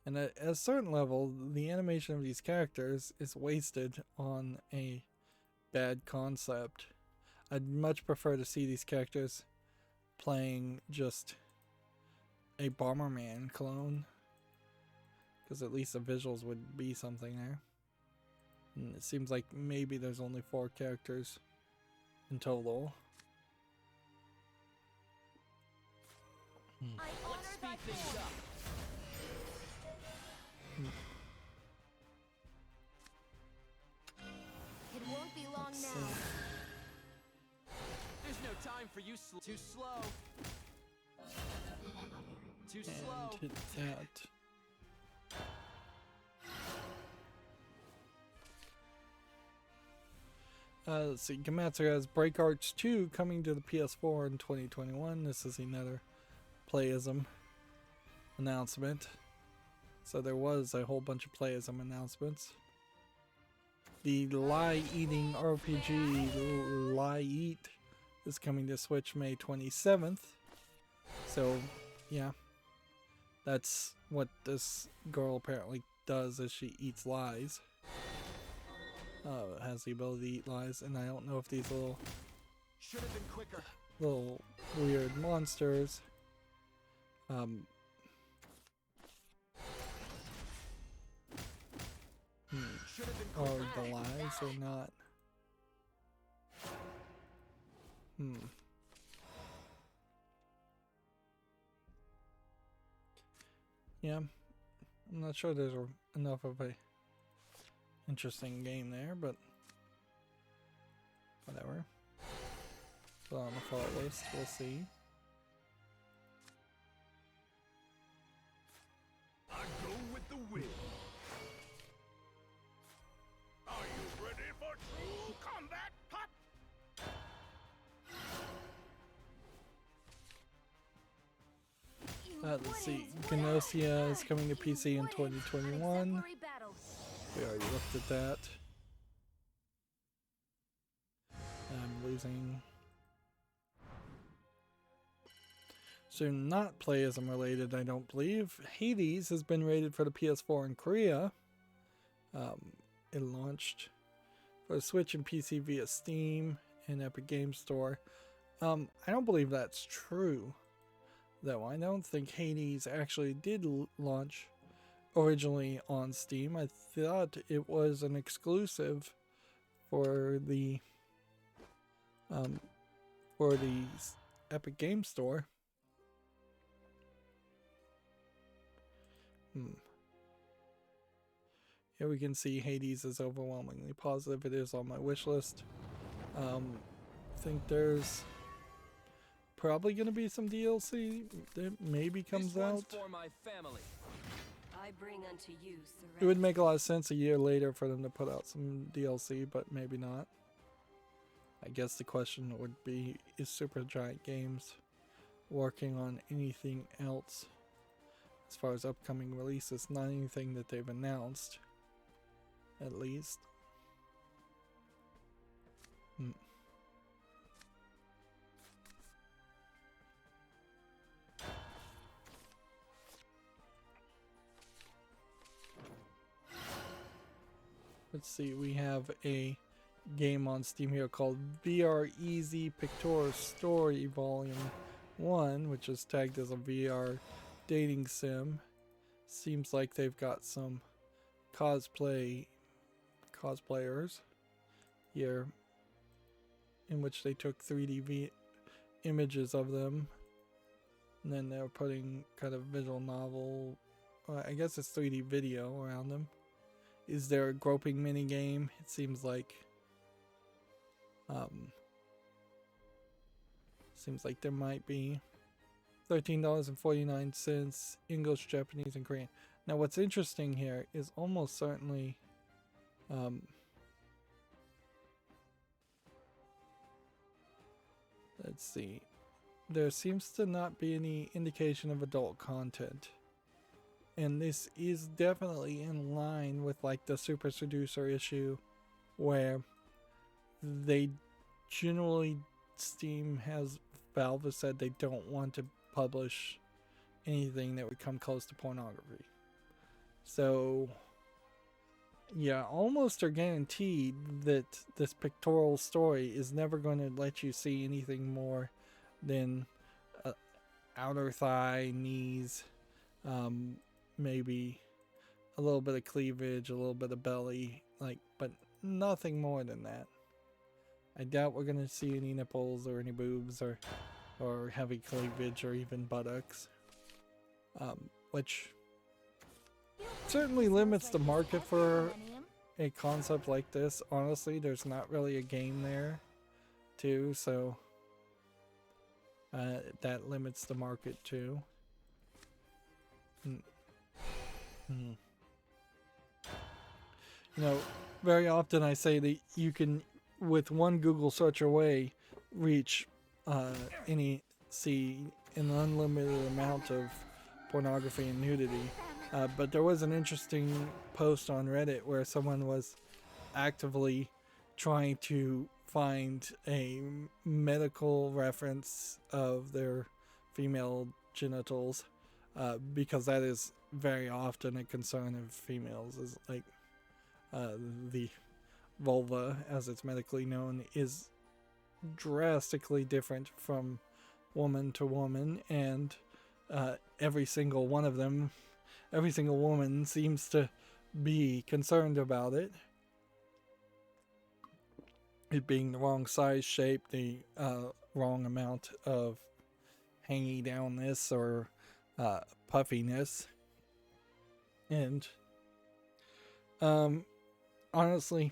And at a certain level, the animation of these characters is wasted on a bad concept. I'd much prefer to see these characters playing just a Bomberman clone, because at least the visuals would be something there. And it seems like maybe there's only 4 characters in total. Let's speed things up. It won't be long now. There's no time for you. Too slow. Too slow. And hit that. Let's see, Gamatsu has Break Arts 2 coming to the PS4 in 2021. This is another playism announcement. So there was a whole bunch of playism announcements. The Lie Eating RPG Lie Eat is coming to Switch May 27th. So yeah, that's what this girl apparently does, is she eats lies. It has the ability to eat lies, and I don't know if these Should have been quicker. little weird monsters Should have been are quicker. the lies or not. Yeah, I'm not sure there's enough of a interesting game there, but whatever. Put on the fault list, we'll see. I go with the wind. Are you ready for true combat, Pop? Let's see, Gnosia is coming to PC in 2021. We already looked at that. I'm losing. So not playism related, I don't believe. Hades has been rated for the PS4 in Korea. It launched for the Switch and PC via Steam and Epic Games Store. I don't believe that's true, though. I don't think Hades actually did launch originally on Steam. I thought it was an exclusive for the Epic Games Store. Here we can see Hades is overwhelmingly positive. It is on my wish list. I think there's probably going to be some DLC that maybe comes This one's out. for my family. I bring unto you It would make a lot of sense a year later for them to put out some DLC, but maybe not. I guess the question would be, is Supergiant Games working on anything else as far as upcoming releases? Not anything that they've announced, at least. Let's see, we have a game on Steam here called VR Easy Pictorial Story Volume 1, which is tagged as a VR dating sim. seems like they've got some cosplayers here, in which they took 3D images of them, and then they're putting kind of visual novel, I guess it's 3D video around them. Is there a groping mini game? It seems like there might be. $13.49, English, Japanese, and Korean. Now what's interesting here is almost certainly let's see, there seems to not be any indication of adult content, and this is definitely in line with like the Super Seducer issue, where they generally, Valve has said they don't want to publish anything that would come close to pornography. So yeah, almost are guaranteed that this pictorial story is never going to let you see anything more than outer thigh, knees, maybe a little bit of cleavage, a little bit of belly, like, but nothing more than that. I doubt we're going to see any nipples or any boobs or heavy cleavage or even buttocks, which certainly limits the market for a concept like this. Honestly, there's not really a game there too, so that limits the market too. You know, very often I say that you can, with one Google search away, reach see an unlimited amount of pornography and nudity. But there was an interesting post on Reddit where someone was actively trying to find a medical reference of their female genitals, because that is very often a concern of females, is like the vulva, as it's medically known, is drastically different from woman to woman, and every single woman seems to be concerned about it being the wrong size, shape, the wrong amount of hangy downness or puffiness, and honestly,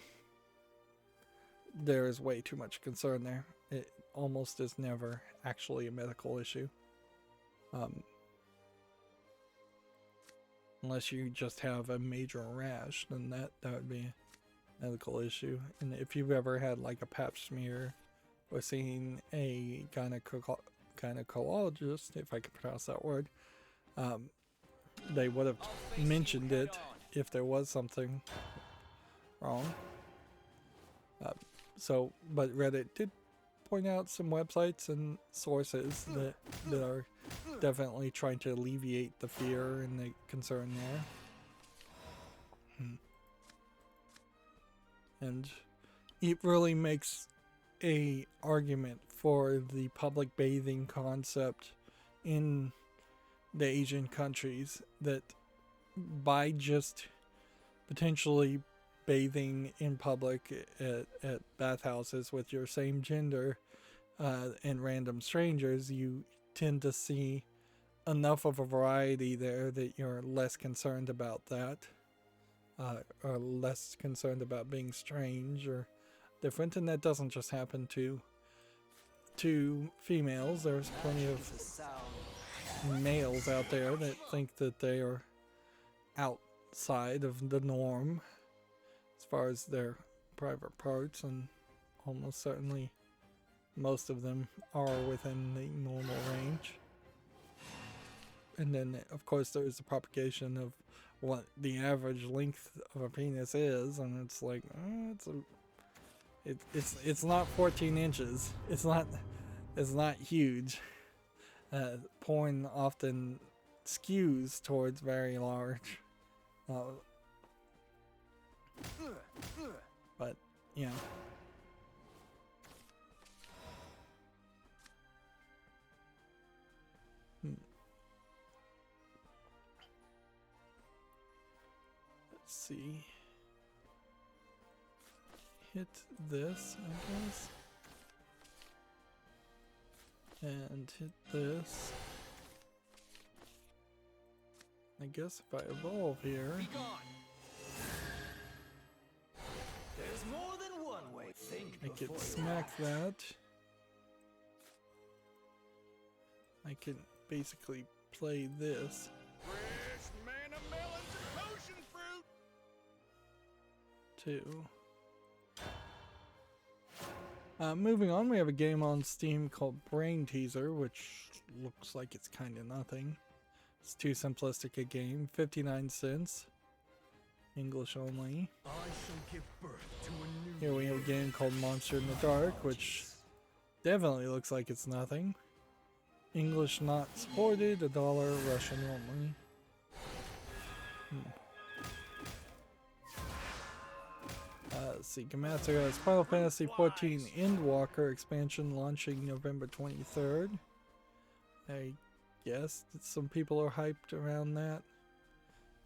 there is way too much concern there. It almost is never actually a medical issue. Unless you just have a major rash, then that would be a medical issue. And if you've ever had like a pap smear or seen a gynecologist, if I can pronounce that word, they would have mentioned it if there was something wrong. But Reddit did point out some websites and sources that are definitely trying to alleviate the fear and the concern there. And it really makes a argument for the public bathing concept in the Asian countries, that by just potentially bathing in public at bathhouses with your same gender and random strangers, you tend to see enough of a variety there that you're less concerned about that, or less concerned about being strange or different. And that doesn't just happen to females. There's plenty of males out there that think that they are outside of the norm as far as their private parts, and almost certainly most of them are within the normal range. And then of course there's the propagation of what the average length of a penis is, and it's like it's not 14 inches. It's not huge. Porn often skews towards very large. But yeah. Let's see. Hit this, I guess. And hit this. I guess if I evolve here, Be gone. There's more than one way. Think I before can you smack act. that. I can basically play this. Fresh manna melons and potion fruit. Too. Moving on, we have a game on Steam called Brain Teaser, which looks like it's kind of nothing. It's too simplistic a game. 59 cents. English only. I shall give birth to a new Here we have a game called Monster in the Dark, which definitely looks like it's nothing. English not supported, $1, Russian only. Let's see, Gamatsu has Final Fantasy XIV Endwalker expansion launching November 23rd. I guess that some people are hyped around that.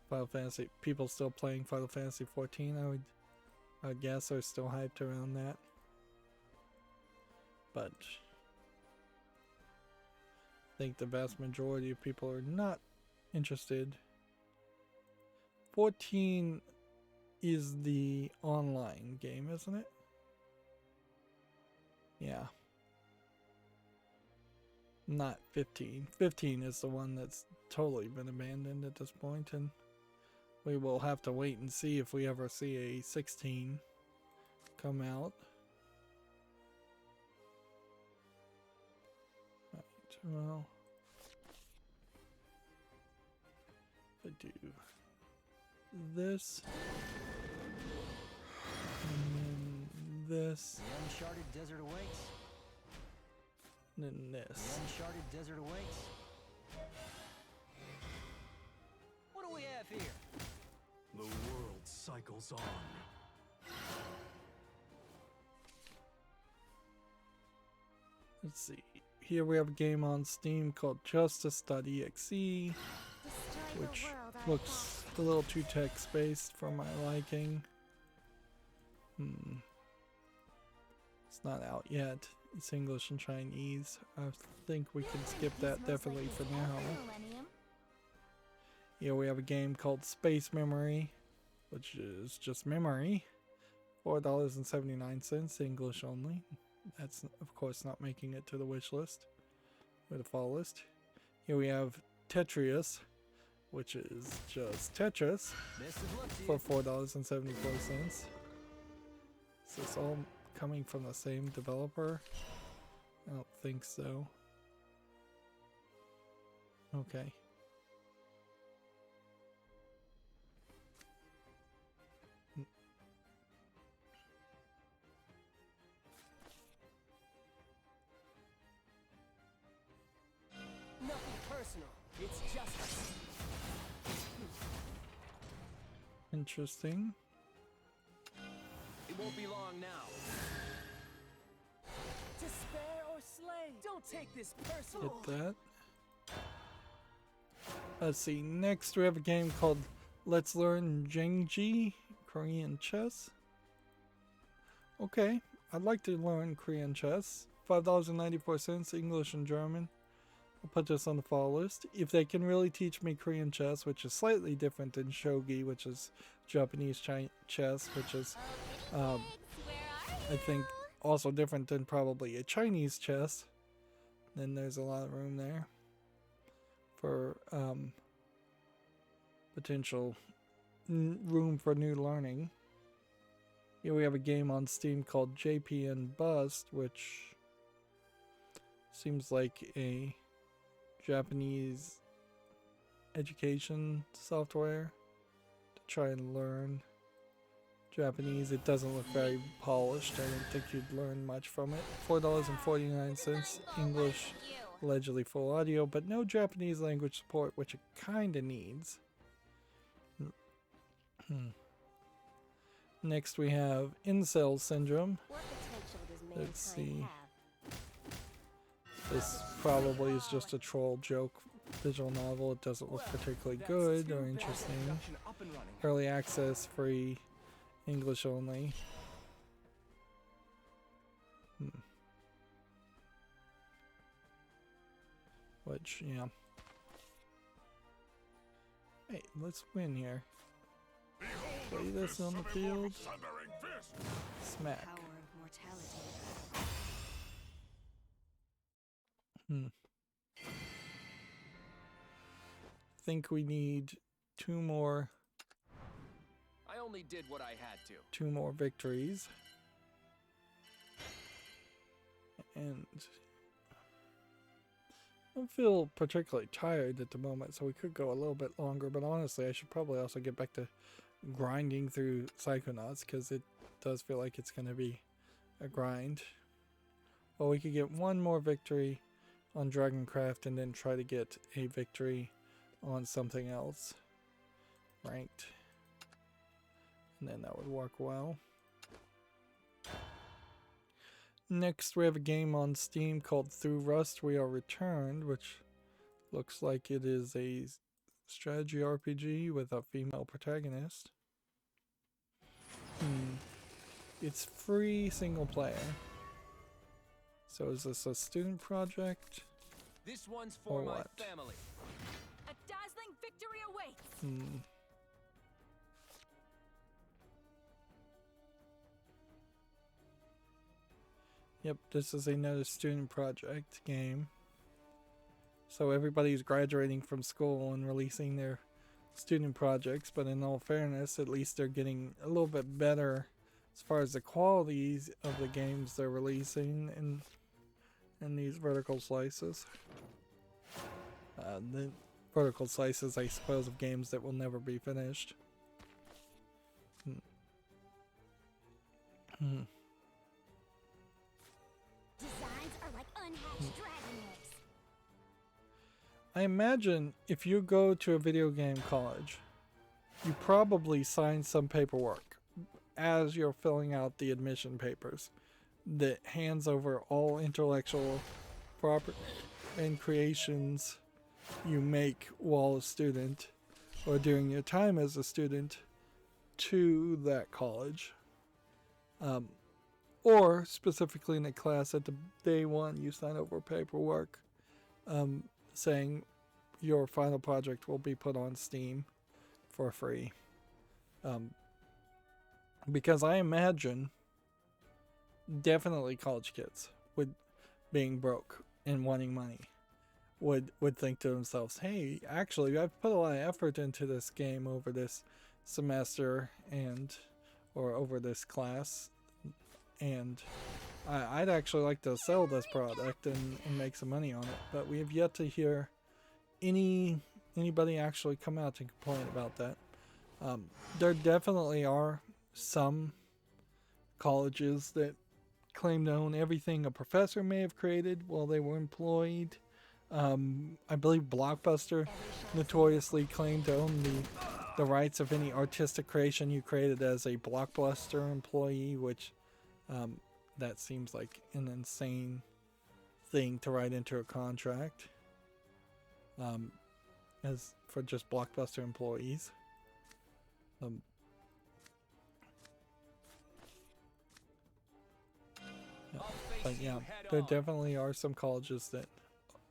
Final Fantasy, people still playing Final Fantasy XIV, I would guess are still hyped around that. But I think the vast majority of people are not interested. 14 is the online game, isn't it? Yeah. Not 15. 15 is the one that's totally been abandoned at this point, and we will have to wait and see if we ever see a 16 come out. Right, well, if I do this, and then this, The uncharted desert awaits. and then The this. uncharted desert awaits. What do we have here? The world cycles on. Let's see. Here we have a game on Steam called Justice.exe, Destroy which the world I looks a little too text-based for my liking. It's not out yet. It's English and Chinese. I think we can skip that He's most definitely like for this now. every millennium. Here we have a game called Space Memory, which is just memory. $4.79, English only. That's of course not making it to the wish list or the fall list. Here we have Tetris, which is just Tetris Best of luck to you. for $4.74. Is this all coming from the same developer? I don't think so. Okay. Nothing personal. It's justice. Interesting. It won't be long now. Despair or slay. Don't take this personal. Get that. Let's see. Next, we have a game called Let's Learn Jengji, Korean chess. Okay, I'd like to learn Korean chess. $5.94, English and German. I'll put this on the fall list. If they can really teach me Korean chess, which is slightly different than shogi, which is Japanese chess, which is, Where are I think, also different than probably a Chinese chess, then there's a lot of room there for potential room for new learning. Here we have a game on Steam called JPN Bust, which seems like a Japanese education software to try and learn Japanese. It doesn't look very polished. I don't think you'd learn much from it. $4.49, English, allegedly full audio, but no Japanese language support, which it kinda needs. Next we have Incel Syndrome. What potential does Let's mankind see. have? This probably is just a troll joke visual novel. It doesn't look particularly That's good two or bad interesting. production up and running. Early access, free, English only. Which, yeah. Hey, let's win here. Play this on the field. Smack. Power of mortality. Think we need two more I only did what I had to. victories. And I don't feel particularly tired at the moment, so we could go a little bit longer, but honestly I should probably also get back to grinding through Psychonauts, because it does feel like it's going to be a grind. Well, we could get one more victory on Dragoncraft and then try to get a victory on something else ranked, and then that would work well. Next we have a game on Steam called Through Rust We Are Returned, which looks like it is a strategy RPG with a female protagonist. It's free single player. So is this a student project? This one's for Or my what? family. A dazzling victory awaits. Yep, this is another student project game. So everybody's graduating from school and releasing their student projects, but in all fairness, at least they're getting a little bit better as far as the qualities of the games they're releasing in these vertical slices. The vertical slices, I suppose, of games that will never be finished. Designs are like unhatched dragon eggs. I imagine if you go to a video game college, you probably sign some paperwork as you're filling out the admission papers that hands over all intellectual property and creations you make while a student or during your time as a student to that college. Or specifically in a class at the day one, you sign over paperwork saying your final project will be put on Steam for free. Because I imagine definitely college kids would, being broke and wanting money, would think to themselves, hey, actually I've put a lot of effort into this game over this semester or over this class, and I'd actually like to sell this product and make some money on it. But we have yet to hear anybody actually come out and complain about that. There definitely are some colleges that claim to own everything a professor may have created while they were employed. I believe Blockbuster notoriously claimed to own the rights of any artistic creation you created as a Blockbuster employee, which that seems like an insane thing to write into a contract as for just Blockbuster employees. But yeah, there definitely are some colleges that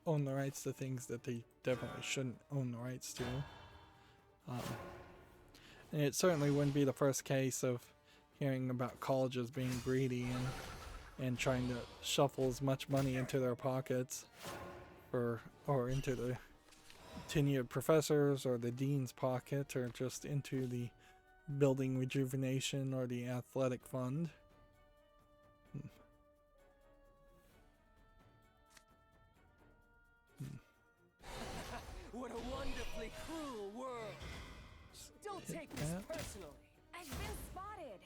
own the rights to things that they definitely shouldn't own the rights to. And it certainly wouldn't be the first case of hearing about colleges being greedy and trying to shuffle as much money into their pockets or into the tenured professors or the dean's pocket, or just into the building rejuvenation or the athletic fund. What a wonderfully cruel world. Don't take this personally. I've been spotted.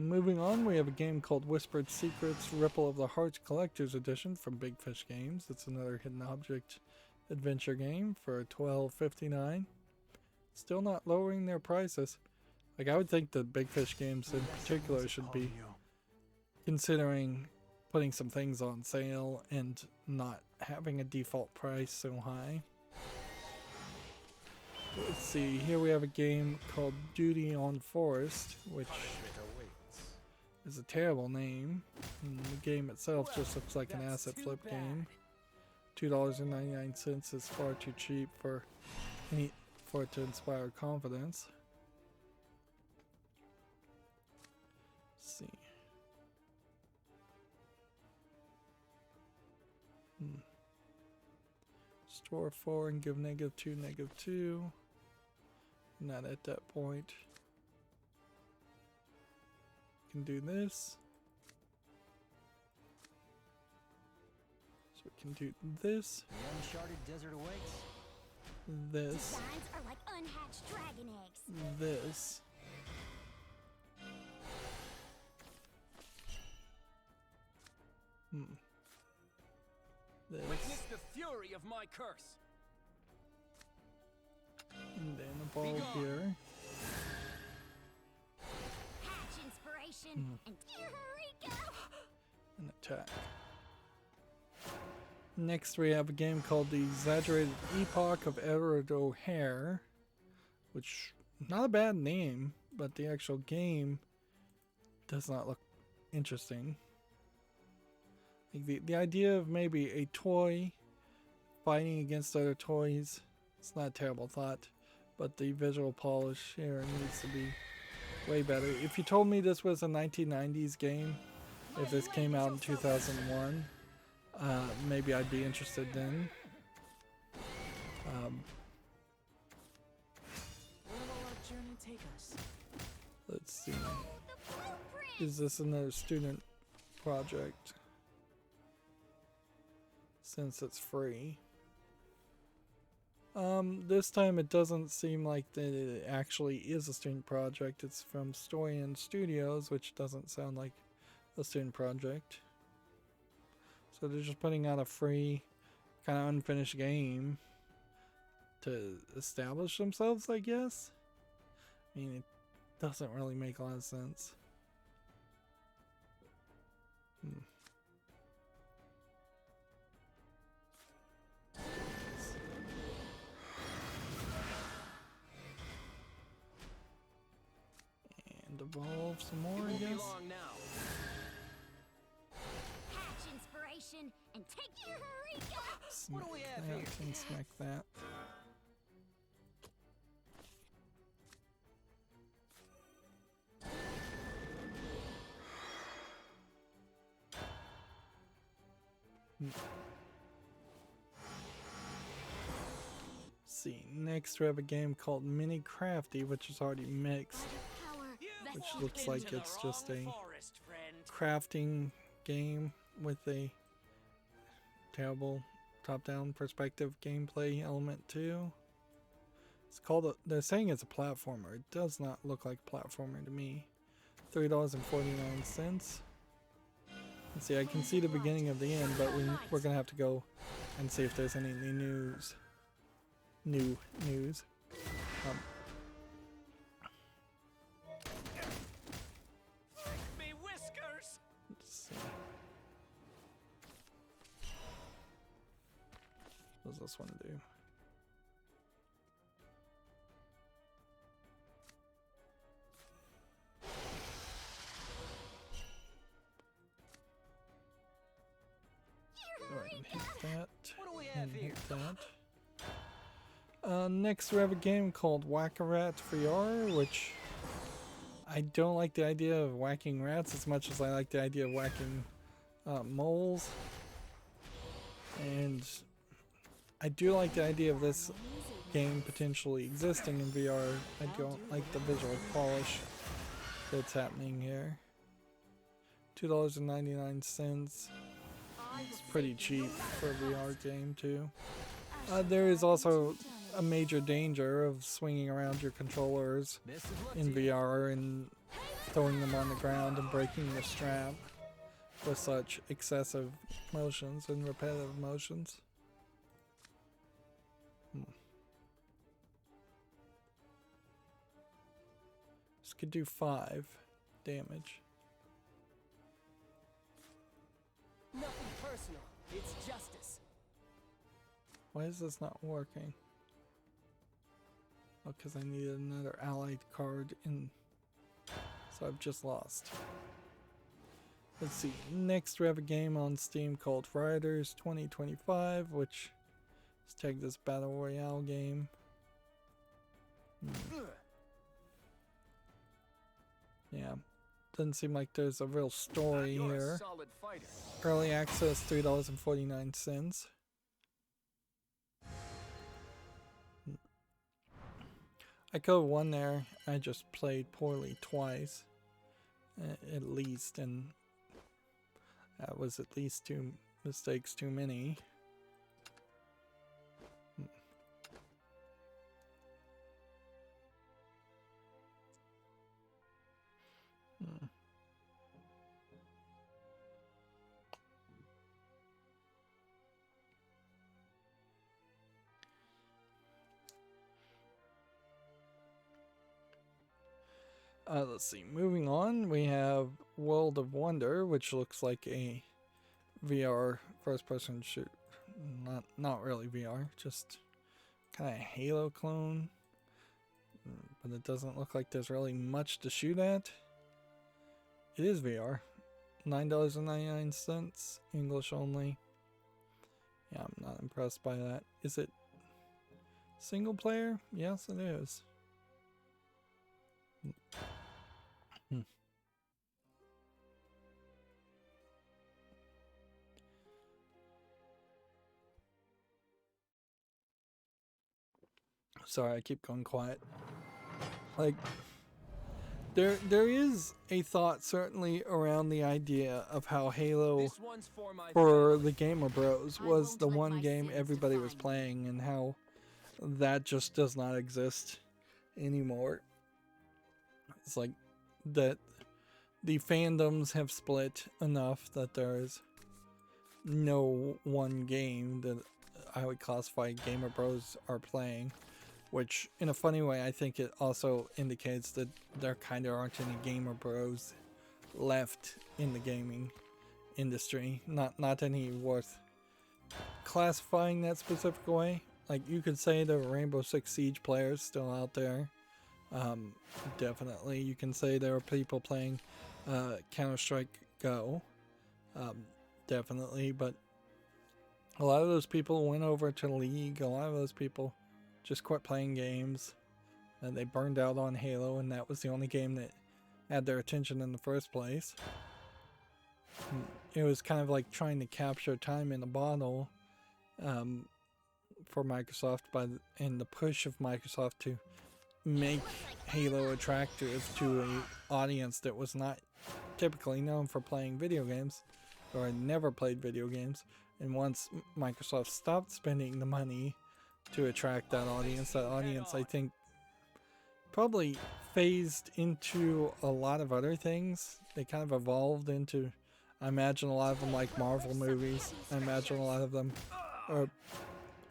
Moving on, we have a game called Whispered Secrets Ripple of the Hearts Collector's Edition from Big Fish Games. It's another hidden object adventure game for $12.59. Still not lowering their prices. Like, I would think that Big Fish Games in particular should be considering putting some things on sale and not having a default price so high. Let's see, here we have a game called Duty on Forest, which is a terrible name. And the game itself just looks like an asset flip game. $2.99 is far too cheap for it to inspire confidence. Let's see. Store 4 and give -2, -2. Not at that point. Can do this. So we can do this. The uncharted desert awaits. This. Designs are like unhatched dragon eggs. This. This. Witness the fury of my curse. And then a ball here. Hatch inspiration and eureka! And attack. Next we have a game called The Exaggerated Epoch of Edward O'Hare, which not a bad name, but the actual game does not look interesting. Like the idea of maybe a toy fighting against other toys, it's not a terrible thought, but the visual polish here needs to be way better. If you told me this was a 1990s game, if this came out in 2001, maybe I'd be interested then. Where will our journey take us? Let's see. The blueprint! Is this another student project? Since it's free. This time it doesn't seem like that it actually is a student project. It's from Storian Studios, which doesn't sound like a student project. So they're just putting out a free, kind of unfinished game to establish themselves, I guess. I mean, it doesn't really make a lot of sense. And evolve some more, I It won't be guess. long now. Hatch inspiration and take eureka! Smack do we have that here? and smack that. See, next we have a game called Mini Crafty, which is already mixed, Power, which vessel, looks like it's just a crafting game with a terrible top-down perspective gameplay element too. It's called they're saying it's a platformer. It does not look like a platformer to me. $3.49. Let's see, I can see the beginning of the end, but we're gonna have to go and see if there's any news. New news. Me whiskers! Let's see. What does this one do? Go ahead and hit that. What do we have And here? hit that. Next we have a game called Whack-A-Rat VR, which I don't like the idea of whacking rats as much as I like the idea of whacking moles. And I do like the idea of this game potentially existing in VR. I don't like the visual polish that's happening here. $2.99. It's pretty cheap for a VR game too. There is also a major danger of swinging around your controllers Best of luck in to you. VR and throwing them on the ground and breaking the strap with such excessive motions and repetitive motions. This could do 5 damage. Nothing personal. It's justice. Why is this not working? Oh, because I needed another allied card in, so I've just lost. Let's see, next we have a game on Steam called Riders 2025, which is tagged this Battle Royale game. Yeah, doesn't seem like there's a real story You're a here. solid fighter. Early access, $3.49. I could have won there. I just played poorly twice, at least, and that was at least 2 mistakes too many. Let's see. Moving on, we have World of Wonder, which looks like a VR first-person shoot. Not really VR, just kind of Halo clone. But it doesn't look like there's really much to shoot at. It is VR. $9.99, English only. Yeah, I'm not impressed by that. Is it single player? Yes, it is. Sorry, I keep going quiet. Like, there is a thought certainly around the idea of how Halo This one's for my for family. the Gamer Bros I was won't the let one my game sins everybody was define me. playing, and how that just does not exist anymore. It's like that the fandoms have split enough that there's no one game that I would classify Gamer Bros are playing, which in a funny way I think it also indicates that there kind of aren't any Gamer Bros left in the gaming industry. Not any worth classifying that specific way. Like, you could say there are Rainbow Six Siege players still out there. Definitely. You can say there are people playing Counter-Strike Go. Definitely. But a lot of those people went over to League. A lot of those people just quit playing games. And they burned out on Halo, and that was the only game that had their attention in the first place. It was kind of like trying to capture time in a bottle for Microsoft and the push of Microsoft to make Halo attractive to an audience that was not typically known for playing video games or had never played video games. And once Microsoft stopped spending the money to attract that audience I think probably phased into a lot of other things. They kind of evolved into, I imagine a lot of them like Marvel movies. I imagine a lot of them are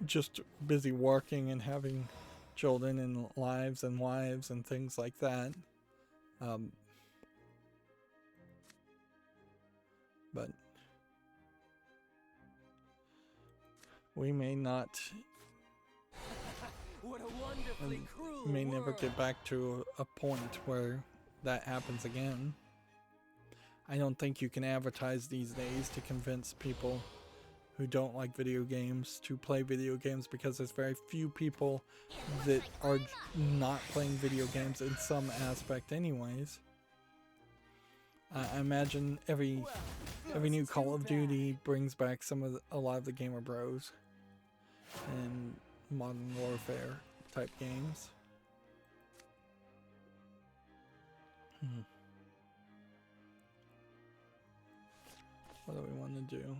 just busy working and having children and lives and wives and things like that. But we may not, What a wonderfully cruel may never world. get back to a point where that happens again. I don't think you can advertise these days to convince people who don't like video games to play video games, because there's very few people that are not playing video games in some aspect anyways. I imagine every new Call of Duty brings back a lot of the Gamer Bros and Modern Warfare type games. What do we want to do?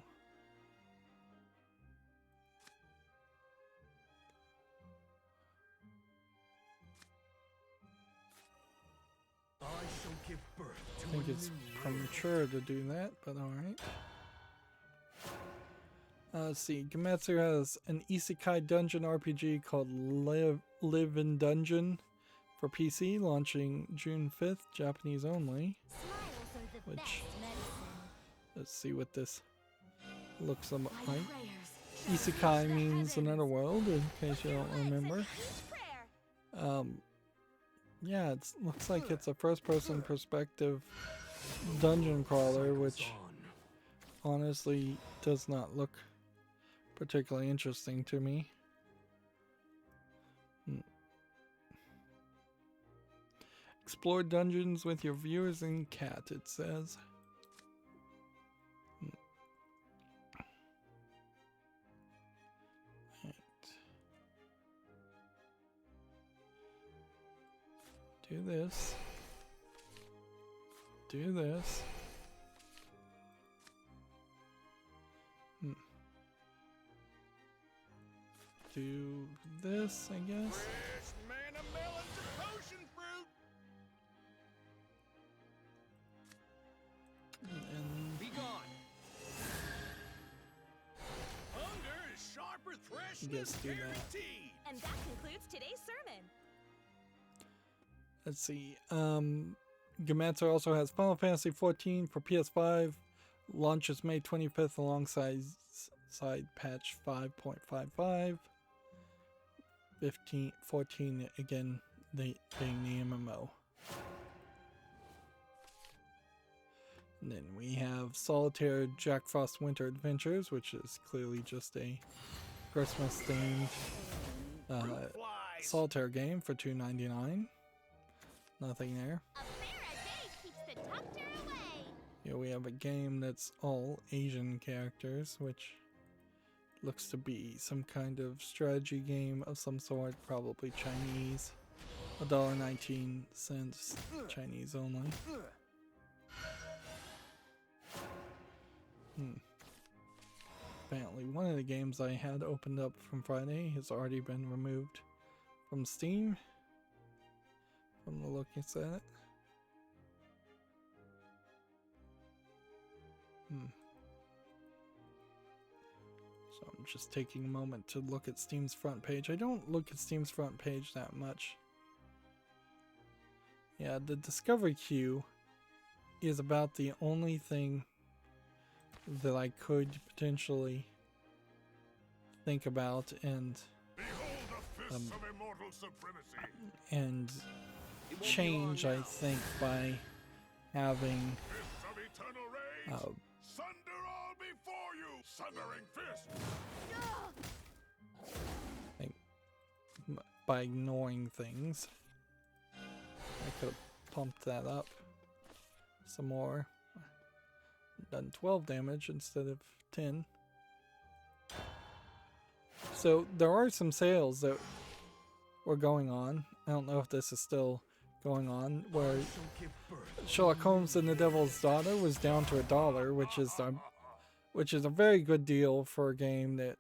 I shall give birth to I think a it's new premature to do that, but alright. Let's see. Gametsu has an isekai dungeon RPG called Live in Dungeon for PC, launching June 5th, Japanese only. Smiles are the Which- best medicine. Let's see what this looks like. My prayers Isekai means another world, in case you don't remember. Yeah, it looks like it's a first-person perspective dungeon crawler, which honestly does not look particularly interesting to me. Explore dungeons with your viewers and cat, it says. Right. Do this. Do this. Do this, I guess. Fresh manna melons and potion fruit. And Be gone. Hunger is sharper thresh Yes, than do berry that. tea. And that concludes today's sermon. let's see. Gamatsu also has Final Fantasy XIV for PS5. Launches May 25th alongside patch 5.55. 14 again, being the MMO. And then we have Solitaire Jack Frost Winter Adventures, which is clearly just a Christmas themed Flies. solitaire game for $2.99. Nothing there. A bear a day keeps the doctor away. Here we have a game that's all Asian characters, which looks to be some kind of strategy game of some sort, probably Chinese. $1.19, Chinese only. Apparently one of the games I had opened up from Friday has already been removed from Steam. From the look it's at. So I'm just taking a moment to look at Steam's front page. I don't look at Steam's front page that much. Yeah, the discovery queue is about the only thing that I could potentially think about and Behold the fists of immortal supremacy. and change, I think, by having Fists of eternal rage. Sunder all before you. Sundering fist. by ignoring things. I could have pumped that up some more. Done 12 damage instead of 10. So there are some sales that were going on. I don't know if this is still going on, where Sherlock Holmes and the Devil's Daughter was down to $1, which is a very good deal for a game that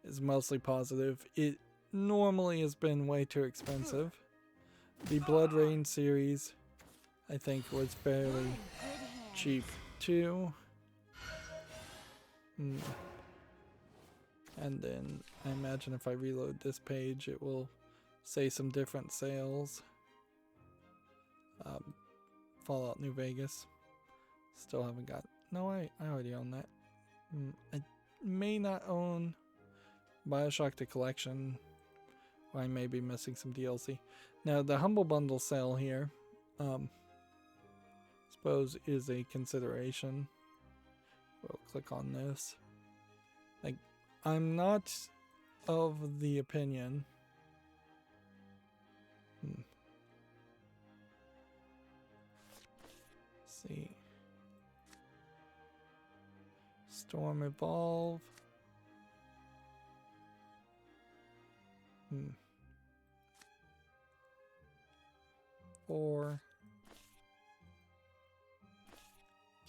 is mostly positive. It normally has been way too expensive. The Blood Rain series, I think, was fairly cheap too. And then I imagine if I reload this page, it will say some different sales. Fallout New Vegas. Still haven't got. No, I already own that. I may not own BioShock the Collection, or I may be missing some DLC. Now the Humble Bundle sale here, suppose is a consideration. We'll click on this. Like, I'm not of the opinion. Let's see. Storm Evolve. Or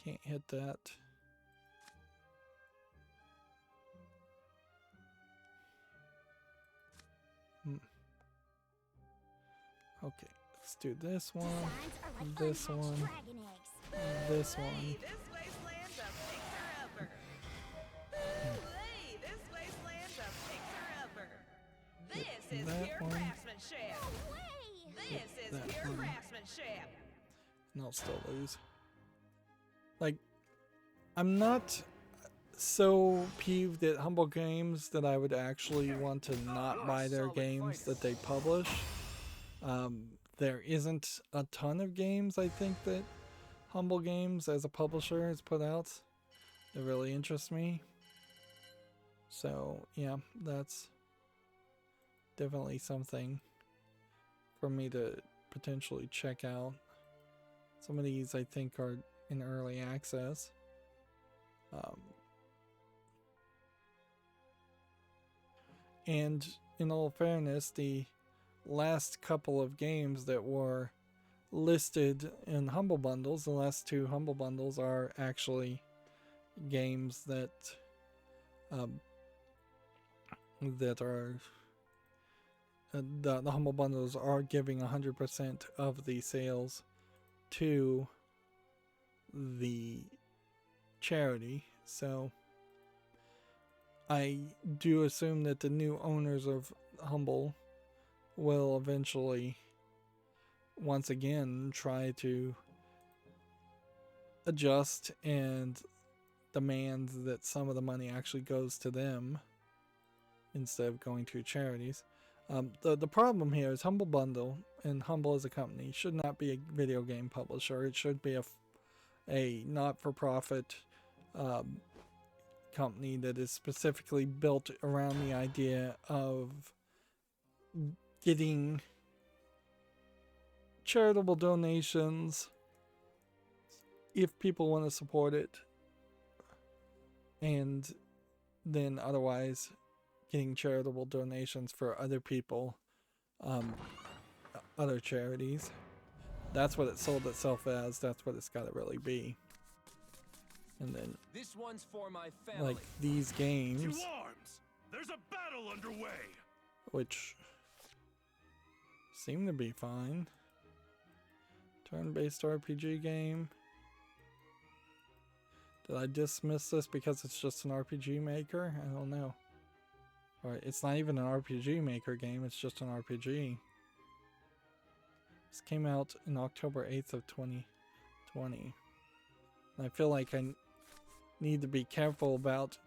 can't hit that. Okay, let's do this one, this one, this one. Hey, this wasteland's a fixer-upper. Hey, this wasteland's a fixer-upper. This is that pure one. craftsmanship. This is that pure one. craftsmanship. And I'll still lose. Like, I'm not so peeved at Humble Games that I would actually want to not buy their games that they publish. There isn't a ton of games, I think, that Humble Games as a publisher has put out that really interest me. So yeah, that's definitely something for me to potentially check out. Some of these I think are in early access. And in all fairness, the last couple of games that were listed in Humble Bundles, the last two Humble Bundles, are actually games that that are the Humble Bundles are giving 100% of the sales to the charity. So I do assume that the new owners of Humble will eventually once again try to adjust and demand that some of the money actually goes to them instead of going to charities. The problem here is Humble Bundle, and Humble as a company should not be a video game publisher. It should be a not-for-profit company that is specifically built around the idea of getting charitable donations if people want to support it, and then otherwise getting charitable donations for other people, other charities. That's what it sold itself as. That's what it's got to really be. And then This one's for my family. like these To games, arms! There's a battle underway! which seem to be fine. Turn-based RPG game. Did I dismiss this because it's just an RPG maker? I don't know. Alright, it's not even an RPG maker game, it's just an RPG. This came out in October 8th of 2020. And I feel like I need to be careful about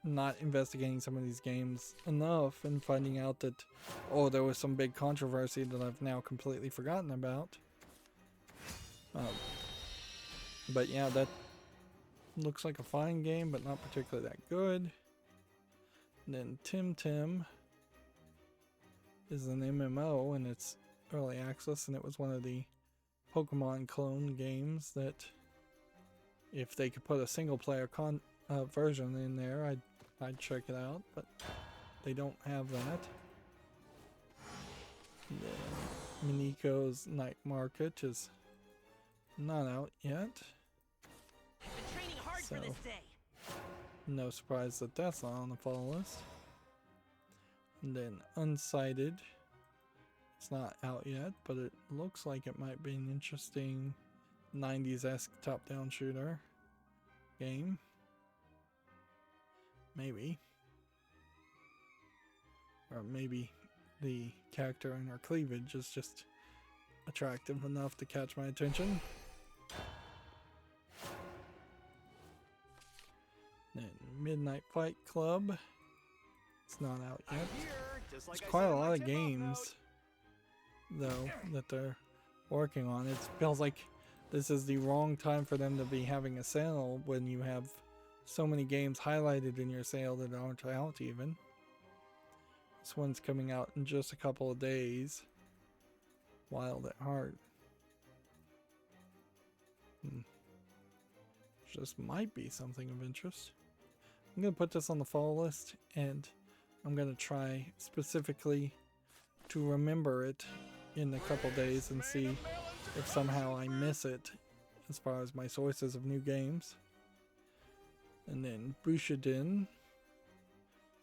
not investigating some of these games enough and finding out that, oh, there was some big controversy that I've now completely forgotten about. But yeah, that looks like a fine game, but not particularly that good. And then Tim is an MMO, and it's early access, and it was one of the Pokemon clone games that if they could put a single player version in there, I'd check it out, but they don't have that. And then Miniko's Night Market is not out yet, Been training hard so for this day. no surprise that that's not on the follow list. And then Unsighted, it's not out yet, but it looks like it might be an interesting 90s-esque top-down shooter game. Maybe. Or maybe the character in her cleavage is just attractive enough to catch my attention. Then Midnight Fight Club. It's not out yet. There's quite a lot of games, though, that they're working on. It feels like this is the wrong time for them to be having a sale when you have so many games highlighted in your sale that aren't out even. This one's coming out in just a couple of days. Wild at Heart. Just might be something of interest. I'm going to put this on the follow list, and I'm going to try specifically to remember it in a couple days and see if somehow I miss it as far as my sources of new games. And then Bushidin,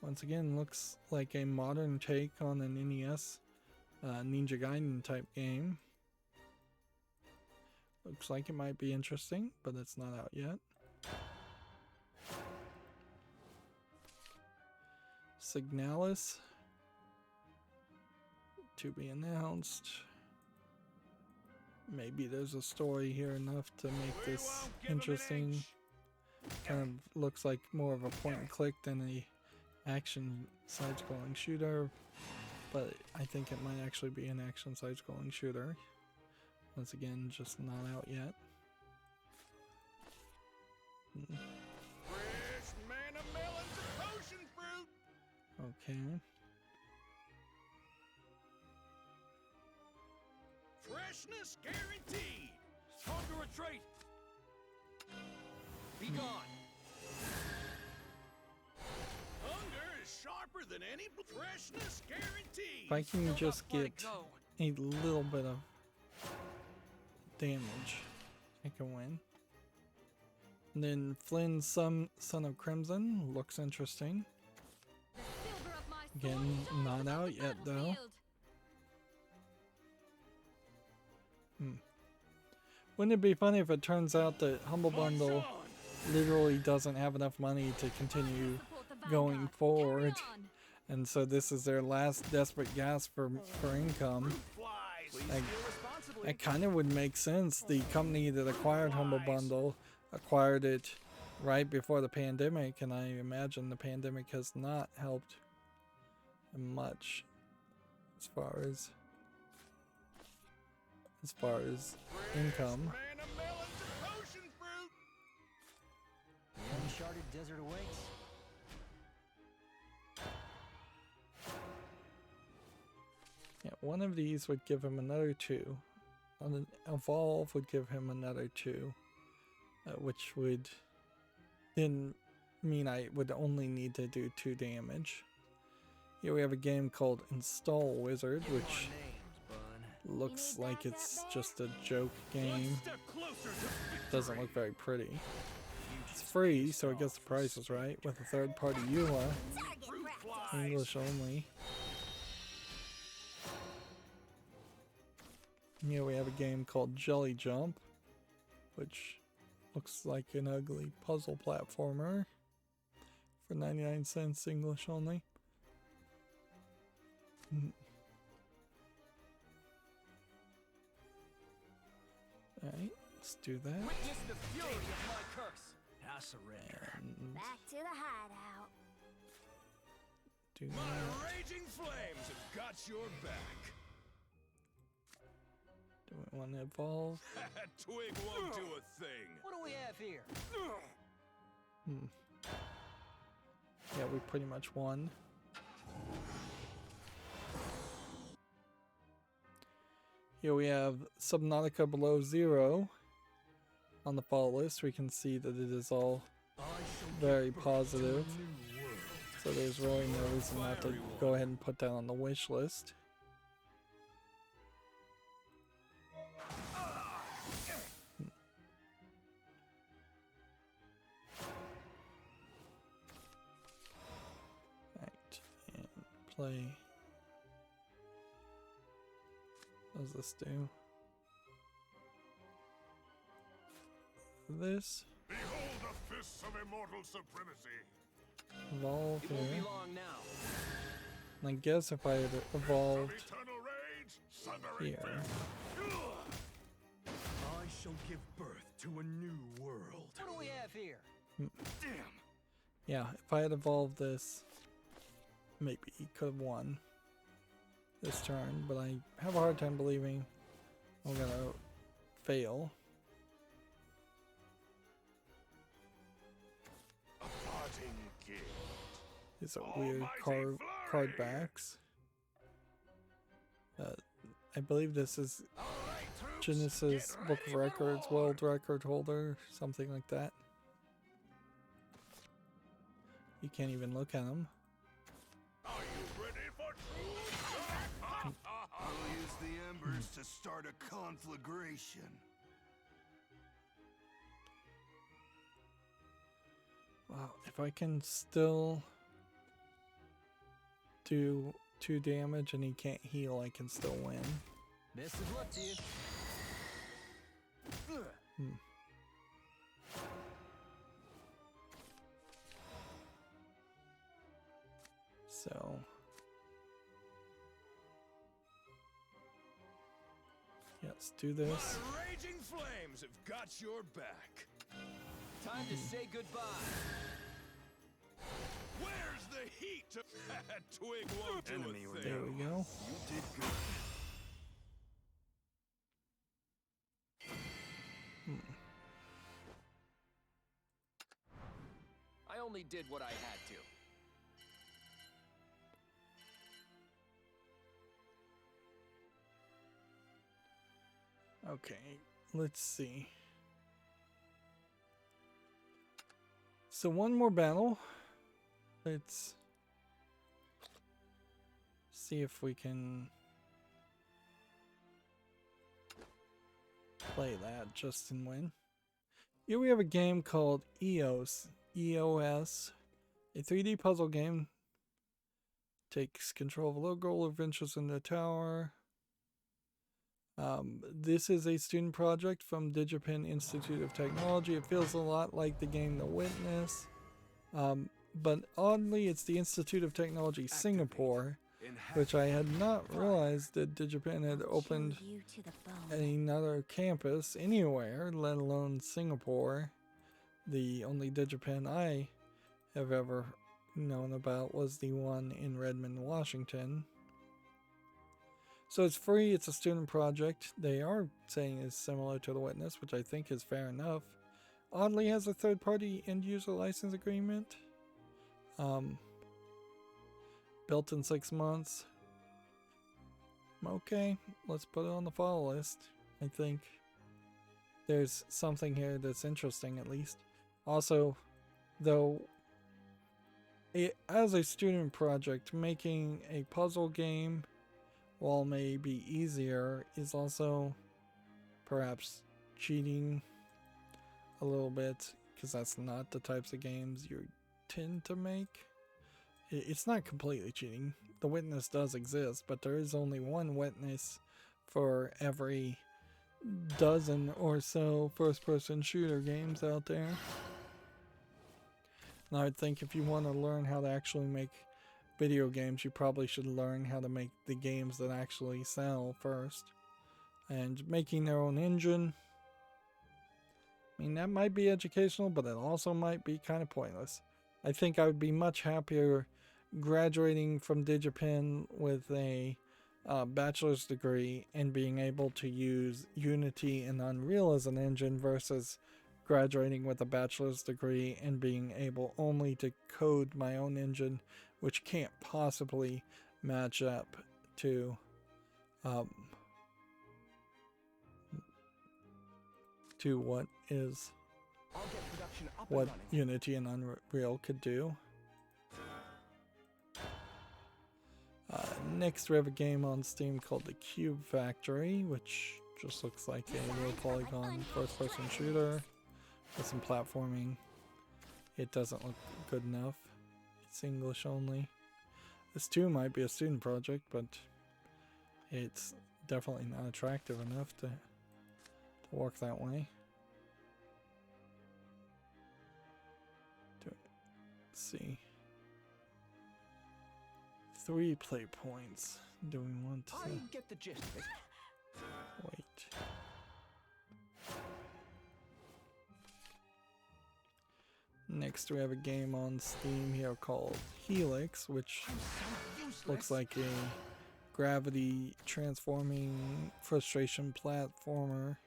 once again, looks like a modern take on an NES Ninja Gaiden type game. Looks like it might be interesting, but it's not out yet. Signalis, to be announced. Maybe there's a story here enough to make this interesting. kind of looks like more of a point and click than a action side-scrolling shooter, but I think it might actually be an action side-scrolling shooter. Once again, just not out yet. Fresh manna melons and potion fruit. Okay. Freshness guaranteed. Time to retreat. Be gone. Hunger is sharper than any freshness guaranteed. If I can Still just got plenty get go. a little bit of damage, I can win. And then Flynn's Son of Crimson looks interesting. The silver of my Again, sword not shines on out the yet, though. battlefield. Wouldn't it be funny if it turns out that Humble Bundle literally doesn't have enough money to continue Support the going vanguard. forward, Carry on. and so this is their last desperate gasp for income? Flies. Please Like, deal responsibly. It kind of would make sense. The company that acquired Humble Bundle acquired it right before the pandemic, and I imagine the pandemic has not helped much as far as income. Manna melons and potion fruit. The uncharted desert awaits. Yeah, one of these would give him another 2. An evolve would give him another 2, which would then mean I would only need to do 2 damage. Here we have a game called Install Wizard, which looks like it's just a joke game. Step closer to Doesn't look very pretty. It's free, so I guess the price is right, with a third-party EULA, fruit flies. English only. Here we have a game called Jelly Jump, which looks like an ugly puzzle platformer for 99 cents, English only. Alright, let's do that. Witness the fury of my curse. I surrender. And Back to the hideout. do My that. raging flames have got your back. Do we want to evolve? That twig won't do a thing. What do we have here? Yeah, we pretty much won. Here we have Subnautica Below Zero on the fall list. We can see that it is all very positive. So there's really no reason not to go ahead and put that on the wish list. Right, and play. What does this do? This. Behold the fists of immortal supremacy. Evolve It won't be here. long now. And I guess if I had evolved Eternal rage, sundering here. I shall give birth to a new world. What do we have here? Damn. Yeah, if I had evolved this, maybe he could have won this turn, but I have a hard time believing I'm gonna fail. a parting gift. These are Almighty weird flurry. card backs. I believe this is All right, troops, Genesis get Book ready of for Records, war. World Record Holder, something like that. You can't even look at them. Are you ready for truce? I'll use the embers to start a conflagration. Wow, if I can still do 2 damage and he can't heal, I can still win. Best of luck to you. So yeah, let's do this. My raging flames have got your back. Time Time to say goodbye. Where's the heat? Twig won't do Enemy a thing. There we go. You did good. I only did what I had to. Okay, let's see. So one more battle. Let's see if we can play that just and win. Here we have a game called EOS. EOS. A 3D puzzle game. Takes control of a little girl who ventures in the tower. This is a student project from Digipen Institute of Technology. It feels a lot like the game The Witness. But oddly, it's the Institute of Technology Singapore, which I had not realized that Digipen had opened You to the bone. another campus anywhere, let alone Singapore. The only Digipen I have ever known about was the one in Redmond, Washington. So it's free, it's a student project. They are saying it's similar to The Witness, which I think is fair enough. Oddly has a third-party end-user license agreement. Built in 6 months. Okay, let's put it on the follow list. I think there's something here that's interesting, at least. Also, though, as a student project, making a puzzle game, while may be easier, is also perhaps cheating a little bit, because that's not the types of games you tend to make. It's not completely cheating. The Witness does exist, but there is only one witness for every dozen or so first-person shooter games out there. And I would think if you want to learn how to actually make video games, you probably should learn how to make the games that actually sell first. And making their own engine, I mean, that might be educational, but it also might be kind of pointless. I think I would be much happier graduating from Digipen with a bachelor's degree and being able to use Unity and Unreal as an engine versus graduating with a bachelor's degree and being able only to code my own engine, which can't possibly match up to what is I'll get production up and what running. Unity and Unreal could do. Next we have a game on Steam called The Cube Factory, which just looks like a low polygon first person shooter with some platforming. It doesn't look good enough. It's English only. This too might be a student project, but it's definitely not attractive enough to work that way. Let's see. 3 play points. Do we want to I get the gist of it. wait? Next we have a game on Steam here called Helix, which looks like a gravity transforming frustration platformer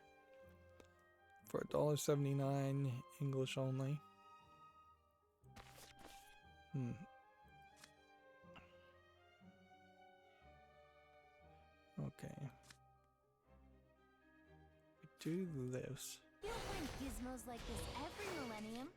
for $1.79, English only. Okay. We do this. You'll find gizmos like this every millennium.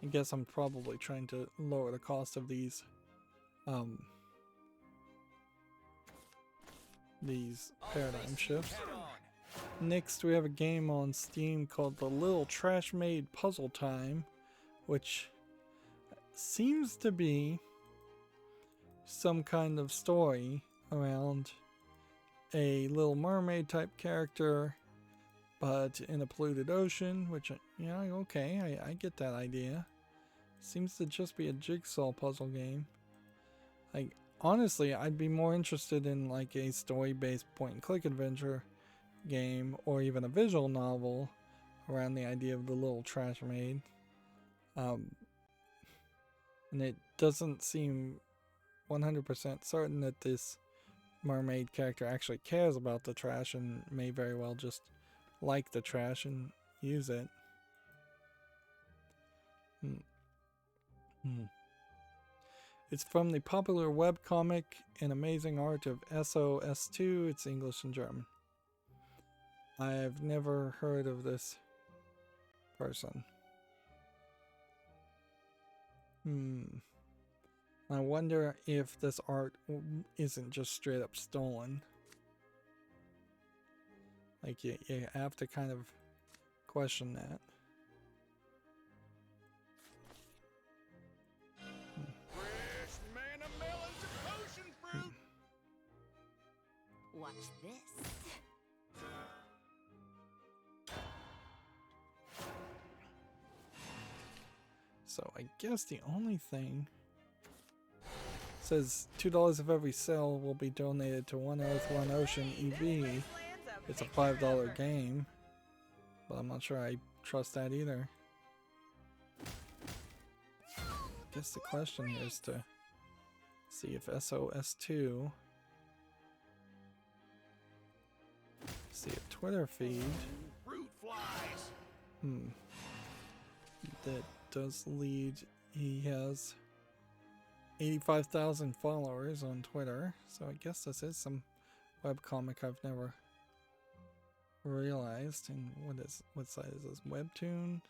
I guess I'm probably trying to lower the cost of these paradigm shifts. Head on. Next we have a game on Steam called The Little Trash Maid Puzzle Time, which seems to be some kind of story around a Little Mermaid type character, but in a polluted ocean, which, yeah, okay, I get that idea. Seems to just be a jigsaw puzzle game. Like, honestly, I'd be more interested in like a story-based point-and-click adventure game or even a visual novel around the idea of the little trash maid. And it doesn't seem 100% certain that this mermaid character actually cares about the trash and may very well just like the trash and use it. It's from the popular webcomic and amazing art of SOS2. It's English and German. I've never heard of this person. I wonder if this art isn't just straight up stolen. Like, you have to kind of question that. Fresh manna melons and potion fruit. Watch this. So I guess the only thing says $2 of every sale will be donated to One Earth, One Ocean EV. It's a $5 game, but I'm not sure I trust that either. I guess the question here is to see if SOS2, see a Twitter feed. Fruit flies. That does lead, he has 85,000 followers on Twitter, so I guess this is some webcomic I've never realized. And what site is this? Webtoon?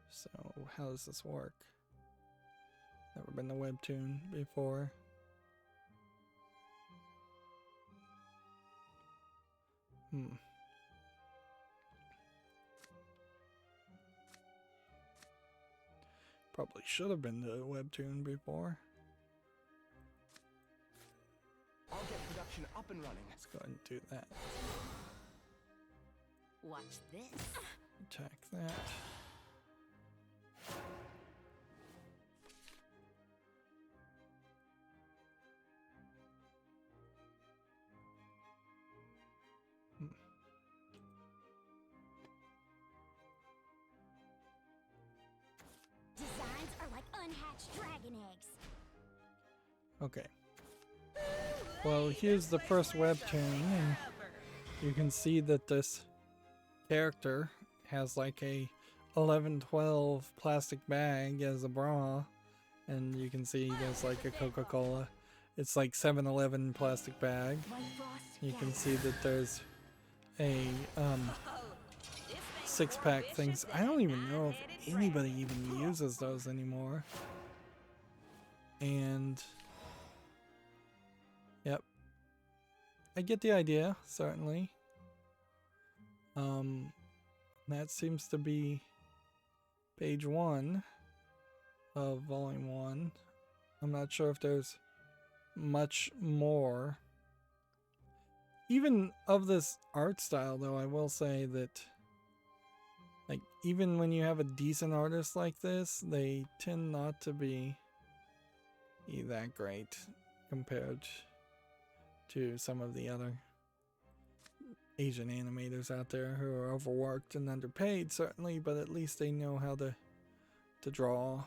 So how does this work? Never been to Webtoon before. Probably should have been to Webtoon before. I'll get production up and running. Let's go ahead and do that. Watch this. Attack that. Designs are like unhatched dragon eggs. Okay. Well, here's the first webtoon, and you can see that this character has like a 11-12 plastic bag as a bra, and you can see there's like a Coca-Cola. It's like 7-Eleven plastic bag. You can see that there's a six-pack things. I don't even know if anybody even uses those anymore. And yep, I get the idea, certainly. That seems to be page 1 of volume 1. I'm not sure if there's much more. Even of this art style, though, I will say that, like, even when you have a decent artist like this, they tend not to be that great compared to some of the other Asian animators out there who are overworked and underpaid, certainly, but at least they know how to draw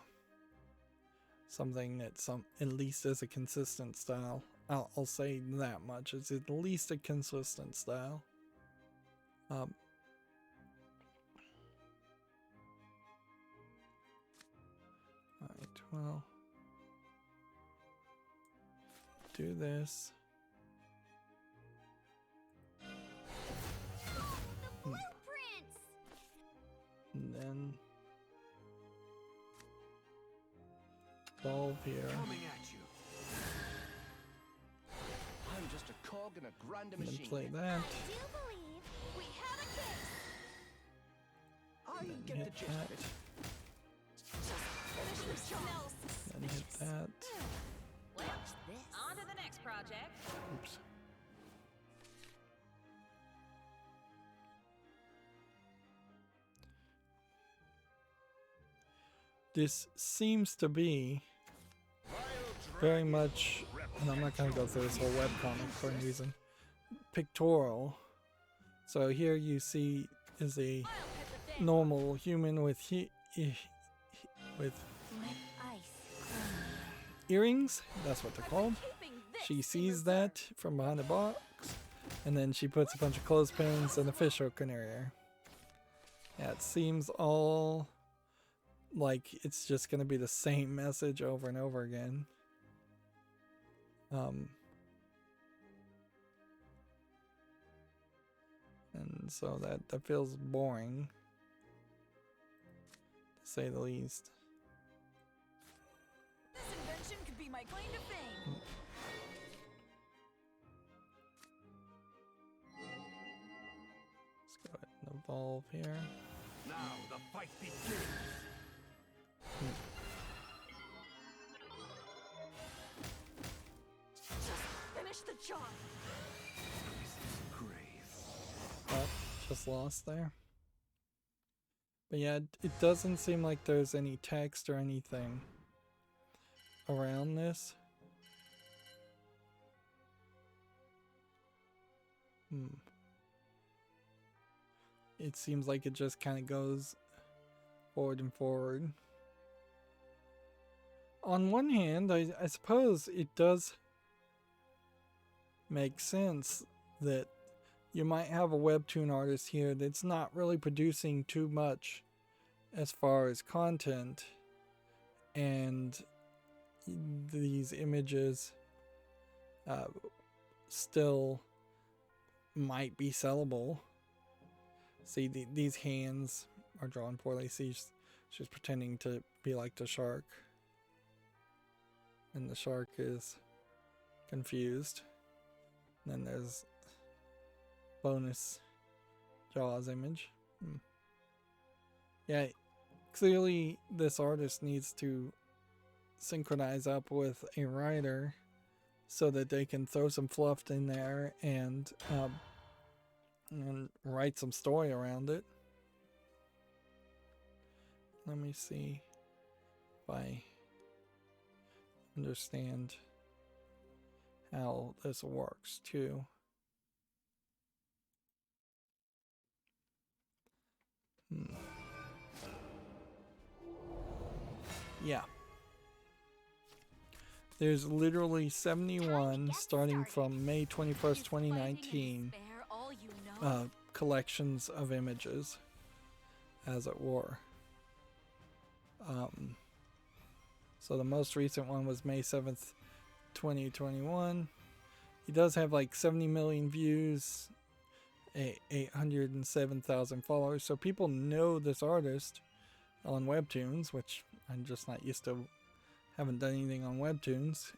something that at least is a consistent style. I'll say that much. It's at least a consistent style. Alright, well, do this. Blueprints! And then evolve here. Coming at you. I'm just a cog in a grander And then machine. play that. I do believe we have a case. I And then get hit the gist that. of it. Then hit that. Well, on to the next project. Oops. this seems to be very much, and I'm not going to go through this whole webcomic for any reason, pictorial. So here you see is a normal human with with earrings. That's what they're called. She sees that from behind the box, and then she puts a bunch of clothespins and a fish hook in her ear. Yeah, it seems all like it's just going to be the same message over and over again. And so that feels boring, to say the least. This invention could be my claim to fame. Let's go ahead and evolve here. Now the fight begins. Finish the job. Oh, just lost there. But yeah, it doesn't seem like there's any text or anything around this. It seems like it just kind of goes forward and forward. On one hand, I suppose it does make sense that you might have a webtoon artist here that's not really producing too much as far as content, and these images still might be sellable. See, these hands are drawn poorly. See, she's pretending to be like the shark, and the shark is confused. And then there's bonus Jaws image. Yeah, clearly this artist needs to synchronize up with a writer so that they can throw some fluff in there and write some story around it. Let me see if I understand how this works too. Yeah. There's literally 71 starting from May 21st, 2019 collections of images, as it were. So the most recent one was May 7th, 2021. He does have like 70 million views, 807,000 followers. So people know this artist on Webtoons, which I'm just not used to. Haven't done anything on Webtoons.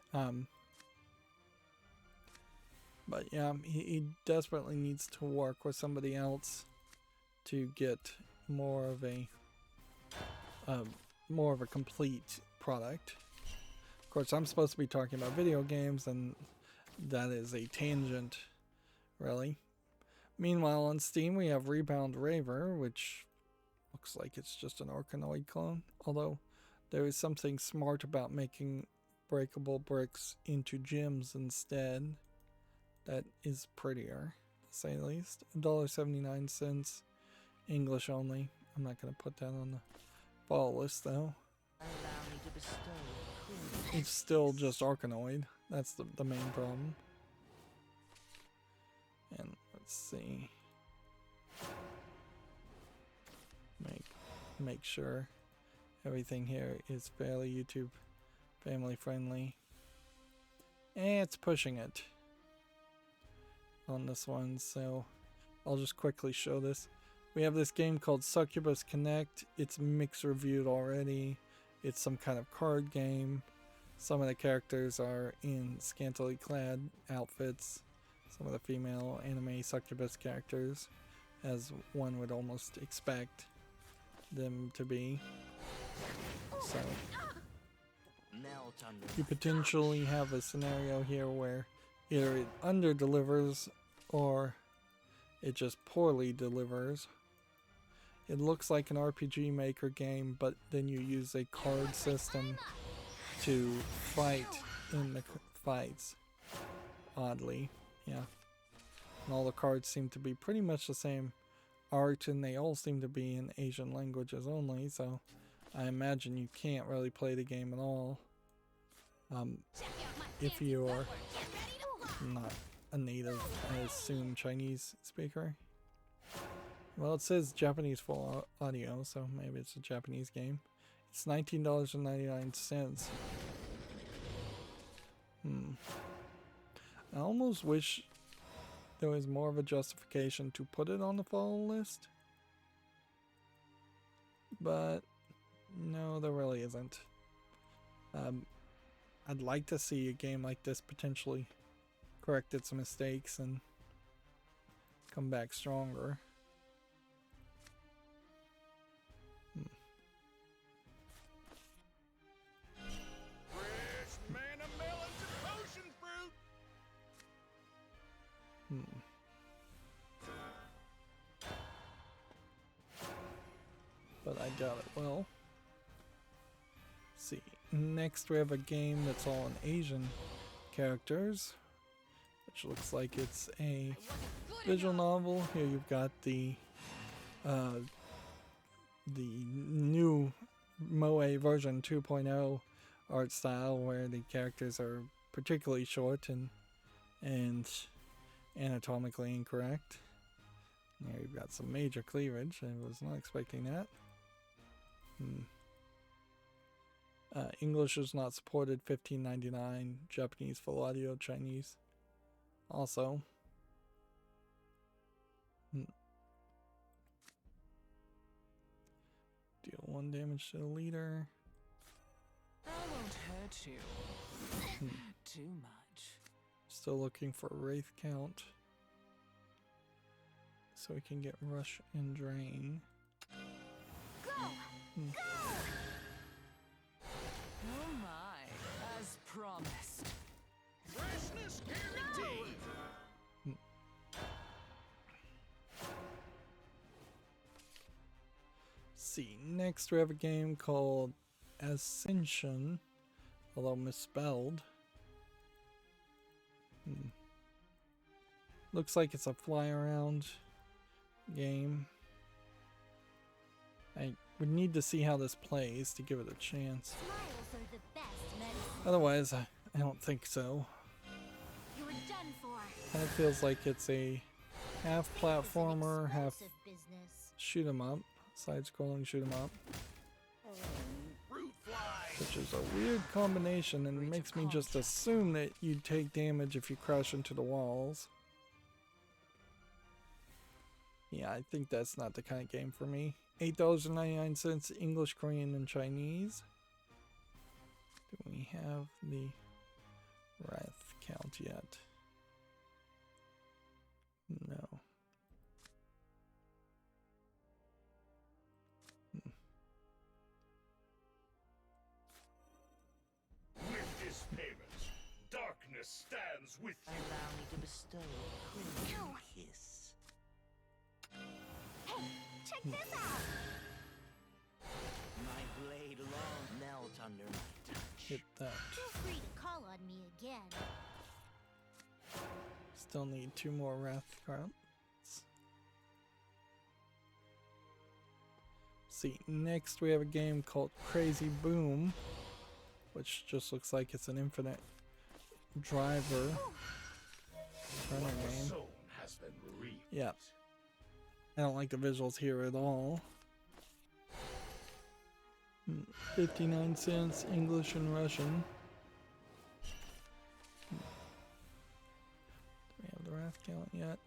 But yeah, he desperately needs to work with somebody else to get more of a complete product. Of course, I'm supposed to be talking about video games, and that is a tangent, really. Meanwhile, on Steam, we have Rebound Raver, which looks like it's just an Arkanoid clone. Although, there is something smart about making breakable bricks into gems instead. That is prettier, to say the least. $1.79, English only. I'm not going to put that on the follow list, though. It's still just Arkanoid. That's the main problem. And let's see. Make sure everything here is fairly YouTube family friendly. And it's pushing it on this one, so I'll just quickly show this. We have this game called Succubus Connect. It's mixed reviewed already. It's some kind of card game. Some of the characters are in scantily clad outfits. Some of the female anime succubus characters, as one would almost expect them to be. So you potentially have a scenario here where either it under delivers or it just poorly delivers. It looks like an RPG Maker game, but then you use a card system to fight in the fights. Oddly, yeah. And all the cards seem to be pretty much the same art, and they all seem to be in Asian languages only, so I imagine you can't really play the game at all. If you are not a native, I assume, Chinese speaker. Well, it says Japanese full audio, so maybe it's a Japanese game. It's $19.99. I almost wish there was more of a justification to put it on the fall list. But no, there really isn't. I'd like to see a game like this potentially correct its mistakes and come back stronger. Fresh manna melons and potion fruit. But I doubt it will. See, next we have a game that's all in Asian characters, which looks like it's a visual novel. Here you've got the new Moe version 2.0 art style, where the characters are particularly short and anatomically incorrect. There you've got some major cleavage. I was not expecting that. English is not supported, $15.99. Japanese full audio, Chinese also. Deal 1 damage to the leader. I won't hurt you too much. Still looking for a Wraith count, so we can get Rush and Drain. Go! Go! Oh my, as promised. Freshness guaranteed. See, next we have a game called Ascension, although misspelled. Looks like it's a fly around game. I would need to see how this plays to give it a chance. Smiles are the best medicine. Otherwise, I don't think so. You were done for. Kind of feels like it's a half platformer, half Explosive business. shoot 'em up, side-scrolling shoot 'em up, Fruit fly. which is a weird combination, and it makes me just assume that you'd take damage if you crash into the walls. Yeah, I think that's not the kind of game for me. $8.99, English, Korean, and Chinese. Do we have the Wrath count yet? No. With this payment, darkness stands with you. Allow me to bestow a crimson kiss. Hey, check this out. My blade long melt under my touch. Hit that. Feel free to call on me again. Still need 2 more Wrath cards. See, next we have a game called Crazy Boom, which just looks like it's an infinite driver runner game. Zone has been reaped. Yeah. I don't like the visuals here at all. 59 cents, English and Russian. Do we have the Wrath count yet?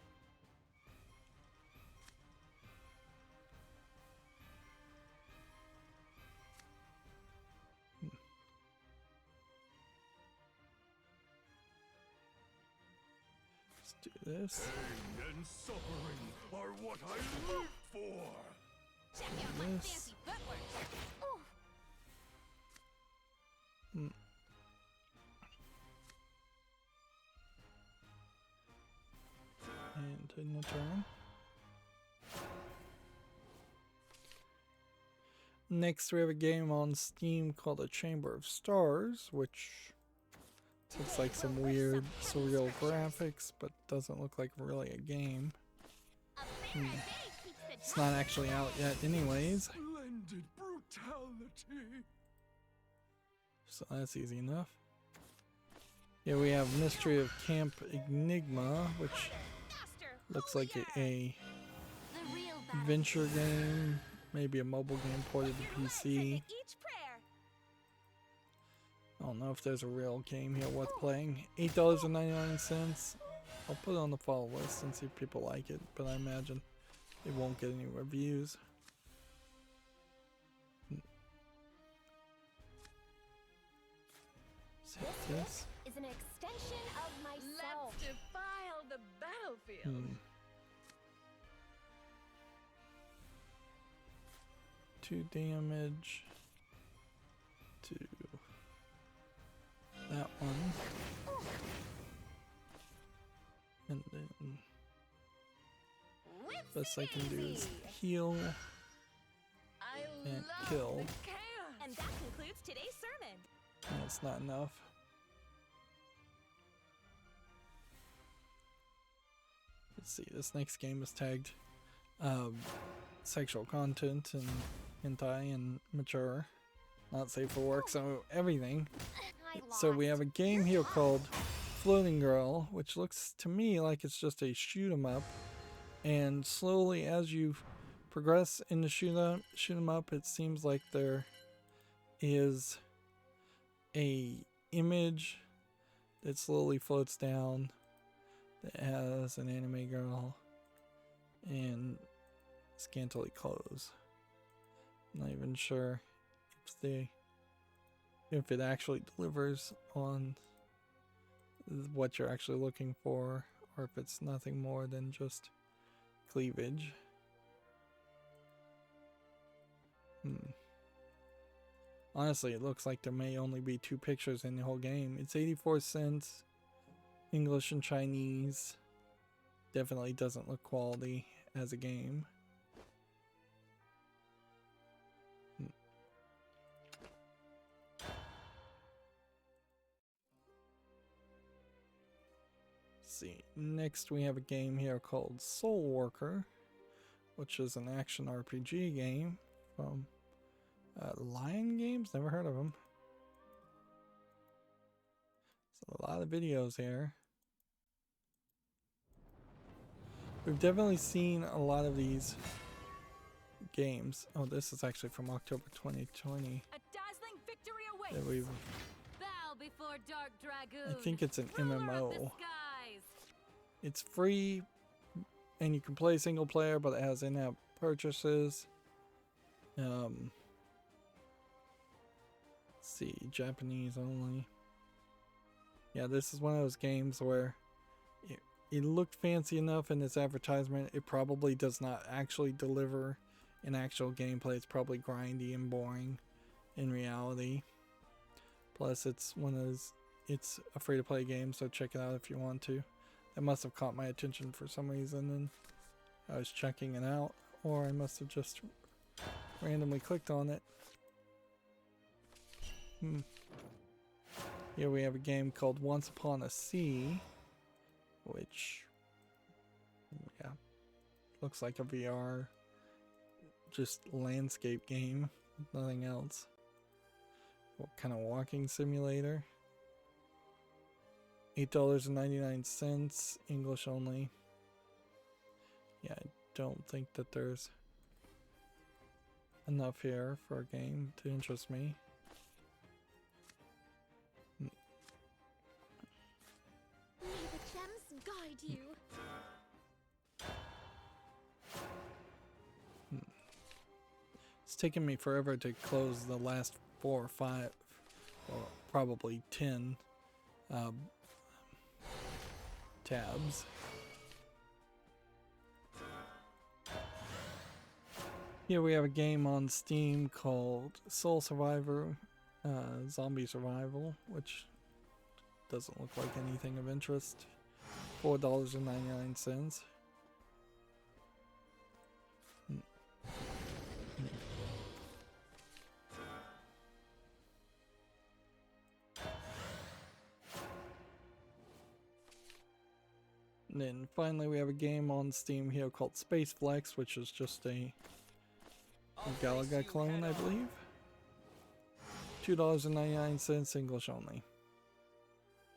Let's do this. Pain and suffering are what I live for. Check out my Yes. fancy footwork. Oh, And in the turn. Next, we have a game on Steam called A Chamber of Stars, which looks like some weird, surreal graphics, but doesn't look like really a game. It's not actually out yet anyways, Splendid brutality. so that's easy enough. Yeah, we have Mystery of Camp Enigma, which looks like a The real battle. adventure game, maybe a mobile game ported to PC. Each prayer. I don't know if there's a real game here worth playing. $8.99. I'll put it on the follow list and see if people like it, but I imagine it won't get any reviews. This? Is an extension of myself. Let's defile the battlefield. 2 damage to that one. And then best I can do is heal I and love kill. the chaos. And that concludes today's sermon. That's not enough. Let's see, this next game is tagged sexual content and hentai and mature, not safe for work, so everything. So we have a game here called Floating Girl, which looks to me like it's just a shoot 'em up, and slowly as you progress in the shoot 'em up, it seems like there is a image that slowly floats down that has an anime girl and scantily clothes. Not even sure if it actually delivers on what you're actually looking for, or if it's nothing more than just cleavage. Honestly, it looks like there may only be 2 pictures in the whole game. It's 84 cents, English and Chinese. Definitely doesn't look quality as a game. See, next we have a game here called Soul Worker, which is an action RPG game from Lion Games. Never heard of them. So a lot of videos here. We've definitely seen a lot of these games. Oh, this is actually from October 2020. A dazzling victory That awaits. we've, Bow before Dark Dragoon. I think it's an ruler of the MMO. skies. It's free, and you can play single player, but it has in-app purchases. Let's see, Japanese only. Yeah, this is one of those games where it looked fancy enough in its advertisement. It probably does not actually deliver an actual gameplay. It's probably grindy and boring in reality. Plus, it's one of those, it's a free-to-play game, so check it out if you want to. That must have caught my attention for some reason, and I was checking it out, or I must have just randomly clicked on it. Here we have a game called Once Upon a Sea, which, yeah, looks like a VR, just landscape game, nothing else. What kind of walking simulator? $8.99, English only. Yeah, I don't think that there's enough here for a game to interest me. May the gems guide you. It's taken me forever to close the last 4 or 5, or probably 10 tabs. Here we have a game on Steam called Soul Survivor, Zombie Survival, which doesn't look like anything of interest. $4.99. And then finally we have a game on Steam here called Space Flex, which is just a Galaga clone, I believe. $2.99 English only.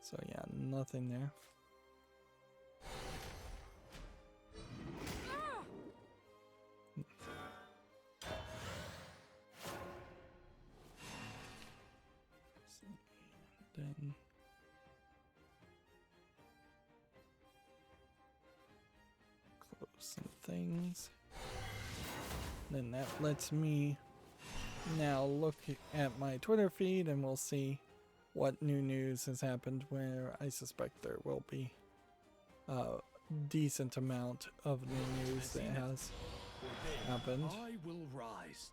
So yeah, nothing there. Then close some things. Then that lets me now look at my Twitter feed and we'll see what new news has happened, where I suspect there will be a decent amount of new news that has happened. I will rise.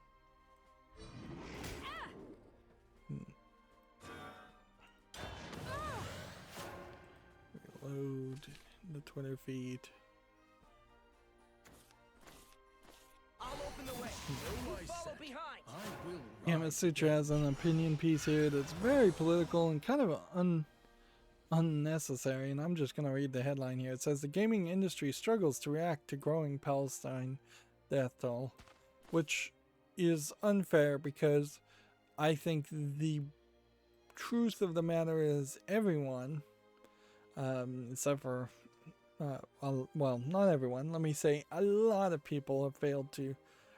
Reload the Twitter feed. I'll open the way. You follow behind. I will Gamma rise. Sutra has an opinion piece here that's very political and kind of unnecessary, and I'm just going to read the headline here. It says the gaming industry struggles to react to growing Palestine death toll, which is unfair because I think the truth of the matter is everyone, except for, well, not everyone, let me say a lot of people have failed to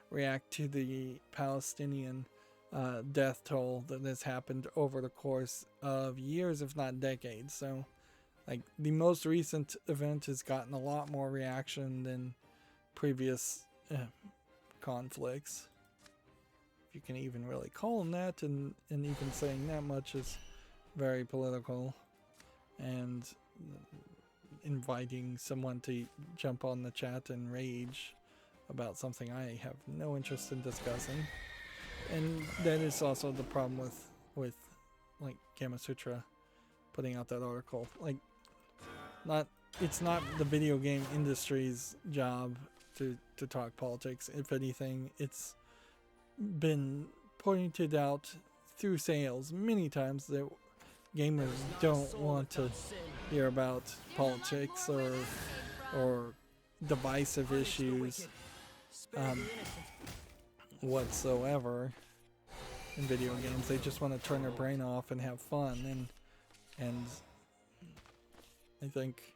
react to the Palestinian death toll that has happened over the course of years, if not decades. So, like, the most recent event has gotten a lot more reaction than previous conflicts, if you can even really call them that, and even saying that much is very political, and inviting someone to jump on the chat and rage about something I have no interest in discussing. And that is also the problem with like Gamma Sutra putting out that article. Like, it's not the video game industry's job to talk politics. If anything, it's been pointed out through sales many times that gamers don't want to hear about politics or divisive issues whatsoever in video games. They just want to turn their brain off and have fun, and I think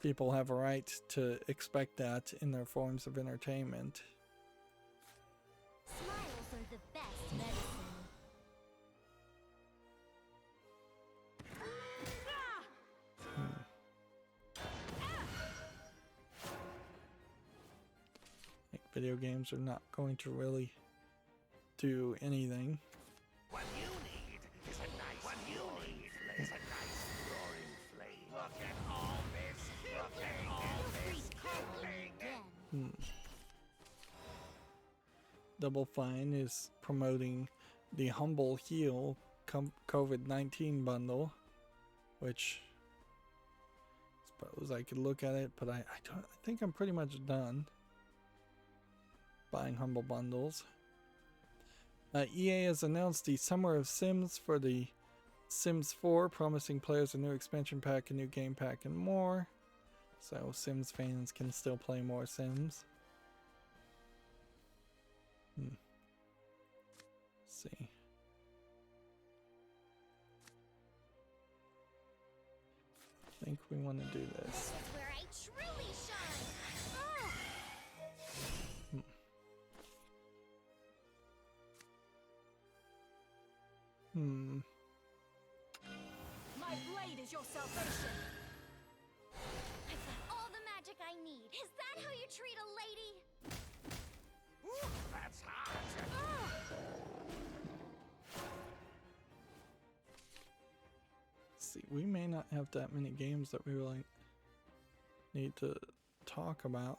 people have a right to expect that in their forms of entertainment. Smiles are the best medicine. Like, video games are not going to really do anything. What you need is a nice roaring roaring flame. Look at all this. Look at all this. Again. Double Fine is promoting the Humble Heal COVID-19 bundle, which I suppose I could look at it, but I think I'm pretty much done buying Humble bundles. EA has announced the Summer of Sims for the Sims 4, promising players a new expansion pack, a new game pack, and more. So Sims fans can still play more Sims. Let's see. I think we want to do this. This is where I truly shine. My blade is your salvation. I've got all the magic I need. Is that how you treat a lady? That's hot. See, we may not have that many games that we really need to talk about.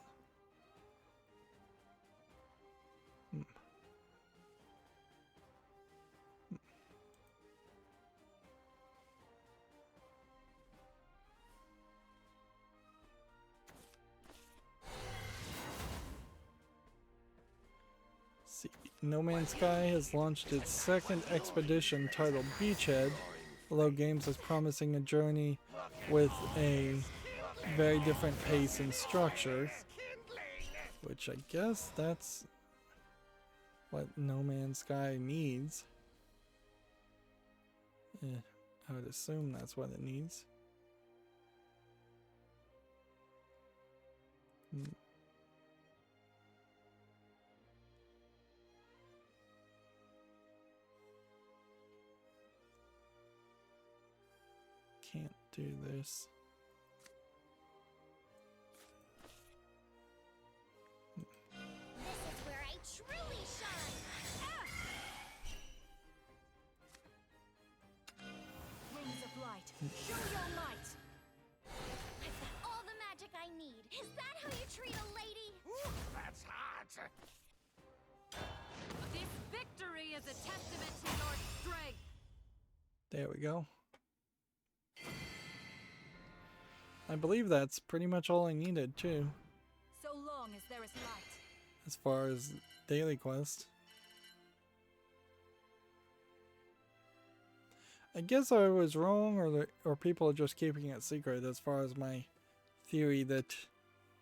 See, No Man's Sky has launched its second expedition titled Beachhead. Although Games is promising a journey with a very different pace and structure, which I guess that's what No Man's Sky needs. I would assume that's what it needs. Can't do this. This is where I truly shine. Wings of light, show your might. I've got all the magic I need. Is that how you treat a lady? That's hot. This victory is a testament to your strength. There we go. I believe that's pretty much all I needed too, So long as there is light. as far as daily quest. I guess I was wrong, or people are just keeping it secret as far as my theory that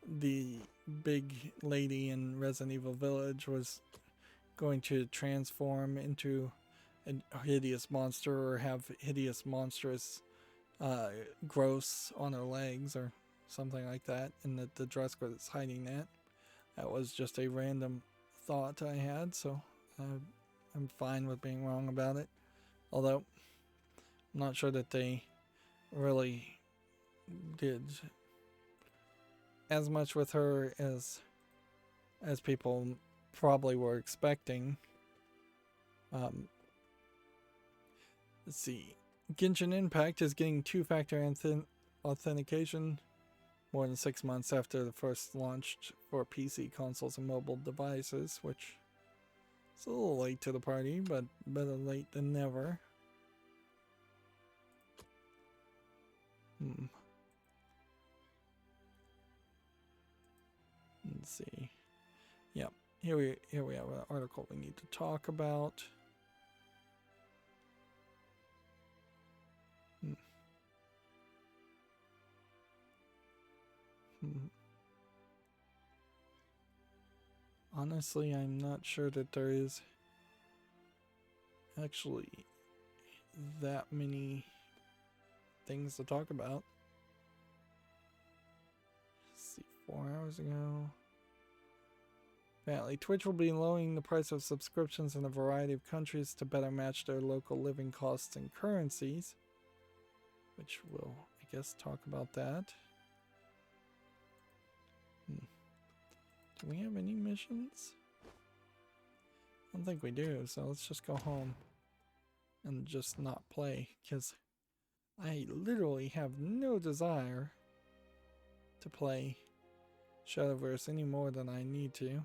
the big lady in Resident Evil Village was going to transform into a hideous monster or have hideous monstrous gross on her legs or something like that, and that the dress was hiding that. That was just a random thought I had, so I'm fine with being wrong about it. Although I'm not sure that they really did as much with her as people probably were expecting. Let's see. Genshin Impact is getting two-factor authentication more than 6 months after the first launched for PC consoles and mobile devices, which is a little late to the party, but better late than never. Let's see. Yep. Here we have an article we need to talk about. Honestly, I'm not sure that there is actually that many things to talk about. Let's see, 4 hours ago. Apparently, Twitch will be lowering the price of subscriptions in a variety of countries to better match their local living costs and currencies. Which we'll, I guess, talk about that. Do we have any missions? I don't think we do, so let's just go home and just not play, because I literally have no desire to play Shadowverse any more than I need to.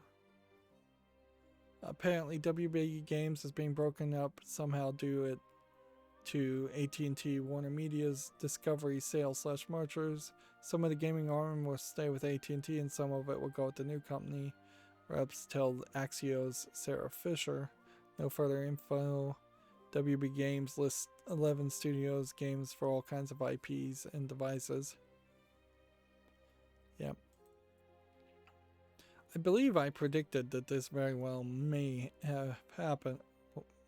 Apparently WB Games is being broken up somehow due to AT&T Warner Media's Discovery sales/mergers. Some of the gaming arm will stay with AT&T and some of it will go with the new company. Reps tell Axio's Sarah Fisher. No further info. WB Games lists 11 studios games for all kinds of IPs and devices. Yep. I believe I predicted that this very well may have happened.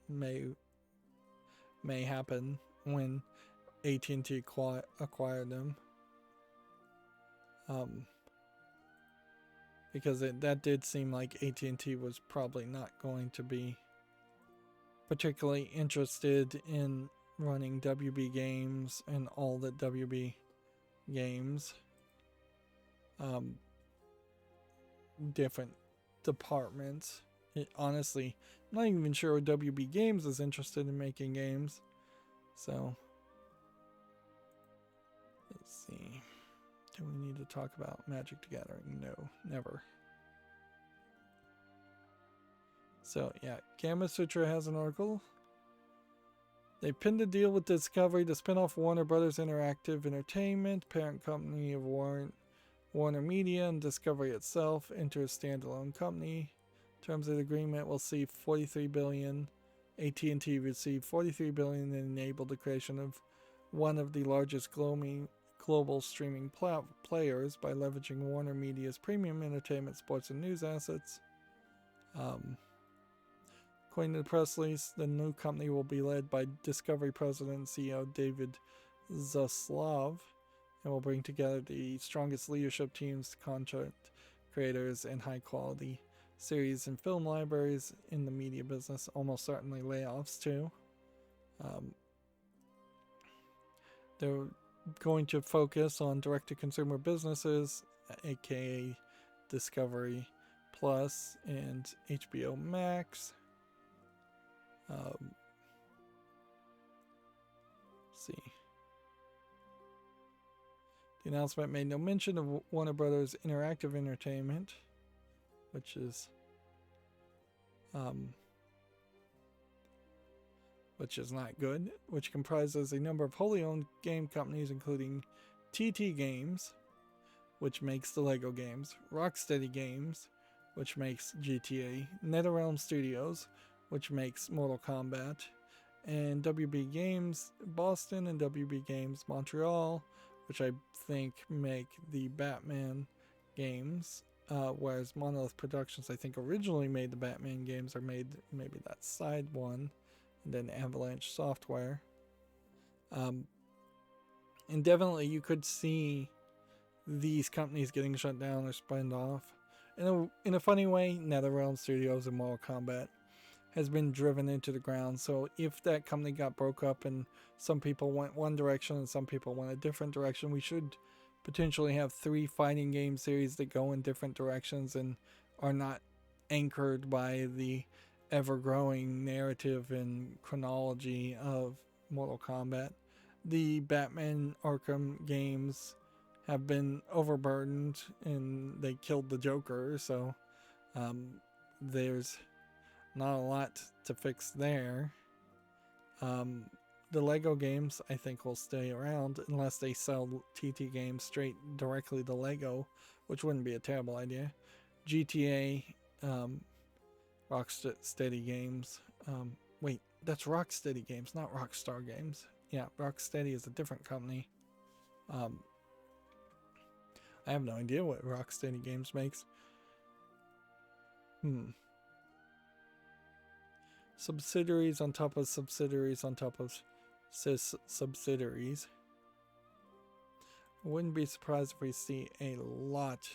May happen when AT&T acquired them. Because that did seem like AT&T was probably not going to be particularly interested in running WB Games and all the WB Games different departments. Honestly, I'm not even sure WB Games is interested in making games. So let's see. Do we need to talk about Magic the Gathering? No, never. So yeah, Gamma Sutra has an article. They pinned a deal with Discovery to spin off Warner Brothers Interactive Entertainment, parent company of Warner Media, and Discovery itself, into a standalone company. Terms of the agreement will see $43 billion. AT&T received $43 billion and enabled the creation of one of the largest global streaming players by leveraging Warner Media's premium entertainment, sports, and news assets. According to the press release, the new company will be led by Discovery President and CEO David Zaslav, and will bring together the strongest leadership teams, content creators, and high-quality series and film libraries in the media business. Almost certainly layoffs too. They're going to focus on direct-to-consumer businesses, aka Discovery Plus and HBO Max. Let's see. The announcement made no mention of Warner Brothers Interactive Entertainment, which is not good, which comprises a number of wholly owned game companies, including TT Games, which makes the Lego games, Rocksteady Games, which makes GTA, NetherRealm Studios, which makes Mortal Kombat, and WB Games Boston and WB Games Montreal, which I think make the Batman games, whereas Monolith Productions, I think, originally made the Batman games, or made maybe that side one, and then Avalanche Software. And definitely you could see these companies getting shut down or spun off. In a funny way, NetherRealm Studios and Mortal Kombat has been driven into the ground. So if that company got broke up and some people went one direction and some people went a different direction, we should potentially have 3 fighting game series that go in different directions and are not anchored by the ever-growing narrative and chronology of Mortal Kombat. The Batman Arkham games have been overburdened and they killed the Joker, so there's not a lot to fix there. The Lego games, I think, will stay around unless they sell TT Games straight directly to Lego, which wouldn't be a terrible idea. GTA, Rocksteady Games. Wait, that's Rocksteady Games, not Rockstar Games. Yeah, Rocksteady is a different company. I have no idea what Rocksteady Games makes. Subsidiaries on top of subsidiaries on top of subsidiaries. I wouldn't be surprised if we see a lot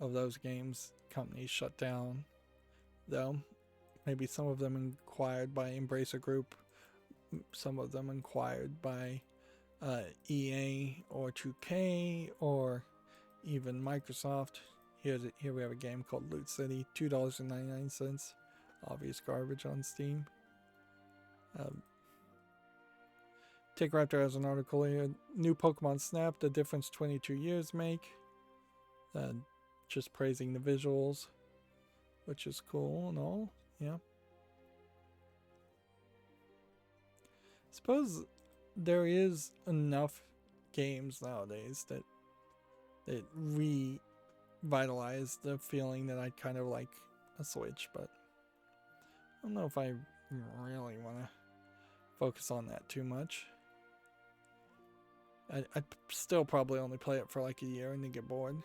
of those games companies shut down, though. Maybe some of them acquired by Embracer Group, some of them acquired by EA or 2K or even Microsoft. Here we have a game called Loot City, $2.99. Obvious garbage on Steam. Take Raptor has an article here. New Pokemon Snap, the difference 22 years make. Just praising the visuals, which is cool and all. Yeah. Suppose there is enough games nowadays that revitalize the feeling that I'd kind of like a Switch, but I don't know if I really want to focus on that too much. I'd still probably only play it for like a year and then get bored.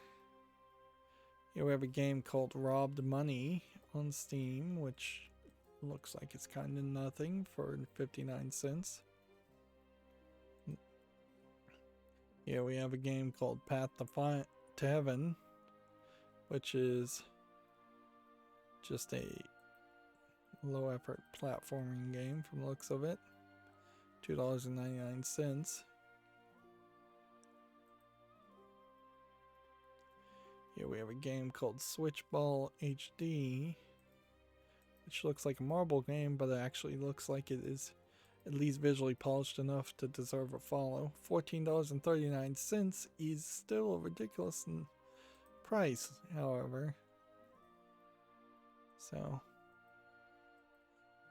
Here we have a game called Robbed Money on Steam, which looks like it's kind of nothing for 59 cents. Here we have a game called Path to Heaven, which is just a low effort platforming game from the looks of it. $2.99. Here we have a game called Switchball HD, which looks like a marble game, but it actually looks like it is at least visually polished enough to deserve a follow. $14.39 is still a ridiculous price, however. So,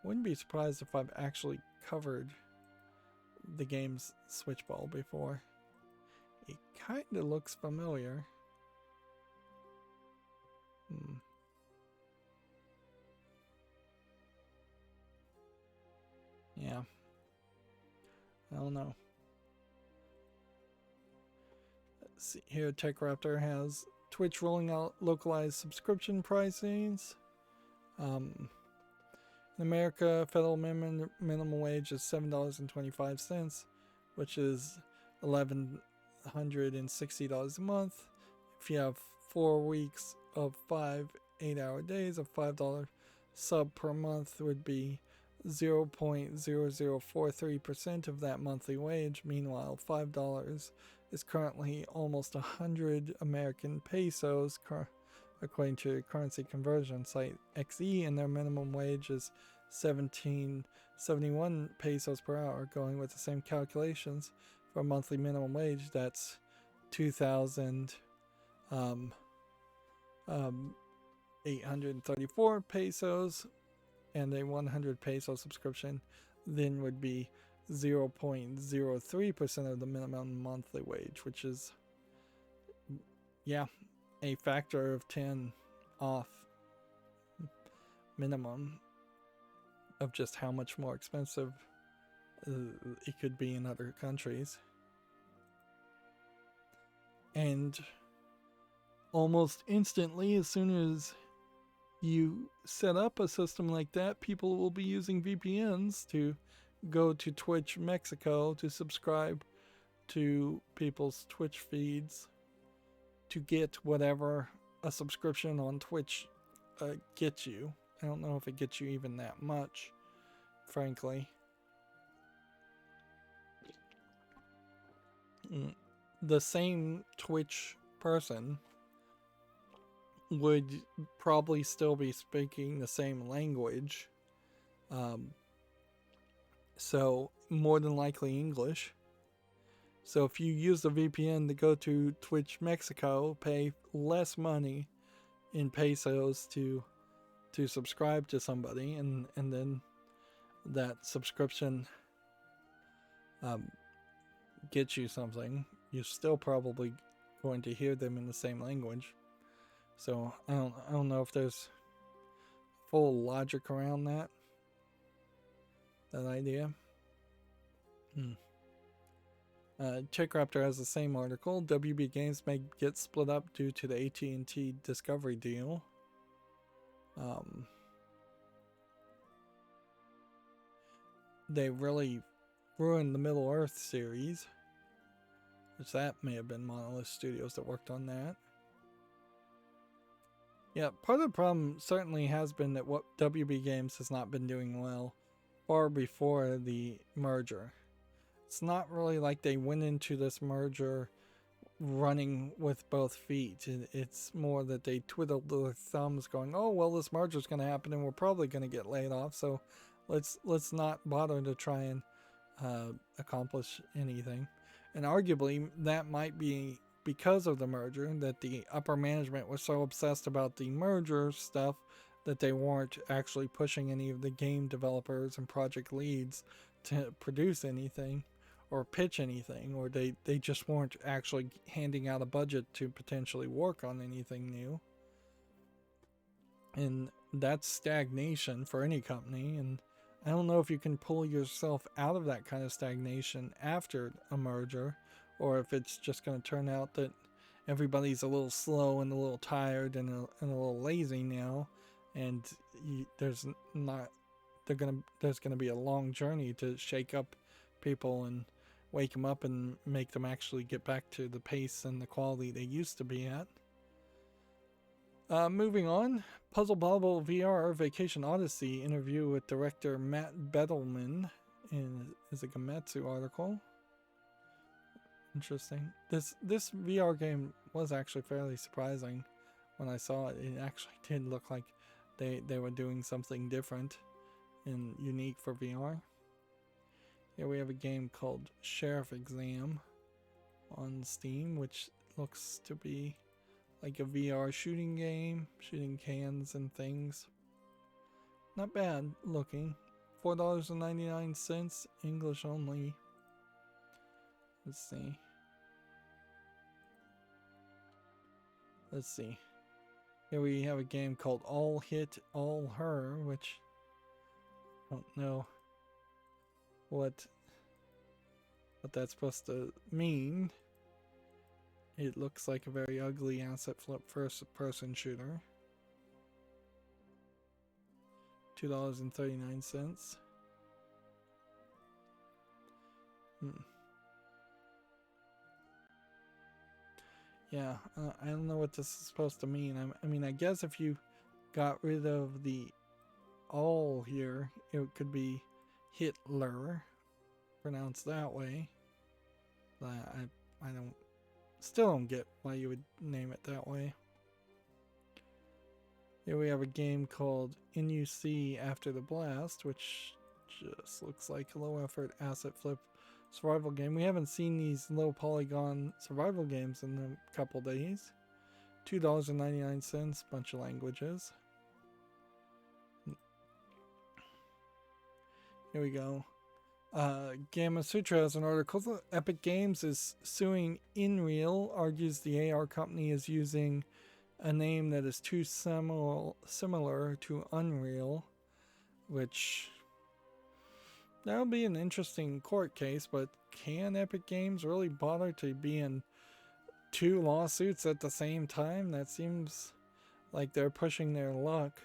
wouldn't be surprised if I've actually covered the game's Switchball before. It kind of looks familiar. Yeah. I don't know. see here, TechRaptor has Twitch rolling out localized subscription pricings. In America, federal minimum wage is $7.25, which is $1,160 a month. If you have 4 weeks of 5 8-hour days, a $5 sub per month would be 0.0043% of that monthly wage. Meanwhile, $5 is currently almost 100 American pesos, according to currency conversion site XE, and their minimum wage is 1771 pesos per hour. Going with the same calculations for a monthly minimum wage, that's 2,834 pesos, and a 100 peso subscription then would be 0.03% of the minimum monthly wage, which is, yeah, a factor of 10 off minimum of just how much more expensive it could be in other countries. And almost instantly, as soon as you set up a system like that, people will be using VPNs to go to Twitch Mexico to subscribe to people's Twitch feeds to get whatever a subscription on Twitch gets you. I don't know if it gets you even that much, frankly. The same Twitch person would probably still be speaking the same language. So more than likely English. So if you use the VPN to go to Twitch Mexico, pay less money in pesos to subscribe to somebody, and then that subscription gets you something, you're still probably going to hear them in the same language. So I don't know if there's full logic around that idea. TechRaptor has the same article. WB Games may get split up due to the AT&T Discovery deal. They really ruined the Middle-earth series, which that may have been Monolith Studios that worked on that. Yeah, part of the problem certainly has been that what WB Games has not been doing well far before the merger. It's not really like they went into this merger running with both feet. It's more that they twiddled their thumbs going, oh, well, this merger is going to happen and we're probably going to get laid off, so let's not bother to try and accomplish anything. And arguably, that might be because of the merger, that the upper management was so obsessed about the merger stuff that they weren't actually pushing any of the game developers and project leads to produce anything or pitch anything, or they just weren't actually handing out a budget to potentially work on anything new. And that's stagnation for any company, and I don't know if you can pull yourself out of that kind of stagnation after a merger, or if it's just going to turn out that everybody's a little slow and a little tired and a little lazy now, and there's going to be a long journey to shake up people and wake them up and make them actually get back to the pace and the quality they used to be at. Moving on, Puzzle Bobble VR Vacation Odyssey interview with director Matt Bettelman is a Gametsu article. Interesting. This VR game was actually fairly surprising when I saw it. It actually did look like they were doing something different and unique for VR. Here we have a game called Sheriff Exam on Steam, which looks to be like a VR shooting game, shooting cans and things. Not bad looking. $4.99, English only. Let's see. Here we have a game called All Hit, All Her, which I don't know what that's supposed to mean. It looks like a very ugly asset flip first-person shooter. $2.39. Yeah, I don't know what this is supposed to mean. I mean, I guess if you got rid of the all here, it could be Hitler, pronounced that way. But I still don't get why you would name it that way. Here we have a game called NUC After the Blast, which just looks like a low effort asset flip survival game. We haven't seen these low polygon survival games in a couple days. $2.99, bunch of languages. Here we go. Gamma Sutra has an article. Epic Games is suing InReal, argues the AR company is using a name that is too similar to Unreal, which that'll be an interesting court case, but can Epic Games really bother to be in two lawsuits at the same time? That seems like they're pushing their luck.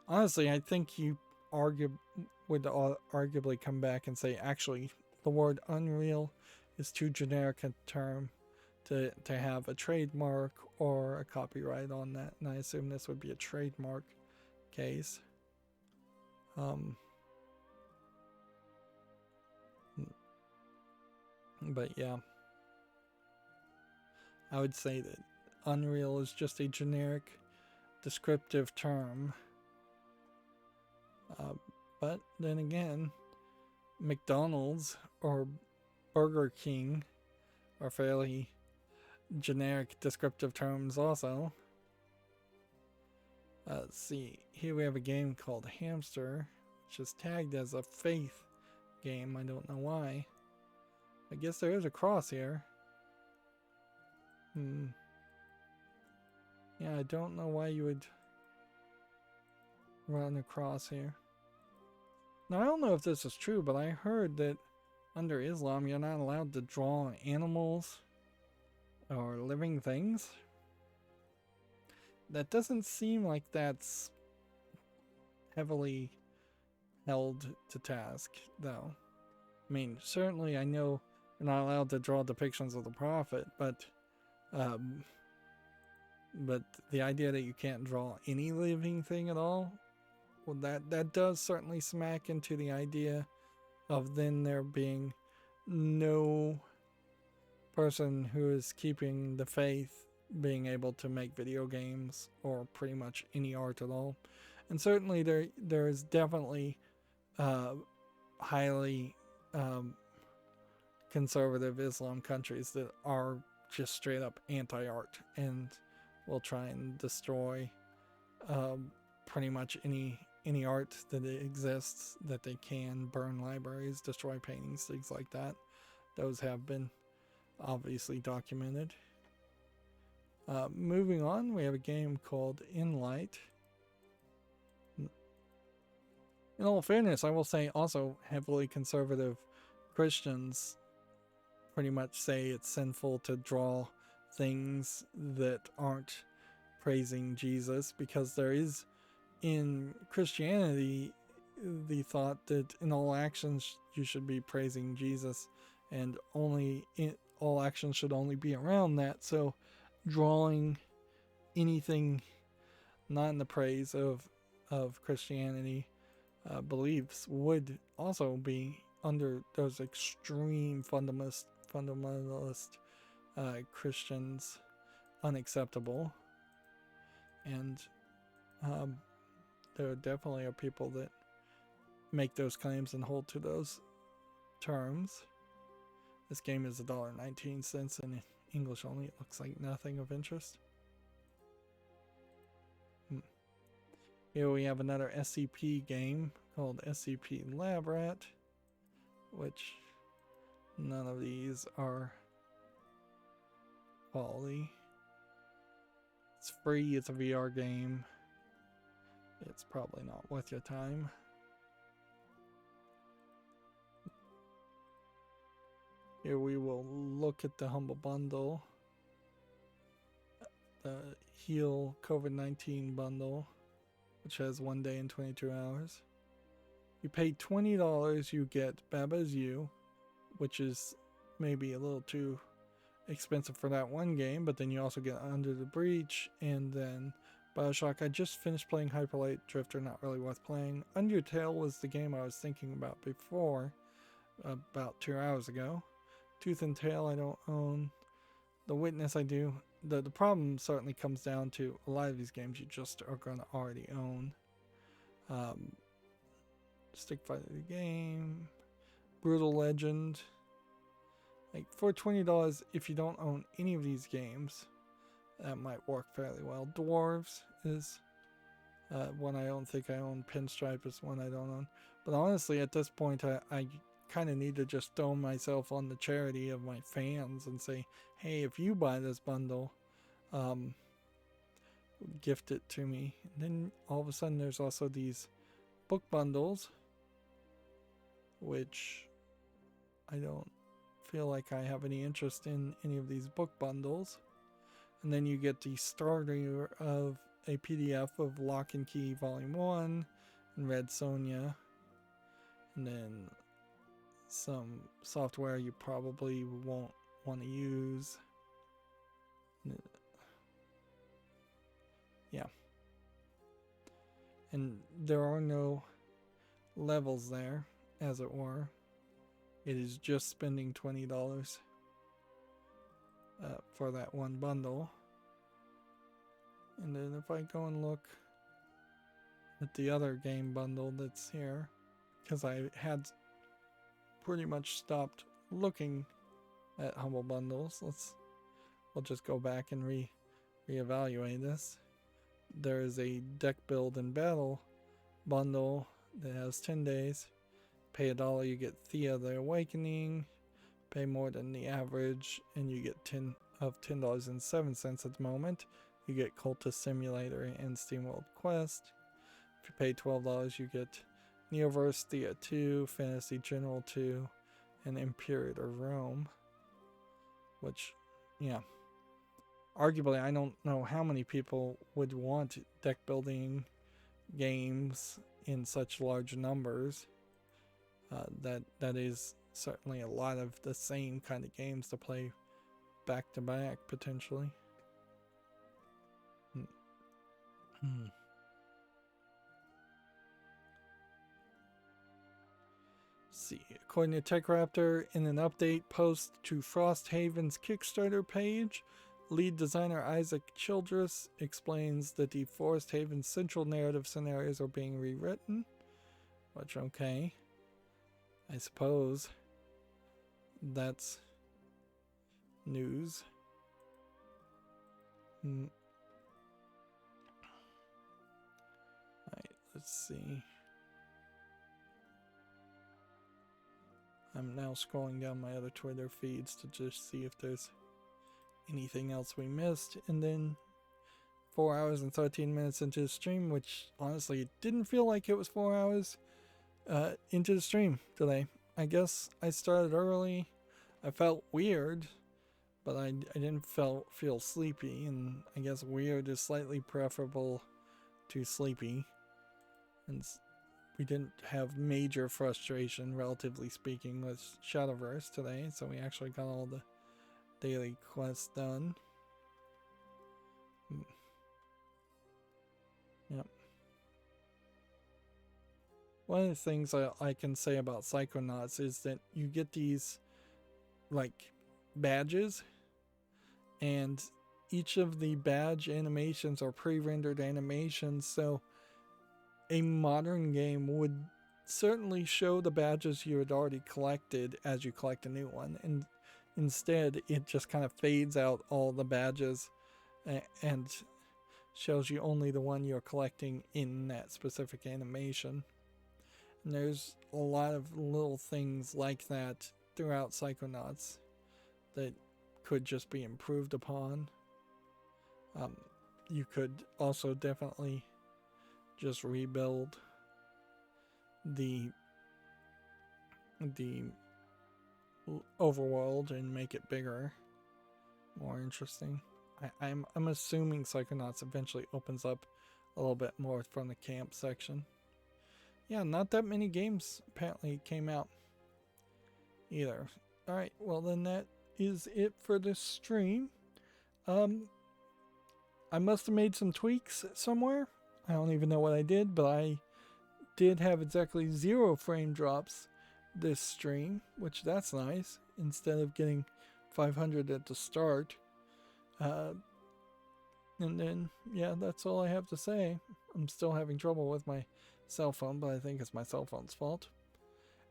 Honestly, I think you would arguably come back and say, actually, the word Unreal is too generic a term to have a trademark or a copyright on that, and I assume this would be a trademark case. But yeah, I would say that Unreal is just a generic descriptive term. But then again, McDonald's or Burger King are fairly generic descriptive terms also. Let's see, here we have a game called Hamster, which is tagged as a faith game. I don't know why. I guess there is a cross here. Yeah, I don't know why you would run across here. Now, I don't know if this is true, but I heard that under Islam, you're not allowed to draw animals or living things. That doesn't seem like that's heavily held to task, though. I mean, certainly I know you're not allowed to draw depictions of the Prophet, but the idea that you can't draw any living thing at all, well, that does certainly smack into the idea of then there being no person who is keeping the faith being able to make video games or pretty much any art at all. And certainly there is definitely highly conservative Islam countries that are just straight up anti-art and will try and destroy pretty much any art that exists that they can, burn libraries, destroy paintings, things like that. Those have been obviously documented. Moving on, we have a game called Inlight. In all fairness, I will say also heavily conservative Christians pretty much say it's sinful to draw things that aren't praising Jesus, because there is in Christianity the thought that in all actions you should be praising Jesus, and all actions should only be around that. So drawing anything not in the praise of Christianity beliefs would also be under those extreme fundamentalist Christians unacceptable. And there definitely are people that make those claims and hold to those terms. This game is $1.19 in English only. It looks like nothing of interest. Here we have another SCP game called SCP Lab Rat, which none of these are quality. It's free, it's a VR game. It's probably not worth your time. Here we will look at the Humble Bundle. The Heal COVID-19 bundle, which has 1 day and 22 hours. You pay $20, you get Baba's You, which is maybe a little too expensive for that one game, but then you also get Under the Breach, and then Bioshock. I just finished playing Hyperlight Drifter, not really worth playing. Undertale was the game I was thinking about before, about 2 hours ago. Tooth and Tail I don't own. The Witness I do. The problem certainly comes down to a lot of these games you just are going to already own. Stick Fighter the Game, Brutal Legend. Like for $20, if you don't own any of these games, that might work fairly well. Dwarves is one I don't think I own. Pinstripe is one I don't own. But honestly, at this point, I kind of need to just throw myself on the charity of my fans and say, hey, if you buy this bundle, gift it to me. And then all of a sudden, there's also these book bundles, which I don't feel like I have any interest in any of these book bundles. And then you get the starter of a PDF of Lock and Key Volume 1 and Red Sonja. And then some software you probably won't want to use. Yeah. And there are no levels there, as it were. It is just spending $20 for that one bundle. And then if I go and look at the other game bundle that's here, because I had pretty much stopped looking at Humble Bundles, we'll just go back and reevaluate this. There is a Deck Build and Battle bundle that has 10 days. Pay $1, you get Thea the Awakening. Pay more than the average, and you get $10.07 at the moment. You get Cultist Simulator and SteamWorld Quest. If you pay $12, you get Neoverse, Thea 2, Fantasy General 2, and Imperator Rome. Which, yeah. Arguably, I don't know how many people would want deck building games in such large numbers. That is certainly a lot of the same kind of games to play back to back, potentially. See, according to TechRaptor, in an update post to Frosthaven's Kickstarter page, lead designer Isaac Childress explains that the Frosthaven central narrative scenarios are being rewritten. Which, okay. I suppose that's news. Alright, let's see. I'm now scrolling down my other Twitter feeds to just see if there's anything else we missed. And then 4 hours and 13 minutes into the stream, which honestly didn't feel like it was 4 hours into the stream today. I guess I started early. I felt weird, but I didn't feel sleepy, and I guess weird is slightly preferable to sleepy. And we didn't have major frustration, relatively speaking, with Shadowverse today, so we actually got all the daily quests done. Yep. One of the things I can say about Psychonauts is that you get these, like, badges, and each of the badge animations are pre-rendered animations, so a modern game would certainly show the badges you had already collected as you collect a new one, and instead it just kind of fades out all the badges and shows you only the one you're collecting in that specific animation. And there's a lot of little things like that throughout Psychonauts that could just be improved upon. You could also definitely just rebuild the overworld and make it bigger, more interesting. I'm assuming Psychonauts eventually opens up a little bit more from the camp section. Yeah, not that many games apparently came out either. Alright, well then that is it for this stream. I must have made some tweaks somewhere. I don't even know what I did, but I did have exactly 0 frame drops this stream, which that's nice, instead of getting 500 at the start. And then, yeah, that's all I have to say. I'm still having trouble with my cell phone, but I think it's my cell phone's fault.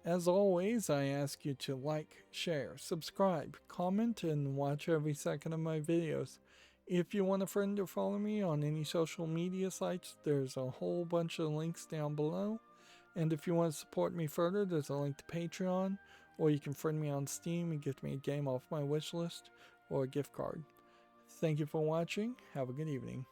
As always, I ask you to like, share, subscribe, comment, and watch every second of my videos. If you want a friend to follow me on any social media sites, there's a whole bunch of links down below. And if you want to support me further, there's a link to Patreon, or you can friend me on Steam and gift me a game off my wish list or a gift card. Thank you for watching. Have a good evening.